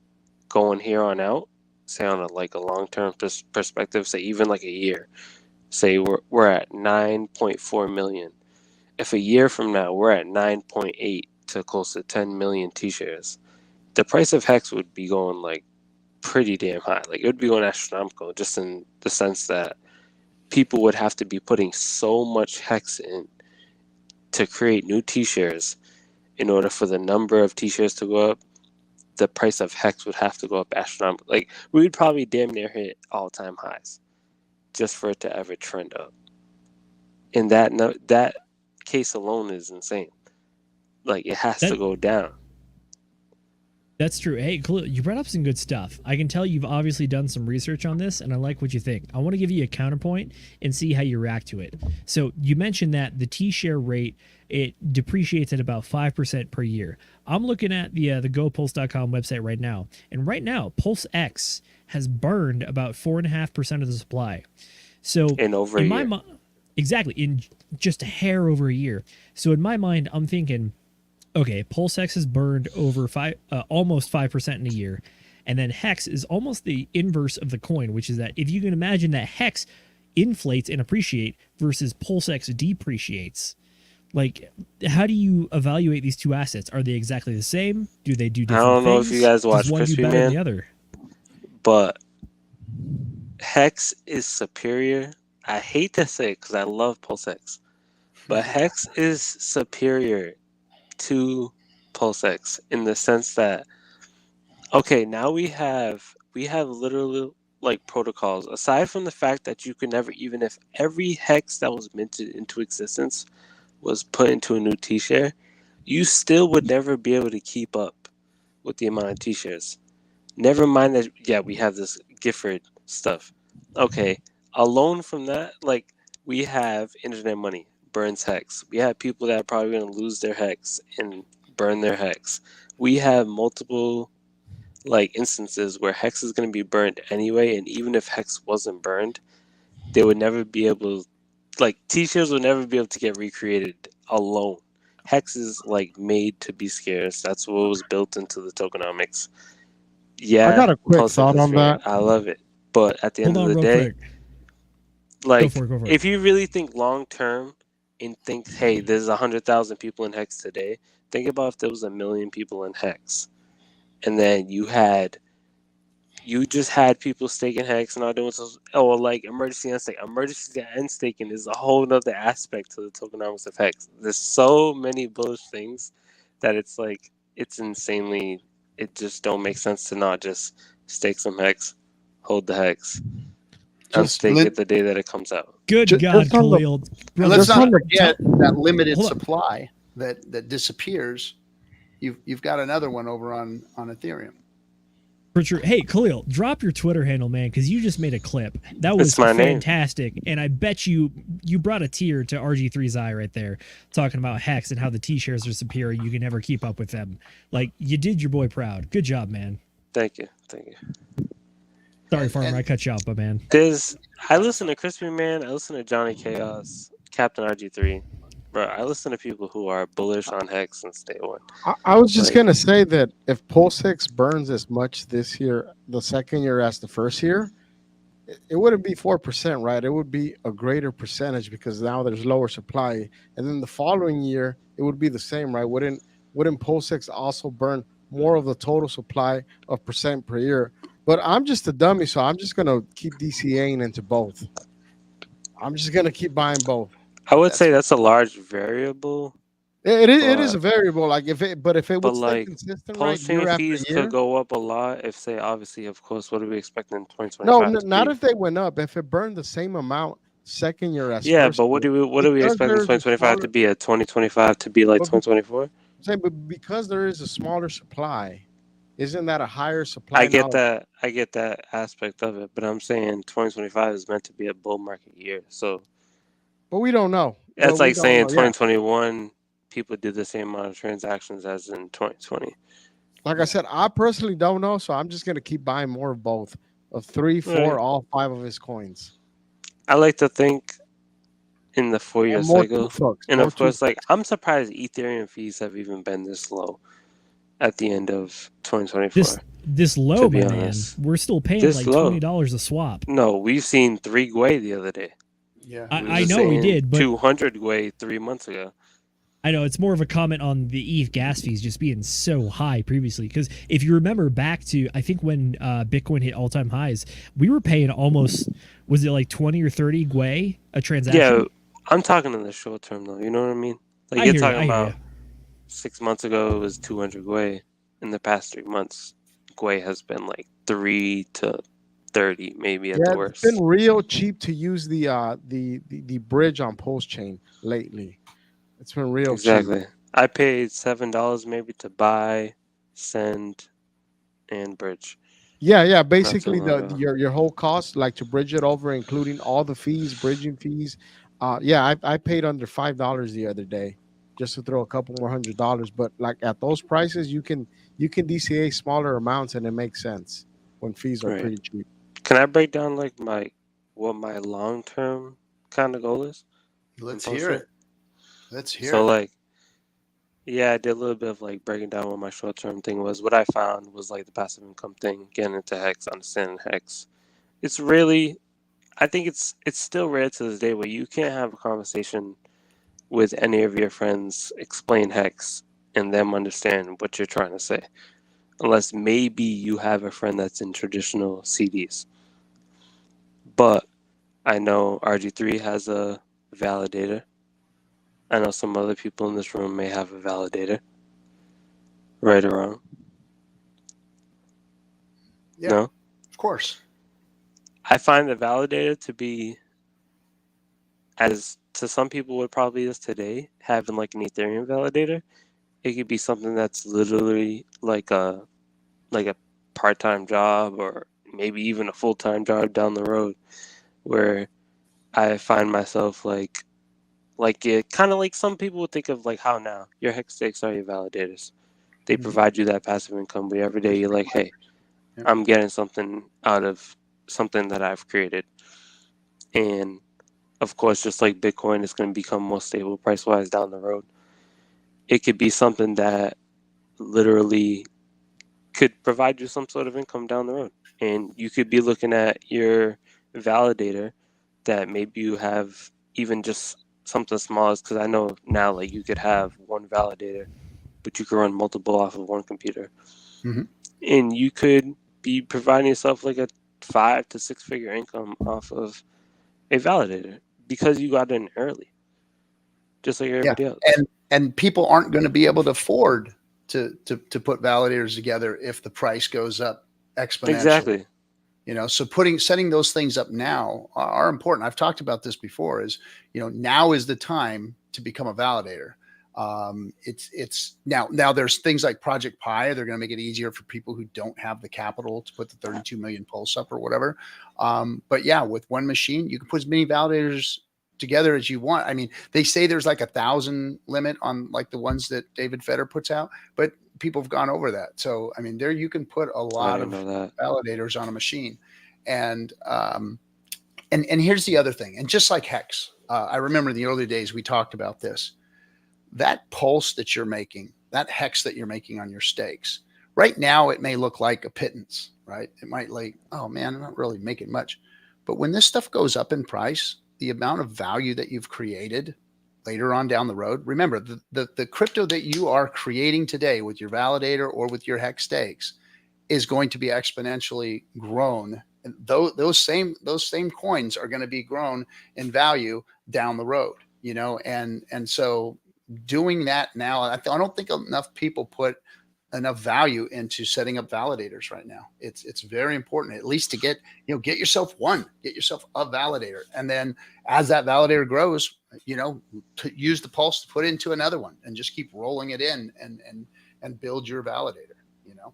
going here on out, say on a long-term perspective, say even like a year, say we're at 9.4 million. If a year from now we're at 9.8 to close to 10 million T-shares, the price of Hex would be going like pretty damn high. Like it would be going astronomical, just in the sense that people would have to be putting so much Hex in to create new T-shares in order for the number of T-shares to go up. The price of Hex would have to go up astronomically. Like we would probably damn near hit all-time highs just for it to ever trend up. And that case alone is insane. Like it has to go down.
That's true. Hey, Khalil, you brought up some good stuff. I can tell you've obviously done some research on this, and I like what you think. I want to give you a counterpoint and see how you react to it. So you mentioned that the T-share rate, it depreciates at about 5% per year. I'm looking at the GoPulse.com website right now, and right now, PulseX has burned about 4.5% of the supply. So
in over a year.
Exactly, in just a hair over a year. So in my mind, I'm thinking, okay, PulseX has burned over almost 5% in a year. And then Hex is almost the inverse of the coin, which is that if you can imagine that Hex inflates and appreciate versus PulseX depreciates, like how do you evaluate these two assets? Are they exactly the same? Do they do different things?
I don't know if you guys watch
Does one do
Crispy
better than
Man,
the other?
but Hex is superior. I hate to say it because I love PulseX, but Hex is superior to PulseX in the sense that, okay, now we have literally like protocols, aside from the fact that you can never, even if every Hex that was minted into existence was put into a new T-share, you still would never be able to keep up with the amount of T-shares. Never mind that, yeah, we have this Gifford stuff. Okay, alone from that, like, we have internet money, burns hex. We have people that are probably going to lose their hex and burn their hex. We have multiple, like, instances where hex is going to be burned anyway, and even if hex wasn't burned, they would never be able, like, T-shares would never be able to get recreated alone. Hex is, like, made to be scarce. That's what was built into the tokenomics. Yeah,
I got a quick
PulseChain
thought
is
on
free.
that.
I love it. But at the end
Hold
of
on
the
real
day,
quick.
like,
Go for it.
if you really think long term and think, hey, there's 100,000 people in Hex today, think about if there was 1 million people in Hex. And then you just had people staking Hex and all doing so, or like emergency end stake. Emergency end staking is a whole other aspect to the tokenomics of Hex. There's so many bullish things that it's like, it's insanely, it just don't make sense to not just stake some Hex, hold the Hex, unstake it the day that it comes out.
Good God,
just on the-
Khalil.
And let's
Just
not
on the-
forget that limited
Hold on.
supply that disappears. You've got another one over on Ethereum.
For sure. Hey, Khalil, drop your Twitter handle, man, because you just made a clip. That was
It's my name.
fantastic. And I bet you brought a tear to RG3's eye right there, talking about Hex and how the T-shares are superior. You can never keep up with them. Like, you did your boy proud. Good job, man.
Thank you.
Sorry, Farmer, I cut you off, but man.
I listen to Crispy Man, I listen to Johnny Chaos, Captain RG3. Bro, I listen to people who are bullish on Hex and Stay One.
I was just
Like-
gonna say that if PulseX burns as much this year, the second year as the first year, it wouldn't be 4%, right? It would be a greater percentage because now there's lower supply, and then the following year it would be the same, right? Wouldn't PulseX also burn more of the total supply of percent per year? But I'm just a dummy, so I'm just gonna keep DCAing into both. I'm just gonna keep buying both.
I would say that's a large variable.
It is a variable. Like if it would
But
stay
like,
consistent, right? Year
post-chain
after
fees
year.
could go up a lot if, say, obviously, of course, what are we expecting in 2025?
No,
to
not
be?
if they went up. If it burned the same amount second year as
Yeah,
first
but what
year,
are we
because
expecting
there's a
2025 to
smaller-
be? 2025 to be like
But-
2024?
but because there is a smaller supply, isn't that a higher supply?
I get
now?
that. I get that aspect of it, but I'm saying 2025 is meant to be a bull market year. So
But we don't know.
that's
But we
like
don't
saying
know. Yeah.
2021 people did the same amount of transactions as in 2020.
Like I said, I personally don't know, so I'm just gonna keep buying more of both, of 3, 4,
Right.
all 5 of his coins.
I like to think in the 4-year
And more
cycle,
two-fucks,
and
more
of course, like,
two-fucks.
I'm surprised Ethereum fees have even been this low at the end of 2024.
This low,
to be
my man.
honest.
We're still paying
This
like
low.
$20 a swap.
No, we've seen 3 Gwei the other day.
Yeah,
I know we did, but
200 Gwei 3 months ago.
I know it's more of a comment on the ETH gas fees just being so high previously. Because if you remember back to, I think when Bitcoin hit all-time highs, we were paying almost, was it like 20 or 30 Gwei a transaction?
Yeah, I'm talking in the short term though. You know what I mean? Like,
I
you're
hear you,
talking
I hear
about
you.
6 months ago it was 200 Gwei. In the past 3 months, Gwei has been like 3 to 30, maybe at the
Yeah,
worst.
it's been real cheap to use the bridge on PulseChain lately. It's been real
Exactly.
cheap.
I paid $7 maybe to buy, send, and bridge.
Yeah. Basically,
long ago.
your whole cost, like to bridge it over, including all the fees, bridging fees. I paid under $5 the other day just to throw a couple more $100. But like at those prices, you can DCA smaller amounts and it makes sense when fees are
Right.
pretty cheap.
Can I break down like what my long term kind of goal is?
Let's
in
hear
PulseChain?
it. Let's hear
So
it.
like, yeah, I did a little bit of like breaking down what my short term thing was. What I found was like the passive income thing, getting into Hex, understanding Hex. It's really, I think it's still rare to this day where you can't have a conversation with any of your friends, explain Hex, and them understand what you're trying to say, unless maybe you have a friend that's in traditional CDs. But I know RG3 has a validator. I know some other people in this room may have a validator. Right or wrong?
Yeah,
No?
of course.
I find the validator to be, as to some people what probably is today, having like an Ethereum validator, it could be something that's literally like a part-time job, or maybe even a full-time job down the road, where I find myself like it kind of like some people would think of like how now your hex stakes are your validators. They provide you that passive income where every day you're like, hey, I'm getting something out of something that I've created. And of course, just like Bitcoin is going to become more stable price-wise down the road, it could be something that literally could provide you some sort of income down the road. And you could be looking at your validator that maybe you have even just something small, because I know now like you could have one validator, but you can run multiple off of one computer. And you could be providing yourself like a 5 to 6 figure income off of a validator because you got in early, just like everybody else.
And people aren't going to be able to afford to put validators together if the price goes up exponentially.
Exactly.
You know, so setting those things up now are important. I've talked about this before. Is, you know, now is the time to become a validator. It's now there's things like Project Pi. They're going to make it easier for people who don't have the capital to put the 32 million pulse up or whatever. But yeah, with one machine, you can put as many validators together as you want. I mean, they say there's like 1,000 limit on like the ones that David Fetter puts out, but people have gone over that. So, I mean, there you can put a lot of validators on a machine. And here's the other thing. And just like Hex, I remember in the early days, we talked about this. That pulse that you're making, that hex that you're making on your stakes, right now it may look like a pittance, right? It might like, oh man, I'm not really making much. But when this stuff goes up in price, the amount of value that you've created later on down the road, remember the crypto that you are creating today with your validator or with your hex stakes is going to be exponentially grown. And those same coins are going to be grown in value down the road, you know? And so doing that now, I don't think enough people put enough value into setting up validators right now. It's very important, at least to get yourself a validator. And then as that validator grows, you know, to use the pulse to put into another one and just keep rolling it in and build your validator, you know.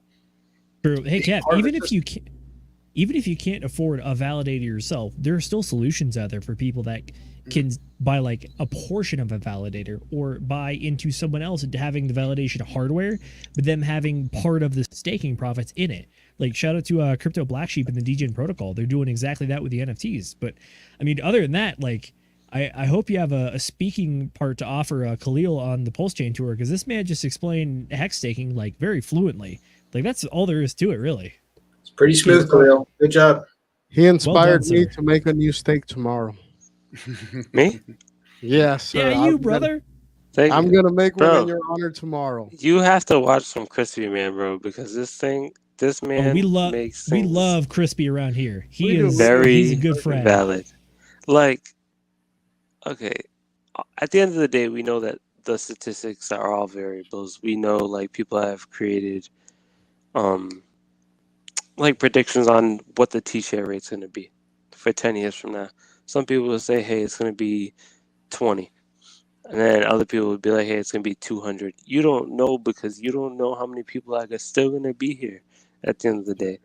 True. Hey, Cap, even if you can't afford a validator yourself, there are still solutions out there for people that can buy like a portion of a validator or buy into someone else and having the validation hardware, but them having part of the staking profits in it. Like shout out to Crypto Black Sheep and the DGen protocol. They're doing exactly that with the NFTs. But I mean, other than that, like I hope you have a speaking part to offer Khalil on the PulseChain tour, because this man just explained hex staking like very fluently. Like that's all there is to it, really.
It's pretty smooth, Khalil. Good job.
He inspired
well done,
me to make a new steak tomorrow.
Me?
Yes, sir.
Yeah, you, brother.
I'm gonna make one in your honor tomorrow.
You have to watch some Crispy Man, bro, because this man
we love Crispy around here. He's a good friend.
Valid. Like, okay, at the end of the day, we know that the statistics are all variables. We know like people have created like predictions on what the T-share rate's going to be for 10 years from now. Some people will say, hey, it's going to be 20. And then other people would be like, hey, it's going to be 200. You don't know, because you don't know how many people are still going to be here at the end of the day.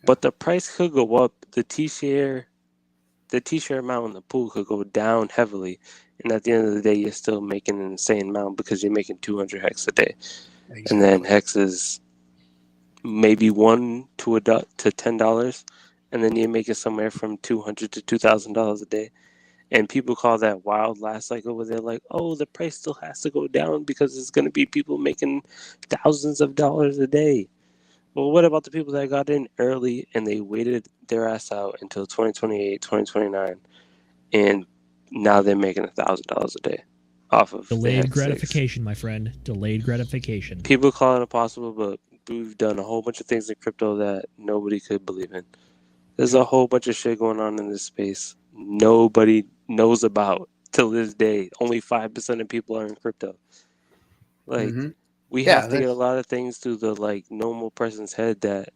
But the price could go up. The T-share amount in the pool could go down heavily. And at the end of the day, you're still making an insane amount because you're making 200 hex a day. Exactly. And then hex is maybe $1 to $10, and then you make it somewhere from $200 to $2,000 a day. And people call that wild last cycle, where they're like, oh, the price still has to go down because there's going to be people making thousands of dollars a day. Well, what about the people that got in early and they waited their ass out until 2028, 2029, and now they're making $1,000 a day off of
delayed gratification, my friend. Delayed gratification.
People call it impossible, but we've done a whole bunch of things in crypto that nobody could believe in. There's a whole bunch of shit going on in this space nobody knows about till this day. Only 5% of people are in crypto. Like, we have to get a lot of things through the like normal person's head that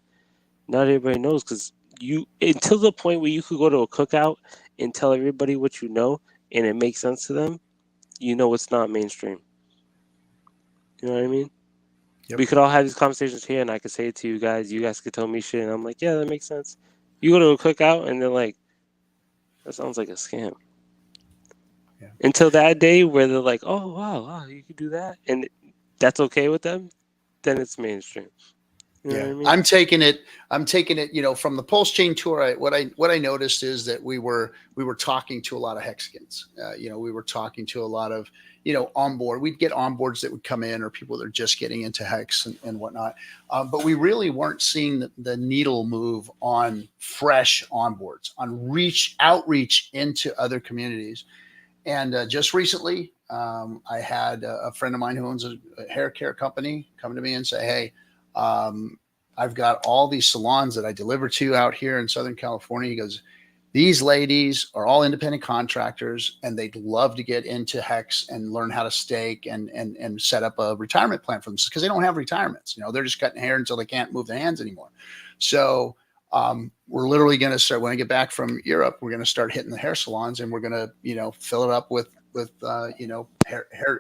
not everybody knows, because you, until the point where you could go to a cookout and tell everybody what you know and it makes sense to them, you know it's not mainstream. You know what I mean?
Yep.
We could all have these conversations here, and I could say it to you guys could tell me shit, and I'm like, yeah, that makes sense. You go to a cookout, and they're like, that sounds like a scam.
Yeah.
Until that day where they're like, oh, wow, you could do that, and that's okay with them, then it's mainstream. You know what I mean?
I'm taking it, from the PulseChain tour. What I noticed is that we were talking to a lot of Hexicans. We were talking to a lot of, onboard. We'd get onboards that would come in, or people that are just getting into Hex and whatnot. But we really weren't seeing the needle move on fresh onboards, on outreach into other communities. And just recently, I had a friend of mine who owns a hair care company come to me and say, hey, I've got all these salons that I deliver to out here in Southern California. He goes, these ladies are all independent contractors, and they'd love to get into Hex and learn how to stake and set up a retirement plan for them, because they don't have retirements. They're just cutting hair until they can't move their hands anymore. So we're literally going to start, when I get back from Europe, we're going to start hitting the hair salons, and we're going to, fill it up with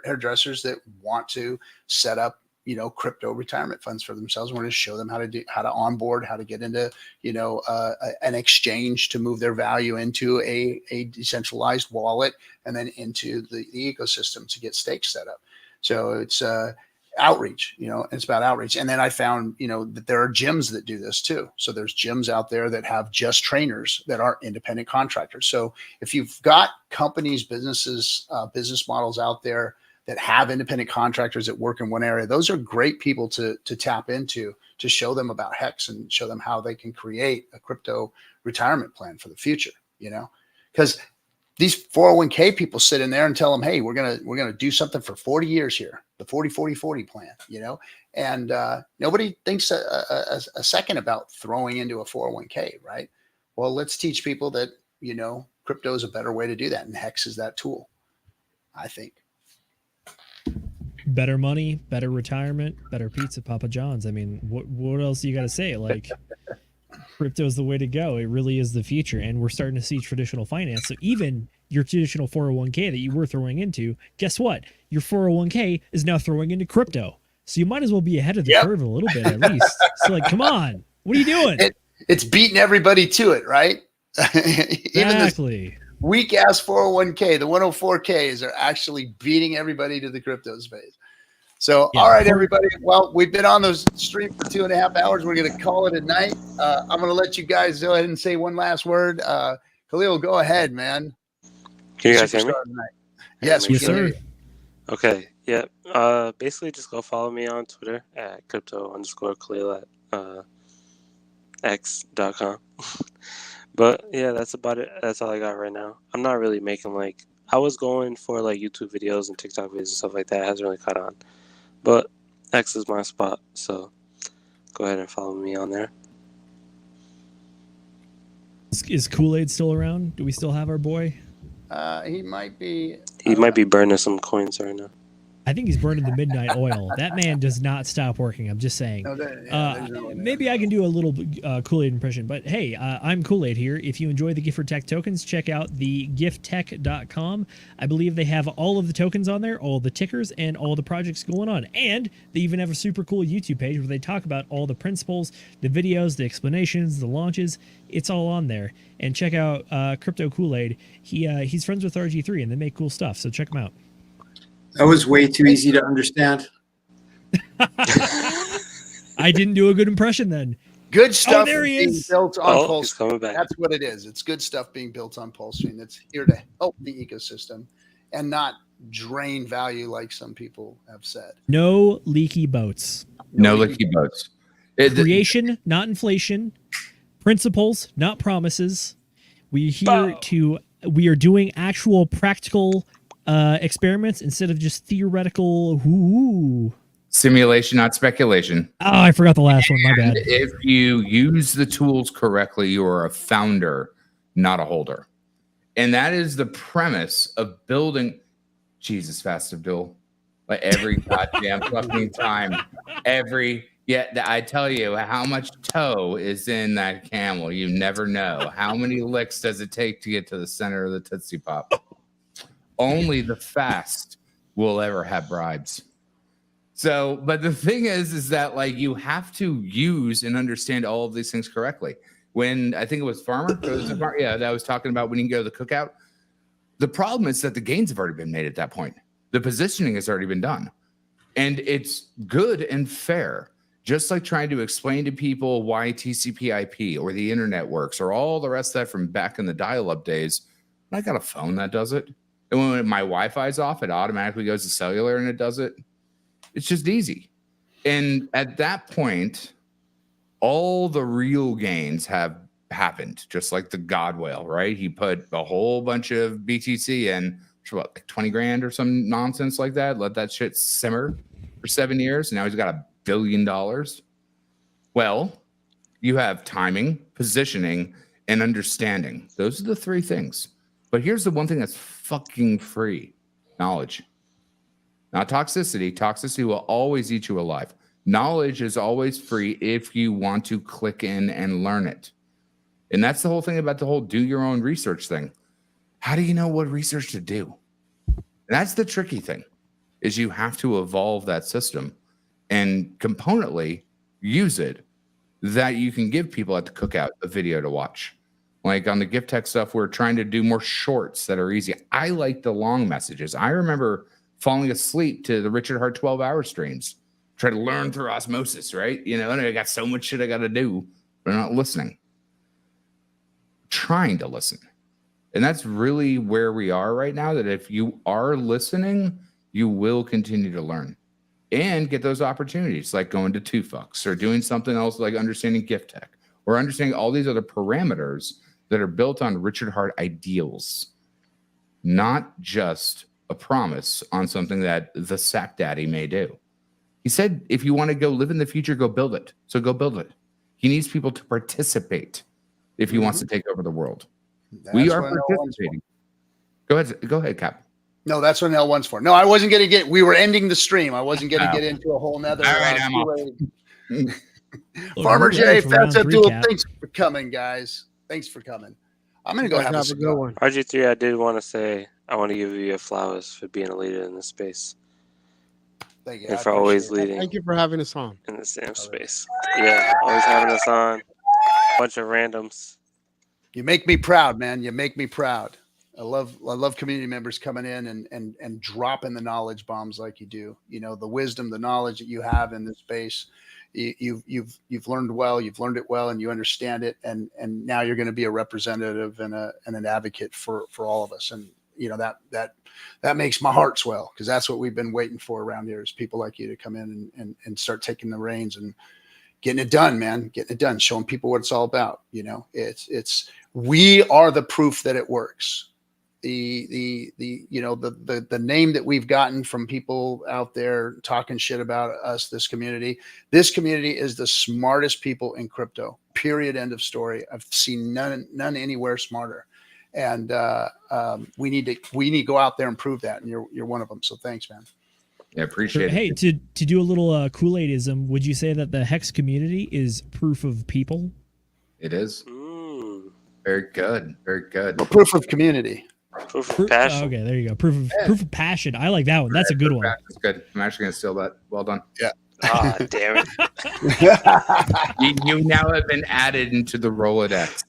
hairdressers that want to set up, crypto retirement funds for themselves. We're going to show them how to onboard, how to get into, an exchange to move their value into a decentralized wallet, and then into the ecosystem to get stakes set up. So it's outreach, it's about outreach. And then I found, that there are gyms that do this too. So there's gyms out there that have just trainers that are independent contractors. So if you've got companies, businesses, business models out there that have independent contractors that work in one area, those are great people to tap into, to show them about Hex and show them how they can create a crypto retirement plan for the future, because these 401k people sit in there and tell them, hey, we're going to do something for 40 years here, the 40-40-40 plan, and nobody thinks a second about throwing into a 401k, right? Well, let's teach people that, crypto is a better way to do that. And Hex is that tool, I think.
Better money, better retirement, better pizza, Papa John's. I mean, what else you got to say? Like, crypto is the way to go. It really is the future. And we're starting to see traditional finance. So even your traditional 401k that you were throwing into, guess what? Your 401k is now throwing into crypto. So you might as well be ahead of the curve a little bit, at least. So like, come on, what are you doing?
It's beating everybody to it, right?
Exactly.
Weak ass 401k, the 104ks are actually beating everybody to the crypto space. So, all right, everybody. Well, we've been on those stream for 2.5 hours. We're going to call it a night. I'm going to let you guys go ahead and say one last word. Khalil, go ahead, man.
Can you guys hear me?
Yes, we can hear you.
Okay. Yeah. Basically, just go follow me on Twitter at crypto_Khalil at x.com. But yeah, that's about it. That's all I got right now. I'm not really making I was going for YouTube videos and TikTok videos and stuff like that. It hasn't really caught on. But X is my spot. So go ahead and follow me on there.
Is Kool-Aid still around? Do we still have our boy?
He might be.
He might be burning some coins right now.
I think he's burning the midnight oil. That man does not stop working. I'm just saying. Maybe I can do a little Kool-Aid impression. But hey, I'm Kool-Aid here. If you enjoy the Gift for Tech tokens, check out the gifttech.com. I believe they have all of the tokens on there, all the tickers, and all the projects going on. And they even have a super cool YouTube page where they talk about all the principles, the videos, the explanations, the launches. It's all on there. And check out Crypto Kool-Aid. He's friends with RG3, and they make cool stuff. So check them out.
That was way too easy to understand.
I didn't do a good impression then.
Good stuff
there he
being
is.
built on
He's
Pulse.
coming back.
That's what it is. It's good stuff being built on PulseChain. That's here to help the ecosystem and not drain value like some people have said.
No leaky boats.
No leaky boats.
Creation, not inflation. Principles, not promises. We are doing actual practical experiments instead of just theoretical
simulation, not speculation.
Oh, I forgot the last one. My bad.
If you use the tools correctly, you are a founder, not a holder. And that is the premise of building. Jesus, Fast Abdul. Like every goddamn fucking time. I tell you how much toe is in that camel. You never know. How many licks does it take to get to the center of the Tootsie Pop? Only the fast will ever have bribes. So, but the thing is that like you have to use and understand all of these things correctly. When I think it was Farmer, that I was talking about when you can go to the cookout. The problem is that the gains have already been made at that point. The positioning has already been done. And it's good and fair. Just like trying to explain to people why TCP/IP or the internet works or all the rest of that from back in the dial-up days. I got a phone that does it. And when my Wi-Fi is off, it automatically goes to cellular and it does it. It's just easy. And at that point, all the real gains have happened, just like the God whale, right? He put a whole bunch of BTC in, what, like 20 grand or some nonsense like that, let that shit simmer for 7 years. And now he's got $1 billion. Well, you have timing, positioning, and understanding. Those are the three things. But here's the one thing that's fucking free: knowledge. Not toxicity. Toxicity will always eat you alive. Knowledge is always free if you want to click in and learn it. And that's the whole thing about the whole do your own research thing. How do you know what research to do? And that's the tricky thing, is you have to evolve that system and componently use it that you can give people at the cookout a video to watch. Like on the gift tech stuff, we're trying to do more shorts that are easy. I like the long messages. I remember falling asleep to the Richard Hart 12-hour streams, try to learn through osmosis, right? You know, and I got so much shit I got to do, but I'm not listening. Trying to listen. And that's really where we are right now, that if you are listening, you will continue to learn and get those opportunities, like going to 2Fucks or doing something else like understanding gift tech or understanding all these other parameters that are built on Richard Hart ideals, not just a promise on something that the sack daddy may do. He said, if you want to go live in the future, go build it. So go build it. He needs people to participate if he wants to take over the world. We are participating. Go ahead, Cap.
No, that's what L1's for. No, I wasn't going to get, we were ending the stream. I wasn't going to get into a whole nother.
All right, I'm off.
Farmer J, Fats Abdul, thanks for coming, guys. Thanks for coming. I'm going to go have a
good one.
RG3, I did want to say, I want to give you your flowers for being a leader in this space.
Thank you.
And for always leading.
Thank you for having us on.
In the same space. Yeah, always having us on. Bunch of randoms.
You make me proud, man. You make me proud. I love community members coming in and dropping the knowledge bombs like you do. You know, the wisdom, the knowledge that you have in this space. You've learned well, you've learned it well, and you understand it, and now you're going to be a representative and an advocate for all of us. And you know that makes my heart swell, because that's what we've been waiting for around here, is people like you to come in and start taking the reins and getting it done, man. Getting it done, showing people what it's all about. You know, we are the proof that it works. The name that we've gotten from people out there talking shit about us, this community is the smartest people in crypto, period, end of story. I've seen none anywhere smarter. And we need to go out there and prove that. And you're one of them. So thanks, man.
Yeah, appreciate it.
Hey, to do a little Kool-Aidism, would you say that the Hex community is proof of people?
It is. Very good. Very good.
Well, proof of community.
Proof of passion.
Okay, there you go. Proof of passion. I like that one. That's a good one.
That's good. I'm actually gonna steal that. Well done.
Yeah.
Ah, damn it.
you now have been added into the Rolodex.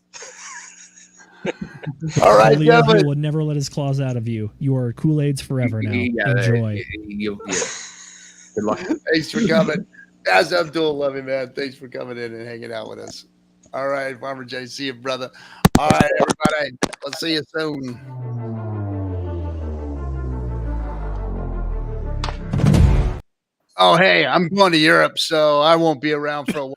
All right,
Leo will never let his claws out of you. You are Kool-Aids forever now. Enjoy.
Good luck.
Thanks for coming. As Abdul, love you, man. Thanks for coming in and hanging out with us. All right, Farmer J, see you, brother. All right, everybody. We'll see you soon. Oh, hey, I'm going to Europe, so I won't be around for a while.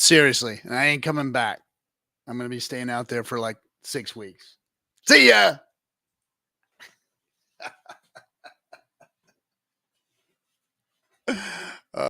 Seriously, and I ain't coming back. I'm gonna be staying out there for like 6 weeks. See ya.